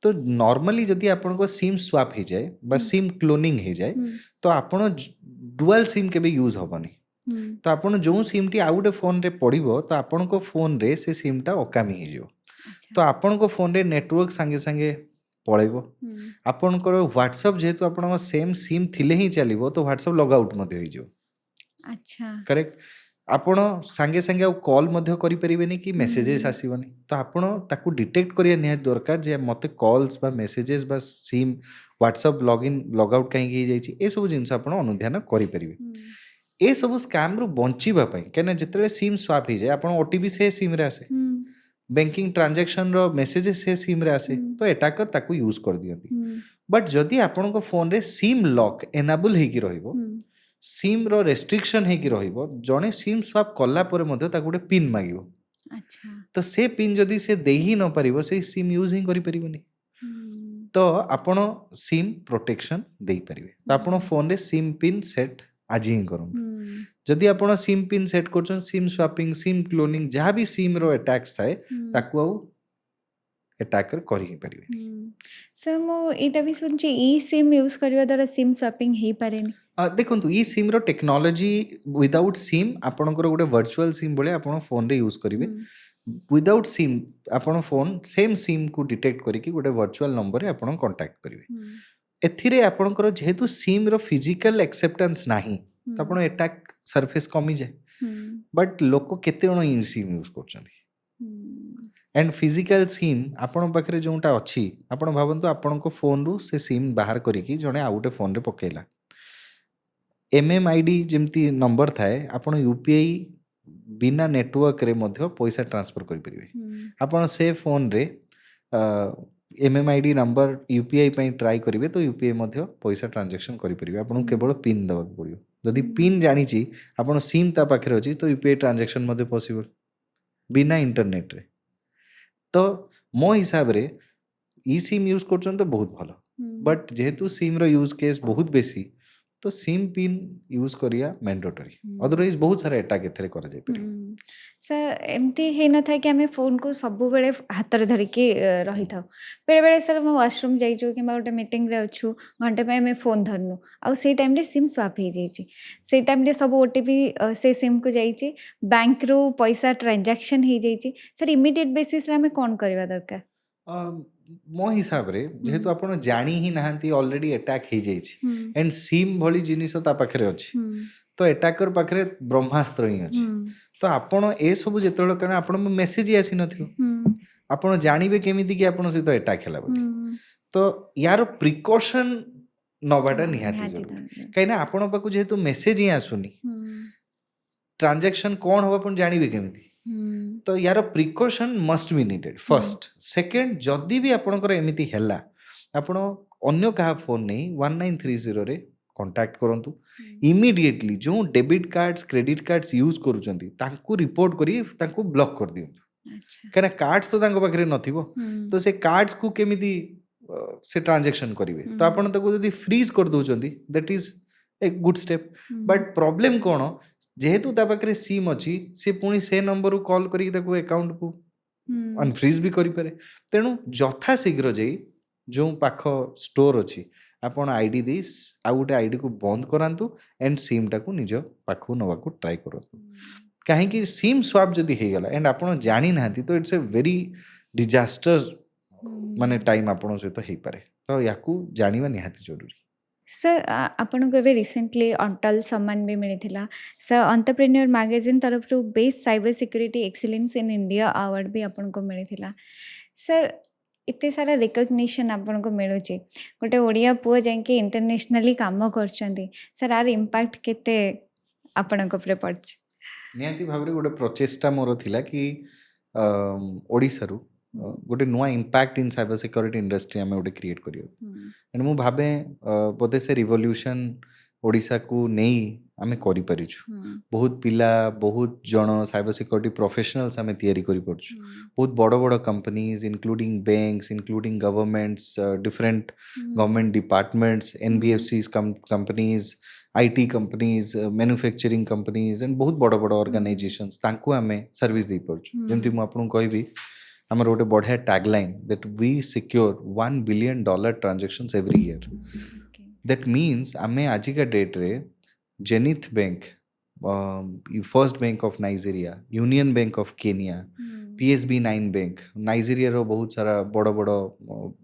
तो नॉर्मली जदि आपन को सिम स्वाप हो जाए बा सिम क्लोनिंग हो जाए तो आपन डुअल सिम केबे यूज हबनी तो आपन जो सिम टी आउट फोन रे पड़िबो तो आपन को फोन रे से सिम टा अकामी हो जिवो तो आपन को फोन रे नेटवर्क संगे संगे पळेबो आपन को व्हाट्सएप जेतु आपन को सेम सिम थिले ही चलिबो तो व्हाट्सएप लॉग आउट मध्ये हो जिवो अच्छा करेक्ट आपण सांगे सांगे आ कॉल मध्य करि परिबेनी कि मेसेजेस आसीबनी तो आपण ताकू डिटेक्ट करिया निहात दरकार जे मते कॉल्स बा मेसेजेस बा SIM WhatsApp login log out कहीं की जाइछि ए सब जिंस आपण अनुध्यान करि परिबे ए सब स्कैम रु बंचिबा पई केना जतरे सिम स्वाप हो जाए आपण ओटीपी से सिम रे आसे बैंकिंग ट्रांजैक्शन रो मेसेजेस से सिम रे आसे तो अटैकर ताकू यूज कर दियंती बट जदि आपण को फोन रे सिम लॉक एनेबल हे कि रहइबो सिम रो रेस्ट्रिक्शन है कि रहिबो जणे सिम स्वाप कला परे मध्य ता गोटे पिन मागिबो अच्छा तो से पिन जदि से देही ही न परिबो से सिम यूज ही करि परिबोनी तो आपण सिम प्रोटेक्शन देई परिबे तो आपण फोन रे सिम पिन सेट आज ही करन जदि आपण सिम पिन सेट करछन सिम स्वैपिंग सिम क्लोनिंग जहाँ भी सिम रो अटैक्स थाए ताकू आउ अटैकर करि ही परिबे सर मो एटा भी सुनछि ई सिम यूज करबा द्वारा सिम स्वैपिंग हे पारेनी देखो ई सिम रो टेक्नोलॉजी विदाउट सिम आपणकर गोटे वर्चुअल सिम बोले आपण फोन रे यूज करिवे विदाउट सिम आपण फोन सेम सिम को डिटेक्ट करिकि गोटे वर्चुअल नंबर रे आपण कांटेक्ट करिवे एथिरे आपणकर जेहेतु सिम रो फिजिकल एक्सेप्टेंस नाही तो आपण अटैक सरफेस कमी जाए बट लोक केते जण सिम यूज करछन्ती एंड फिजिकल सिम आपण पाखरे जोटा अछि आपण भाबंतु आपण को फोन रु से सिम बाहर करिकि जणे आउटे फोन रे पकेला एमएमआईडी जमती नंबर थाए आपण यूपीआई बिना नेटवर्क रे मध्य पैसा ट्रांसफर करि परिबे आपण से फोन रे एमएमआईडी नंबर यूपीआई पई ट्राई करिवे तो यूपीआई मध्य पैसा ट्रांजैक्शन करि परिबे आपण केवल पिन दबाक पड़ियो जदि पिन जानि छी आपण सिम ता पाखरे अछि तो यूपीआई ट्रांजैक्शन मध्य पॉसिबल बिना इंटरनेट रे तो मो हिसाब रे ई सिम यूज करछन तो बहुत भलो बट जेहेतु सिम रो यूज केस बहुत बेसी तो सिम पिन यूज करिया मैंडेटरी अदरवाइज बहुत सारा अटैक एथरे करा जाय पारे सर एमती हे न था कि हमें फोन को सब बेले हाथ रे धरिकी रही था बेले बेले सर मैं वाशरूम जाइछु कि गोटे मीटिंग रे अच्छु घंटे पे मैं फोन धरनु आ से टाइम रे सिम स्वाप हो जाइछि से टाइम रे सब ओटीपी से सिम को जाइछि बैंक रो पैसा ट्रांजैक्शन हो जाइछि सर इमीडिएट बेसिस रे हमें कोन करबा दरकार मो हिसाब रे जेहेतु आपण जानी ही नाहंती ऑलरेडी अटैक हो जाइछि एंड सिम भली जिनिस ता पाखरे अछि तो अटैकर पाखरे ब्रह्मास्त्र ही अछि तो आपण ए सब जेतळ कारण आपण मेसेज आसी नथियो आपण जानिबे केमिति कि आपण सहित अटैक हैला बोली तो यार प्रिकॉशन ନବାଟା ହଁ, ନିହାତି ନିହାତି ଜରୁରୀ। ଦରକାର। କାହିଁକିନା ଆପଣଙ୍କ ପାଖକୁ ଯେହେତୁ ମେସେଜ ହିଁ ଆସୁନି, ହୁଁ, ଟ୍ରାଞ୍ଜାକ୍ସନ କ'ଣ ହବ ଆପଣ ଜାଣିବେ କେମିତି? ହୁଁ, ତ ୟାର ପ୍ରିକସନ୍ ମଷ୍ଟ ବି ନିଡେଡ୍ ହୁଁ, ଫର୍ଷ୍ଟ। ସେକେଣ୍ଡ, ଯଦି ବି ଆପଣଙ୍କର ଏମିତି ହେଲା, ଆପଣ ଅନ୍ୟ କାହା ଫୋନ୍ ନେଇ 1930ରେ କଣ୍ଟାକ୍ଟ କରନ୍ତୁ। ହୁଁ, ଇମିଡ଼ିଏଟଲି ଯେଉଁ debit cards credit cards use କରୁଛନ୍ତି ତାଙ୍କୁ ରିପୋର୍ଟ କରି ତାଙ୍କୁ ବ୍ଲକ୍ କରିଦିଅନ୍ତୁ। ଆଚ୍ଛା। କାହିଁକିନା କାର୍ଡସ୍ ତ ତାଙ୍କ ପାଖରେ ନଥିବ, ହୁଁ, ତ ସେ କାର୍ଡସକୁ କେମିତି ସେ ଟ୍ରାଞ୍ଜାକ୍ସନ୍ କରିବେ? ତ ହୁଁ, ଆପଣ ତାକୁ ଯଦି ଫ୍ରିଜ୍ କରିଦେଉଛନ୍ତି, that is a good step. ହୁଁ, ବଟ୍ ପ୍ରୋବ୍ଲେମ୍ କ'ଣ, ଯେହେତୁ ତା ପାଖରେ ସିମ୍ ଅଛି, ସେ ପୁଣି ସେ ନମ୍ବରରୁ କଲ୍ କରିକି ତାକୁ ଆକାଉଣ୍ଟକୁ ହୁଁ, ଅନଫ୍ରିଜ୍ ବି କରିପାରେ। ତେଣୁ ଯଥାଶୀଘ୍ର ଯାଇ ଯେଉଁ ପାଖ ଷ୍ଟୋର୍ ଅଛି, ଆପଣ ଆଇଡି ଦେଇ ଆଉ ଗୋଟେ ଆଇଡିକୁ ବନ୍ଦ କରାନ୍ତୁ ଆଣ୍ଡ ସିମ୍ଟାକୁ ନିଜ ପାଖକୁ ନେବାକୁ ଟ୍ରାଏ କରନ୍ତୁ। କାହିଁକି ସିମ୍ ସ୍ୱାପ୍ ଯଦି ହେଇଗଲା ଆଣ୍ଡ ଆପଣ ଜାଣିନାହାନ୍ତି, ତ ଇଟ୍ସ ଏ ଭେରି ଡିଜାଷ୍ଟର ମାନେ ହୁଁ। ଟାଇମ୍ ଆପଣଙ୍କ ସହିତ ହେଇପାରେ। ତ ୟାକୁ ଜାଣିବା ନିହାତି ଜରୁରୀ। ସାର୍ ଆପଣଙ୍କୁ ଏବେ ରିସେଣ୍ଟଲି ଅଟଲ ସମ୍ମାନ ବି ମିଳିଥିଲା। ସାର୍ ଏଣ୍ଟରପ୍ରେନ୍योर ମ୍ୟାଗାଜିନ୍ ତରଫରୁ best cyber security excellence in India award ବି ଆପଣଙ୍କୁ ମିଳିଥିଲା। ସାର୍ ଏତେ ସାରା ରିକଗ୍ନିସନ୍ ଆପଣଙ୍କୁ ମିଳୁଛି, ଗୋଟେ ଓଡ଼ିଆ ପୁଅ ଯାଇକି ଇଣ୍ଟରନ୍ୟାସନାଲି କାମ କରୁଛନ୍ତି, ସାର୍ ଆର ଇମ୍ପାକ୍ଟ କେତେ ଆପଣଙ୍କ ଉପରେ ପଡ଼ିଛି? ନିହାତି ଭାବରେ ଗୋଟେ ପ୍ରଚେଷ୍ଟା ମୋର ଥିଲା କି ଓଡ଼ିଶାରୁ ଗୋଟେ ନୂଆ impact in cyber security industry ଆମେ ଗୋଟେ କ୍ରିଏଟ୍ କରିବାକୁ। ଏଣ୍ଡ ମୁଁ ଭାବେ ବୋଧେ ସେ ରିଭଲ୍ୟୁସନ୍ ଓଡ଼ିଶାକୁ ନେଇ ଆମେ କରିପାରିଛୁ। ବହୁତ ପିଲା, ବହୁତ ଜଣ ସାଇବର ସିକ୍ୟୁରିଟି ପ୍ରଫେସନାଲ୍ସ ଆମେ ତିଆରି କରିପାରୁଛୁ। ବହୁତ ବଡ଼ ବଡ଼ companies including banks, including governments, different government departments, NBFCs companies, IT companies, manufacturing companies and बहुत बड़ बड़ ऑर्गेनाइजेशंस तांकु आमे सर्विस दे पारछु। जेमति मु आपन कहबी हमर गोटे बढ़िया tagline that we secure $1 billion transactions every year. That means आमे आज का डेट रे Zenith bank, first bank of Nigeria, Union bank of Kenya, PSB 9 bank, Nigeria रो बहुत सारा बड़ बड़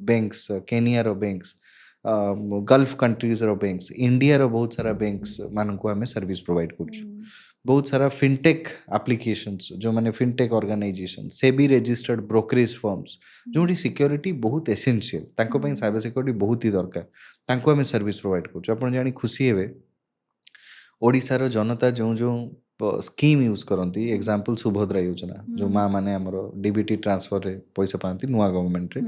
बैंक्स, केनिया रो बैंक्स, गल्फ कंट्रीज रो बैंक्स, इंडिया रो बहुत सारा बैंक्स मानक आम सर्विस प्रोवाइड कर। बहुत सारा फिनटेक एप्लिकेशंस जो माने fintech organisation, SEBI registered brokerage firms जो सिक्योरिटी बहुत एसेंशियल, तांको पई साइबर सिक्योरिटी बहुत ही दरकार, तांको आम सर्विस प्रोवाइड कर। आपन जानी खुशी हेबे ओडिशार जनता जो जो स्कीम यूज करती, एग्जांपल सुभद्रा योजना जो माँ माने हमरो डीबीटी ट्रांसफर रे पैसा पाती नुआ गवर्नमेंट रे,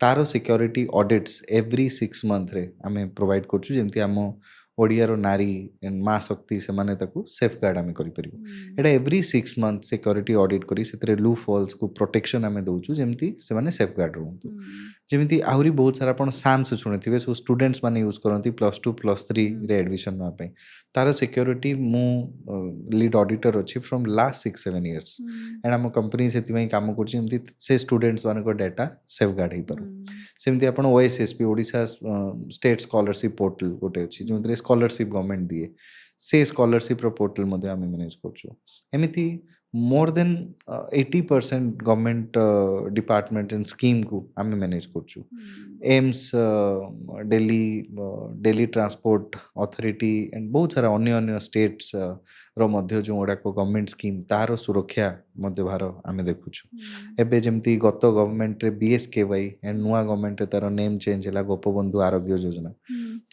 तारो सिक्योरिटी ऑडिट्स एवरी 6 मंथ रे आमे प्रोवाइड करछु, जेमति आम ओडियार नारी एंड माँ शक्ति से माने ताकू सेफगार्ड आमे करि परिबो। एटा एवरी 6 मंथ सिक्योरिटी ऑडिट करी सेतरे लू फॉल्स को प्रोटेक्शन आमे दउछु, जेमति से माने सेफगार्ड रहंतु। जेमति आहुरी बहुत सारा आपण साम्स शुणिथिबे, सो स्टूडेंट्स माने यूज करंती +2 +3 रे एडमिशन न पई। तारो सिक्योरिटी मु लीड ऑडिटर अछि फ्रॉम लास्ट 6-7 इयर्स एंड आम कंपनी से काम कर से स्टूडेंट्स मान डाटा सेफगार्ड हो पार। सेमती आप OSSP Odisha state scholarship portal गोटे अच्छी जो स्कॉलरशिप गवर्नमेंट दिए, से स्कॉलरशिप पोर्टल मैनेज करमती more than 80% government department and scheme को आम मैनेज कर। AIIMS, Delhi transport authority and बहुत सारा अन्य अन्य स्टेट्स रो मध्य जो गुड़ाक गवर्नमेंट स्कीम तार सुरक्षा मध्य भार आम देखुछु। एबे जेमती गत गवर्नमेंट रे बीएसकेवाई एंड नुआ गवर्नमेंट रे तार नेम चेंज है गोपबंधु आरोग्य योजना,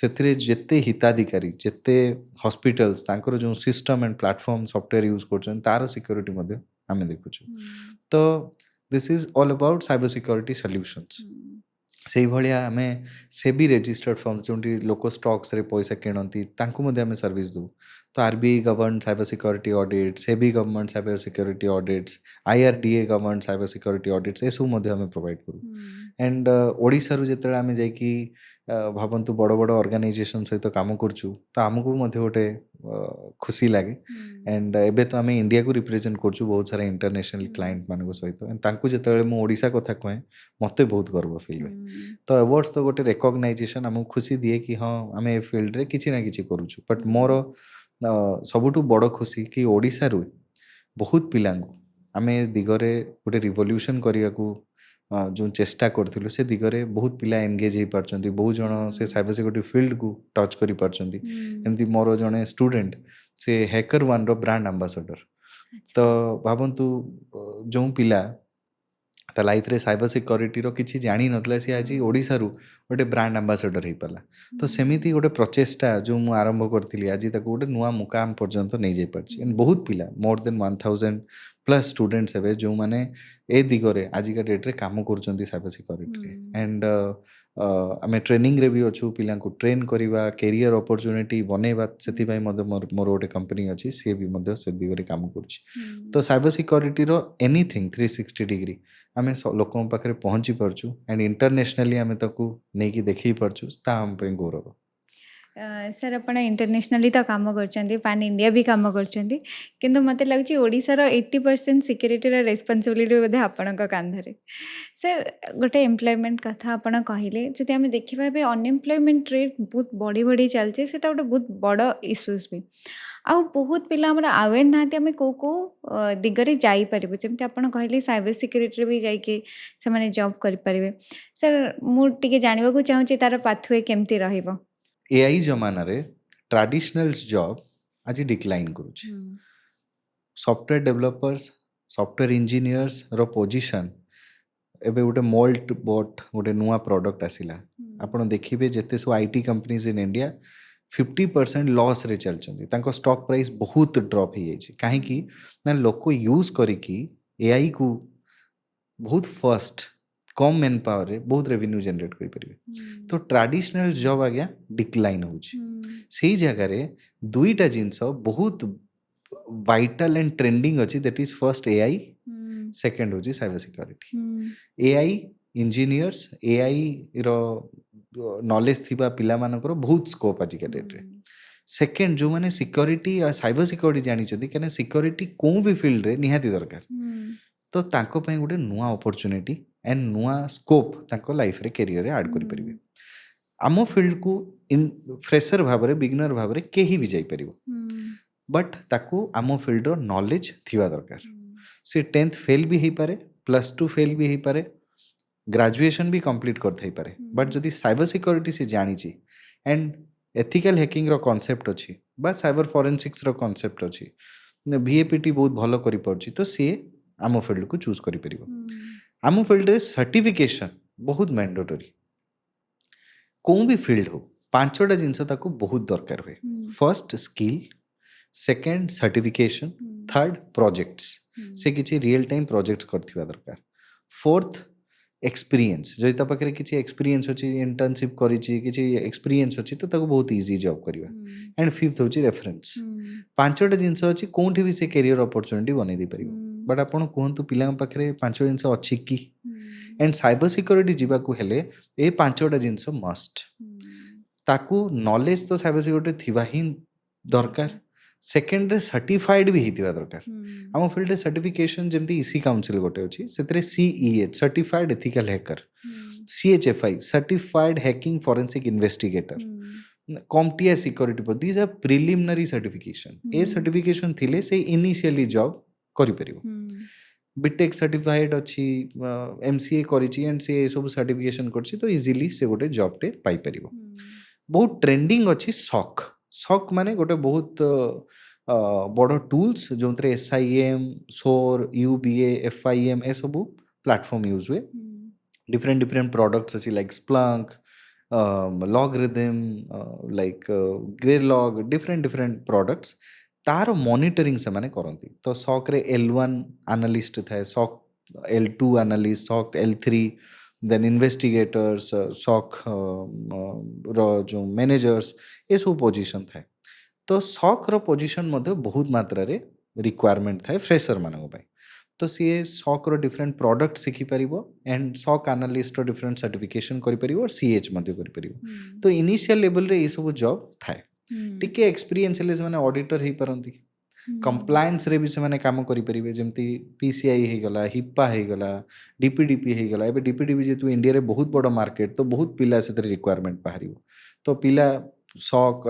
से जेते हिताधिकारी जेते हॉस्पिटल्स तांकर जो system and platform software use कर तार सिक्योरिटी मध्य आम देखुछु। तो this is all about cyber security solutions. से भाया आम सेबी रजिस्टर्ड फर्म जो लोक स्टॉक्स रे पैसा किणती आम सर्विस दू। तो RBI govern cyber security audit, SEBI government cyber security audits, IRDA government cyber security audits ए सब आम प्रोवाइड करूँ। एंड ओडिशा जो आम जाकि भावतु बड़ बड़ ऑर्गेनाइजेशन सहित काम करछु, तो आमको गोटे खुशी लगे। एंड एबे तो आम इंडिया को रिप्रेजेंट करछु बहुत सारा इंटरनेशनल क्लाइंट मान सहित, तांकु जेतेबेले मु ओडिशा कथा कहे मते बहुत गर्व फील हुए। तो अवार्ड्स तो गोटे रिकॉग्नाइजेशन आमको खुशी दिए कि हाँ आम ए फील्ड रे किछि ना किछि करूछु। बट मोर सबुठु बड़ खुशी कि ओडिशा रु बहुत पिलांगु आम दिगरे गोटे रिवोल्यूशन करिया को जो चेष्टा करथिलु, से दिगरे बहुत पिला एंगेज हो पारछंती, बहुत जण से साइबर सिक्योरिटी फील्ड को टच करि पारछंती। एमती मोर जणे स्टूडेंट से hacker one row brand ambassador. तो भावंतु जो पिला ତା ଲାଇଫ୍ରେ ସାଇबर ସିକ୍ୟୁରିଟିର କିଛି ଜାଣିନଥିଲା ସିଏ ଆଜି ଓଡ଼ିଶାରୁ ଗୋଟେ ବ୍ରାଣ୍ଡ ଆମ୍ବାସଡ଼ର ହେଇପାରିଲା। ତ ସେମିତି ଗୋଟେ ପ୍ରଚେଷ୍ଟା ଯେଉଁ ମୁଁ ଆରମ୍ଭ କରିଥିଲି ଆଜି ତାକୁ ଗୋଟେ ନୂଆ ମୁକାମ ପର୍ଯ୍ୟନ୍ତ ନେଇଯାଇପାରିଛି। ଏଣ୍ଡ ବହୁତ ପିଲା ମୋର୍ ଦେନ୍ 1000 ପ୍ଲସ୍ ଷ୍ଟୁଡେଣ୍ଟସ୍ ହେବେ ଯେଉଁମାନେ ଏ ଦିଗରେ ଆଜିକା ଡେଟ୍ରେ କାମ କରୁଛନ୍ତି ସାଇબર ସିକ୍ୟୁରିଟିରେ। ଏଣ୍ଡ ଆମେ ଟ୍ରେନିଂରେ ବି ଅଛୁ, ପିଲାଙ୍କୁ ଟ୍ରେନ୍ କରିବା, କ୍ୟାରିୟର ଅପରଚ୍ୟୁନିଟି ବନେଇବା, ସେଥିପାଇଁ ମଧ୍ୟ ମୋର ଗୋଟେ କମ୍ପାନୀ ଅଛି, ସିଏ ବି ମଧ୍ୟ ସେ ଦିଗରେ କାମ କରୁଛି। ତ ସାଇबर ସିକ୍ୟୁରିଟିର ଏନିଥିଙ୍ଗ 360 ଡିଗ୍ରୀ ଆମେ ଲୋକଙ୍କ ପାଖରେ ପହଞ୍ଚି ପାରୁଛୁ ଆଣ୍ଡ ଇଣ୍ଟରନ୍ୟାସନାଲି ଆମେ ତାକୁ ନେଇକି ଦେଖେଇ ପାରୁଛୁ, ତାହା ଆମ ପାଇଁ ଗୌରବ। ସାର୍ ଆପଣ ଇଣ୍ଟରନ୍ୟାସନାଲି ତ କାମ କରୁଛନ୍ତି, ପାନ୍ ଇଣ୍ଡିଆ ବି କାମ କରୁଛନ୍ତି, କିନ୍ତୁ ମୋତେ ଲାଗୁଛି ଓଡ଼ିଶାର 80% ସିକ୍ୟୁରିଟିର ରେସ୍ପନ୍ସିବିଲିଟି ବୋଧେ ଆପଣଙ୍କ କାନ୍ଧରେ। ସାର୍ ଗୋଟେ ଏମ୍ପ୍ଲୟମେଣ୍ଟ କଥା ଆପଣ କହିଲେ, ଯଦି ଆମେ ଦେଖିବା ଏବେ ଅନଏମ୍ପ୍ଲୟମେଣ୍ଟ ରେଟ୍ ବହୁତ ବଢ଼ି ବଢ଼ି ଚାଲିଛି, ସେଇଟା ଗୋଟେ ବହୁତ ବଡ଼ ଇସ୍ୟୁସ୍ ବି। ଆଉ ବହୁତ ପିଲା ଆମର ଆୱେର୍ ନାହାନ୍ତି ଆମେ କେଉଁ କେଉଁ ଦିଗରେ ଯାଇପାରିବୁ, ଯେମିତି ଆପଣ କହିଲେ ସାଇબર ସିକ୍ୟୁରିଟିରେ ବି ଯାଇକି ସେମାନେ ଜବ୍ କରିପାରିବେ। ସାର୍ ମୁଁ ଟିକେ ଜାଣିବାକୁ ଚାହୁଁଛି ତା'ର ପାଥୱେ କେମିତି ରହିବ। ଏଆଇ ଜମାନାରେ ଟ୍ରାଡିସନାଲ୍ସ ଜବ୍ ଆଜି ଡିକ୍ଲାଇନ୍ କରୁଛି। ସଫ୍ଟୱେର୍ ଡେଭଲପର୍ସ, ସଫ୍ଟୱେର୍ ଇଞ୍ଜିନିୟର୍ସର ପୋଜିସନ୍ ଏବେ ଗୋଟେ ମୋଲ୍ଟ ବୋଟ୍ ଗୋଟେ ନୂଆ ପ୍ରଡ଼କ୍ଟ ଆସିଲା। ଆପଣ ଦେଖିବେ ଯେତେ ସବୁ ଆଇଟି କମ୍ପାନିଜ୍ ଇନ୍ ଇଣ୍ଡିଆ 50% ଲସ୍ରେ ଚାଲିଛନ୍ତି, ତାଙ୍କ ଷ୍ଟକ୍ ପ୍ରାଇସ୍ ବହୁତ ଡ୍ରପ୍ ହେଇଯାଇଛି। କାହିଁକି ନା ଲୋକ ୟୁଜ୍ କରିକି ଏଆଇକୁ ବହୁତ ଫାଷ୍ଟ କମ୍ ମେନ୍ ପାୱାରରେ ବହୁତ ରେଭିନ୍ୟୁ ଜେନେରେଟ୍ କରିପାରିବେ। ତ ଟ୍ରାଡିସନାଲ୍ ଜବ୍ ଆଜ୍ଞା ଡିକ୍ଲାଇନ୍ ହେଉଛି। ସେଇ ଜାଗାରେ ଦୁଇଟା ଜିନିଷ ବହୁତ ଭାଇଟାଲ୍ ଆଣ୍ଡ ଟ୍ରେଣ୍ଡିଂ ଅଛି, that is first AI, second ହେଉଛି ସାଇበር ସିକ୍ୟୁରିଟି। ଏଆଇ ଇଞ୍ଜିନିୟର୍ସ, ଏଆଇର ନଲେଜ ଥିବା ପିଲାମାନଙ୍କର ବହୁତ ସ୍କୋପ୍ ଆଜିକା ଡେଟ୍ରେ। ସେକେଣ୍ଡ ଯେଉଁମାନେ ସିକ୍ୟୁରିଟି ସାଇબર ସିକ୍ୟୁରିଟି ଜାଣିଛନ୍ତି, କାହିଁକିନା ସିକ୍ୟୁରିଟି କେଉଁ ବି ଫିଲ୍ଡରେ ନିହାତି ଦରକାର, ତ ତାଙ୍କ ପାଇଁ ଗୋଟେ ନୂଆ ଅପରଚ୍ୟୁନିଟି ଆଣ୍ଡ ନୂଆ ସ୍କୋପ୍ ତାଙ୍କ ଲାଇଫ୍ରେ କ୍ୟାରିୟରରେ ଆଡ଼୍ କରିପାରିବେ। ଆମ ଫିଲ୍ଡକୁ ଫ୍ରେଶର ଭାବରେ, ବିଗିନର ଭାବରେ କେହି ବି ଯାଇପାରିବ, ବଟ୍ ତାକୁ ଆମ ଫିଲ୍ଡର ନଲେଜ ଥିବା ଦରକାର। ସେ 10th ଫେଲ୍ ବି ହେଇପାରେ, +2 ଫେଲ୍ ବି ହେଇପାରେ, ଗ୍ରାଜୁଏସନ୍ ବି କମ୍ପ୍ଲିଟ୍ କରିଥାଇପାରେ, ବଟ୍ ଯଦି ସାଇबर ସିକ୍ୟୁରିଟି ସେ ଜାଣିଛି ଆଣ୍ଡ ଏଥିକାଲ୍ ହ୍ୟାକିଂର କନସେପ୍ଟ ଅଛି ବା ସାଇበር ଫରେନ୍ସିକ୍ସର କନସେପ୍ଟ ଅଛି, ଭିଏପିଟି ବହୁତ ଭଲ କରିପାରୁଛି, ତ ସିଏ ଆମ ଫିଲ୍ଡକୁ ଚୁଜ୍ କରିପାରିବ। ଆମ ଫିଲ୍ଡରେ ସାର୍ଟିଫିକେସନ୍ ବହୁତ ମ୍ୟାଣ୍ଡେଟୋରୀ। କେଉଁ ବି ଫିଲ୍ଡ ହଉ, 5ଟା ଜିନିଷ ତାକୁ ବହୁତ ଦରକାର ହୁଏ। First skill, second certification, third projects, ସେ କିଛି ରିଏଲ୍ ଟାଇମ୍ ପ୍ରୋଜେକ୍ଟସ୍ କରିଥିବା ଦରକାର। ଫୋର୍ଥ ଏକ୍ସପିରିଏନ୍ସ, ଯଦି ତା ପାଖରେ କିଛି ଏକ୍ସପିରିଏନ୍ସ ଅଛି, ଇଣ୍ଟର୍ନସିପ୍ କରିଛି, କିଛି ଏକ୍ସପିରିଏନ୍ସ ଅଛି, ତ ତାକୁ ବହୁତ ଇଜି ଜବ୍ କରିବା। ଆଣ୍ଡ ଫିଫ୍ଥ ହେଉଛି ରେଫରେନ୍ସ। 5ଟା ଜିନିଷ ଅଛି, କେଉଁଠି ବି ସେ କ୍ୟାରିୟର ଅପରଚ୍ୟୁନିଟି ବନେଇ ଦେଇପାରିବ। ବଟ୍ ଆପଣ କୁହନ୍ତୁ ପିଲାଙ୍କ ପାଖରେ 5 ଜିନିଷ ଅଛି କି? ଆଣ୍ଡ ସାଇબર ସିକ୍ୟୁରିଟି ଯିବାକୁ ହେଲେ ଏ 5ଟା ଜିନିଷ ମଷ୍ଟ। ତାକୁ ନଲେଜ ତ ସାଇબર ସିକ୍ୟୁରିଟି ଥିବା ହିଁ ଦରକାର। ସେକେଣ୍ଡରେ ସାର୍ଟିଫାଇଡ୍ ବି ହେଇଥିବା ଦରକାର। ଆମ ଫିଲ୍ଡରେ ସାର୍ଟିଫିକେସନ୍ ଯେମିତି ଇସି କାଉନସିଲ୍ ଗୋଟେ ଅଛି, ସେଥିରେ CEH certified ethical hacker, CHFI certified hacking forensic investigator, CompTIA security, these are preliminary certification. ଏ ସାର୍ଟିଫିକେସନ୍ ଥିଲେ ସେ ଇନିସିଆଲି ଜବ୍ କରିପାରିବ। ବିଟେକ୍ ସାର୍ଟିଫାଇଡ୍ ଅଛି, MCA କରିଛି ଆଣ୍ଡ ସେ ଏସବୁ ସାର୍ଟିଫିକେସନ୍ କରିଛି, ତ ଇଜିଲି ସେ ଗୋଟେ ଜବ୍ଟେ ପାଇପାରିବ। ବହୁତ ଟ୍ରେଣ୍ଡିଂ ଅଛି ସକ୍। ସକ୍ ମାନେ ଗୋଟେ ବହୁତ ବଡ଼ ଟୁଲ୍ସ ଯେଉଁଥିରେ SIEM, SOAR, UBA, FIM ଏସବୁ ପ୍ଲାଟଫର୍ମ ୟୁଜ୍ ହୁଏ। ଡିଫରେଣ୍ଟ ପ୍ରଡ଼କ୍ଟସ୍ ଅଛି ଲାଇକ୍ ସ୍ପ୍ଲଙ୍କ, ଲଗ୍ରିଦମ୍, ଲାଇକ୍ ଗ୍ରେଲଗ୍, ଡିଫରେଣ୍ଟ ପ୍ରଡ଼କ୍ଟସ୍। ତାର ମନିଟରିଂ ସେମାନେ କରନ୍ତି। ତ ସକ୍ରେ L1 ଆନାଲିଷ୍ଟ ଥାଏ, ସକ୍ L2 ଆନାଲିଷ୍ଟ, ସକ୍ L3, ଦେନ୍ ଇନଭେଷ୍ଟିଗେଟର୍ସ, ସକ୍ ର ଯେଉଁ ମ୍ୟାନେଜର୍ସ, ଏସବୁ ପୋଜିସନ୍ ଥାଏ। ତ ସକ୍ର ପୋଜିସନ୍ ମଧ୍ୟ ବହୁତ ମାତ୍ରାରେ ରିକ୍ୱାରମେଣ୍ଟ ଥାଏ ଫ୍ରେଶରମାନଙ୍କ ପାଇଁ। ତ ସିଏ ସକ୍ର ଡିଫରେଣ୍ଟ ପ୍ରଡ଼କ୍ଟ ଶିଖିପାରିବ ଆଣ୍ଡ ସକ୍ ଆନାଲିଷ୍ଟର ଡିଫରେଣ୍ଟ ସାର୍ଟିଫିକେସନ୍ କରିପାରିବ, CH ମଧ୍ୟ କରିପାରିବ। ତ ଇନିସିଆଲ ଲେଭେଲରେ ଏସବୁ ଜବ୍ ଥାଏ। ଟିକେ ଏକ୍ସପିରିଏନ୍ସ ହେଲେ ସେମାନେ ଅଡ଼ିଟର ହେଇପାରନ୍ତି, କମ୍ପ୍ଲାଏନ୍ସରେ ବି ସେମାନେ କାମ କରିପାରିବେ, ଯେମିତି PCI ହେଇଗଲା, ହିପା ହେଇଗଲା, DPDP ହେଇଗଲା। ଏବେ DPDP ଯେହେତୁ ଇଣ୍ଡିଆରେ ବହୁତ ବଡ଼ ମାର୍କେଟ, ତ ବହୁତ ପିଲା ସେଥିରେ ରିକ୍ୱାରମେଣ୍ଟ ବାହାରିବ। ତ ପିଲା ସକ୍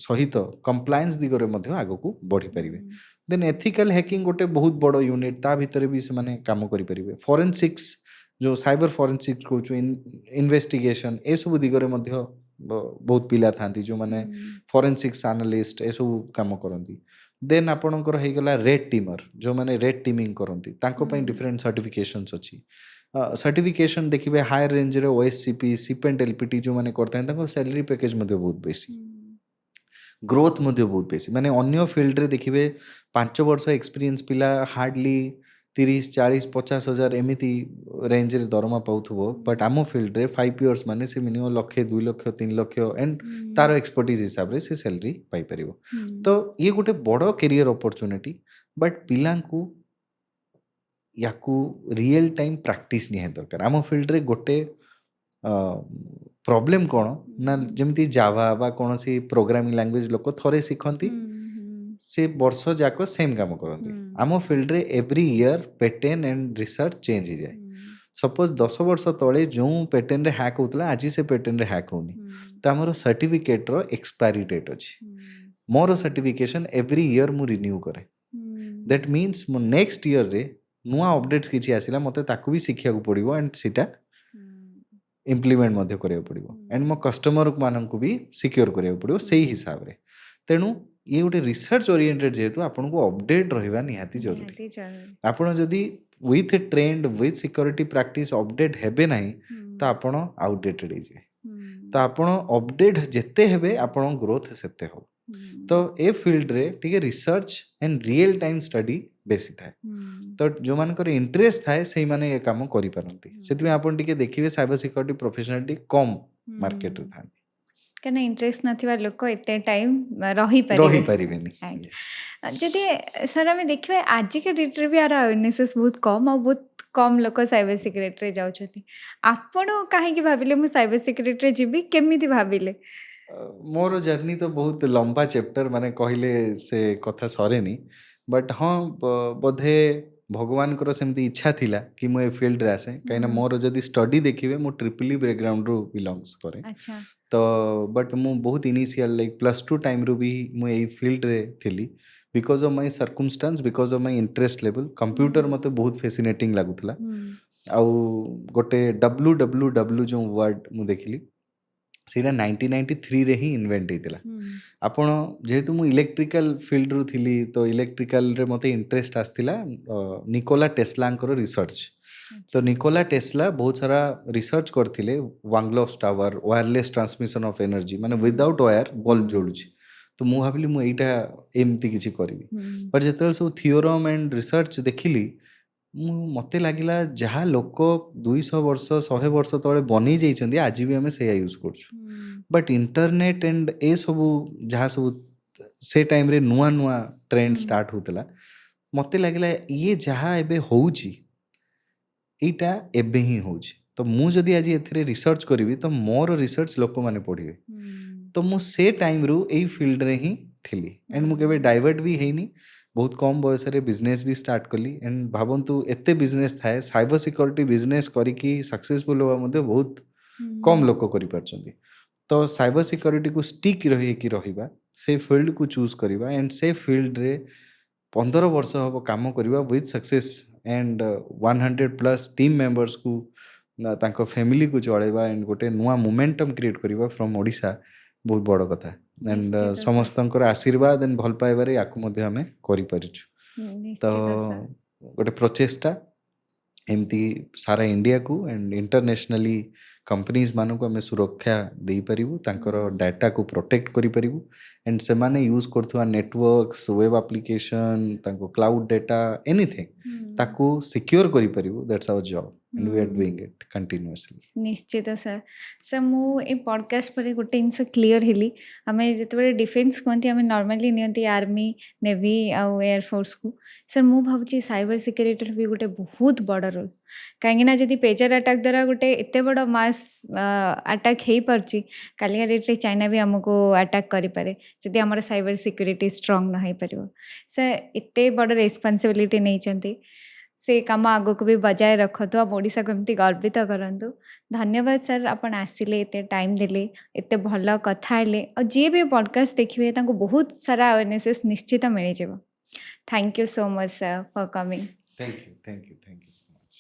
ସହିତ କମ୍ପ୍ଲାଏନ୍ସ ଦିଗରେ ମଧ୍ୟ ଆଗକୁ ବଢ଼ିପାରିବେ। ଦେନ୍ ଏଥିକାଲ୍ ହ୍ୟାକିଂ ଗୋଟେ ବହୁତ ବଡ଼ ୟୁନିଟ୍, ତା ଭିତରେ ବି ସେମାନେ କାମ କରିପାରିବେ। ଫରେନ୍ସିକ୍ସ, ଯେଉଁ ସାଇବର ଫରେନ୍ସିକ୍ସ କହୁଛୁ, ଇନଭେଷ୍ଟିଗେସନ୍, ଏସବୁ ଦିଗରେ ମଧ୍ୟ ବହୁତ ପିଲା ଥାଆନ୍ତି ଯେଉଁମାନେ ଫରେନ୍ସିକ୍ସ ଆନାଲିଷ୍ଟ ଏସବୁ କାମ କରନ୍ତି। देन आपणकर होईगला रेड टीमर जो मैंने रेड टीमिंग करती तांको पई हम्म, डिफरेंट सर्टिफिकेशंस अच्छी सर्टिफिकेशन देखिए हायर रेंज रे ओएससीपी सिपेंट एलपीटी जो मैंने करते हैं तांको सैलरी पैकेज मध्ये बहुत बेसी हम्म, ग्रोथ मध्ये बहुत बेसी माने अन्य फील्ड रे देखिए 5 वर्ष एक्सपीरियंस पिला हार्डली 30 40 50 हजार एमिति रेंज रे दरमा पाउथबो बट आम फील्ड रे 5 इयर्स माने से मिनिमम लक्षे 2 लक्ष 3 लक्ष एंड तार हम्म, एक्सपर्टीज हिसाब रे से सैलरी पाई परिबो हम्म, तो ये गोटे बड़ कैरियर अपॉर्चुनिटी बट पिलांकू याकू रियल टाइम प्रैक्टिस निहाय दरकार आम फील्ड रे गोटे प्रोब्लेम कौन ना हम्म, जमी जावा बा कौन सी प्रोग्रामिंग लैंग्वेज लोक थरे शिखती हम्म, से वर्ष जाक सेम काम करती हम्म, आम फील्ड रे every year pattern and research change हो जाए हम्म, सपोज 10 वर्ष तले जो पैटर्न रे हैक होता आज से पैटर्न रे हैक होनी हम्म, तो आमर सर्टिफिकेट रो एक्सपायरी डेट अच्छी हम्म, मोर सर्टिफिकेशन एवरी ईयर मु रिन्यू करे हम्म, दैट मीन्स मो नेक्स्ट ईयर रे नुआ अपडेट्स किसी आसिला मते ताकू भी शिखिया पड़ो एंड सीटा हम्म, इम्प्लीमेंट मध्य करिया पड़िबो एंड मो कस्टमर माननकु भी सिक्योर करिया पड़िबो सेही हिसाब रे तेणु ये गोटे रिसर्च ओरिएंटेड जेहेतु आपन को अपडेट रहिबा निहाती जरूरी निहाती जरूरी आपण जदि with trend with security practice update हेबे नाही तो आपण आउटडेटेड हो जाए तो आपण अपडेट जेते हेबे आपण ग्रोथ सेते हो तो ए फील्ड रे टिके research and real time study बेसी थाए तो जो मानकर इंटरेस्ट थाए से माने ये काम करि पारंती सेति आपण टिके देखिबे साइबर सिक्योरिटी प्रोफेशनल टी कम मार्केट रे थाए कहना इंटरेस्ट नथिबा लोक एते टाइम रही रही परिबे परिबेनी Right. Yes. जदि सर आम देखिए आज के डेट रे भी यार अवेयरनेस बहुत कम और बहुत कम लोक साइबर सिक्योरिटी रे जाउछथि आपण काहे कि भाबिले मु साइबर सिक्योरिटी रे जिबी केमिति भाबिले मोर जर्नी तो बहुत लंबा चैप्टर माने कहले से कथा सरेनी बट हाँ बोधे भगवान को सेमती इच्छा थिला कि मु ए फील्ड रे आसे कहीं मोर जदि स्टडी देखिबे मु ट्रिपली बैकग्राउंड रू बिलोंग्स करे अच्छा तो बट मु बहुत इनिशियल लाइक +2 टाइम रू भी मु ए फील्ड रे थिली because of my circumstance because of my interest level computer मते बहुत फैसिनेटिंग लागुथला आउ गोटे WWW जो वर्ड मु देखिली ସେଇଟା 1993 ହିଁ ଇନଭେଣ୍ଟ ହେଇଥିଲା ଆପଣ ଯେହେତୁ ମୁଁ ଇଲେକ୍ଟ୍ରିକାଲ ଫିଲ୍ଡରୁ ଥିଲି ତ ଇଲେକ୍ଟ୍ରିକାଲରେ ମୋତେ ଇଣ୍ଟରେଷ୍ଟ ଆସିଥିଲା ନିକୋଲା ଟେସ୍ଲାଙ୍କର ରିସର୍ଚ୍ଚ ତ ନିକୋଲା ଟେସ୍ଲା ବହୁତ ସାରା ରିସର୍ଚ୍ଚ କରିଥିଲେ ୱାଙ୍ଗଲୋଫ୍ସ tower wireless transmission of energy ମାନେ ୱିଦାଉଟ୍ ୱାୟାର ବଲ୍ବ ଜଳୁଛି ତ ମୁଁ ଭାବିଲି ମୁଁ ଏଇଟା ଏମିତି କିଛି କରିବି ବଟ୍ ଯେତେବେଳେ ସବୁ ଥିଓରମ୍ ଆଣ୍ଡ ରିସର୍ଚ୍ଚ ଦେଖିଲି ମତେ ଲାଗିଲା ଯାହା ଲୋକ 200 ବର୍ଷ 100 ବର୍ଷ ତଳେ ବନେଇ ଯାଇଛନ୍ତି ଆଜି ବି ଆମେ ସେଇଆ ୟୁଜ୍ କରୁଛୁ बट इंटरनेट एंड ए सबू जहाँ सब से टाइम रे नुआ नुआ ट्रेंड स्टार्ट होतला मते लागला ये जहाँ एबे होउची एटा एबे ही होउची तो मु जदि आज एथरे रिसर्च करिवि तो मोर रिसर्च लोक माने पढ़िबे तो मु से टाइम रू एई फील्ड रे ही थिली एंड मु केबे डाइवर्ट भी हेनी बहुत कम बयस रे बिजनेस भी स्टार्ट कली एंड भाबंतु एते बिजनेस थाए साइबर सिक्योरिटी बिजनेस करिकी सक्सेसफुल होवा मध्ये बहुत कम लोक करि पारछन्ती तो साइबर सिक्योरिटी को स्टिक रही रहिबा से फील्ड को चूज करिबा एंड से फील्ड रे 15 वर्ष हम काम करवा with success and 100+ team members को तांको फैमिली को चलेबा एंड गोटे नुआ मोमेंटम क्रिएट करवा फ्रॉम ओडिशा बहुत बड़ कथा एंड निश्चित सर समस्तंकर आशीर्वाद एंड भल पाइबारे याकू मध्ये हमें करि परिछु तो निश्चित सर गोटे प्रचेष्टा एमती सारा इंडिया को एंड इंटरनेशनली कंपनीज मानक आम सुरक्षा दे पारिबु तांकर डाटा को प्रोटेक्ट करि पारिबु एंड से माने यूज करथुआ नेटवर्क्स वेब एप्लीकेशन तांको क्लाउड डाटा एनीथिंग ताकू सिक्योर करि पारिबु that's our job and we are doing it continuously निश्चित सर सर मु ए पॉडकास्ट पर गोटे जिनस क्लीयर हेली आमे जेतेबेले डिफेन्स कहती आमे नॉर्मली नियंती आर्मी नेवी आउ एयरफोर्स को सर मु भाबुची साइबर सिक्योरिटी भी गोटे बहुत बड़ रोल कहीं जदि पेजर अटैक द्वारा गोटे एत बड़ मास अटैक हो पार्ची कालिका डेट्रे चाइना भी आमको अटैक करें जदि आम साइबर सिक्योरिटी स्ट्रंग न हो पार सर एत बड़ रेस्पॉन्सिबिलिटी नहीं से काम आगक भी बजाय रखतु आप ओडिशा को एमती गर्वित करंतु धन्यवाद सर आपण आसिले एते टाइम देले एते भल कथा हेले और जी भी पॉडकास्ट देखिए तांको बहुत सारा अवेयरनेस निश्चित मिल जाव thank you so much sir for coming thank you so much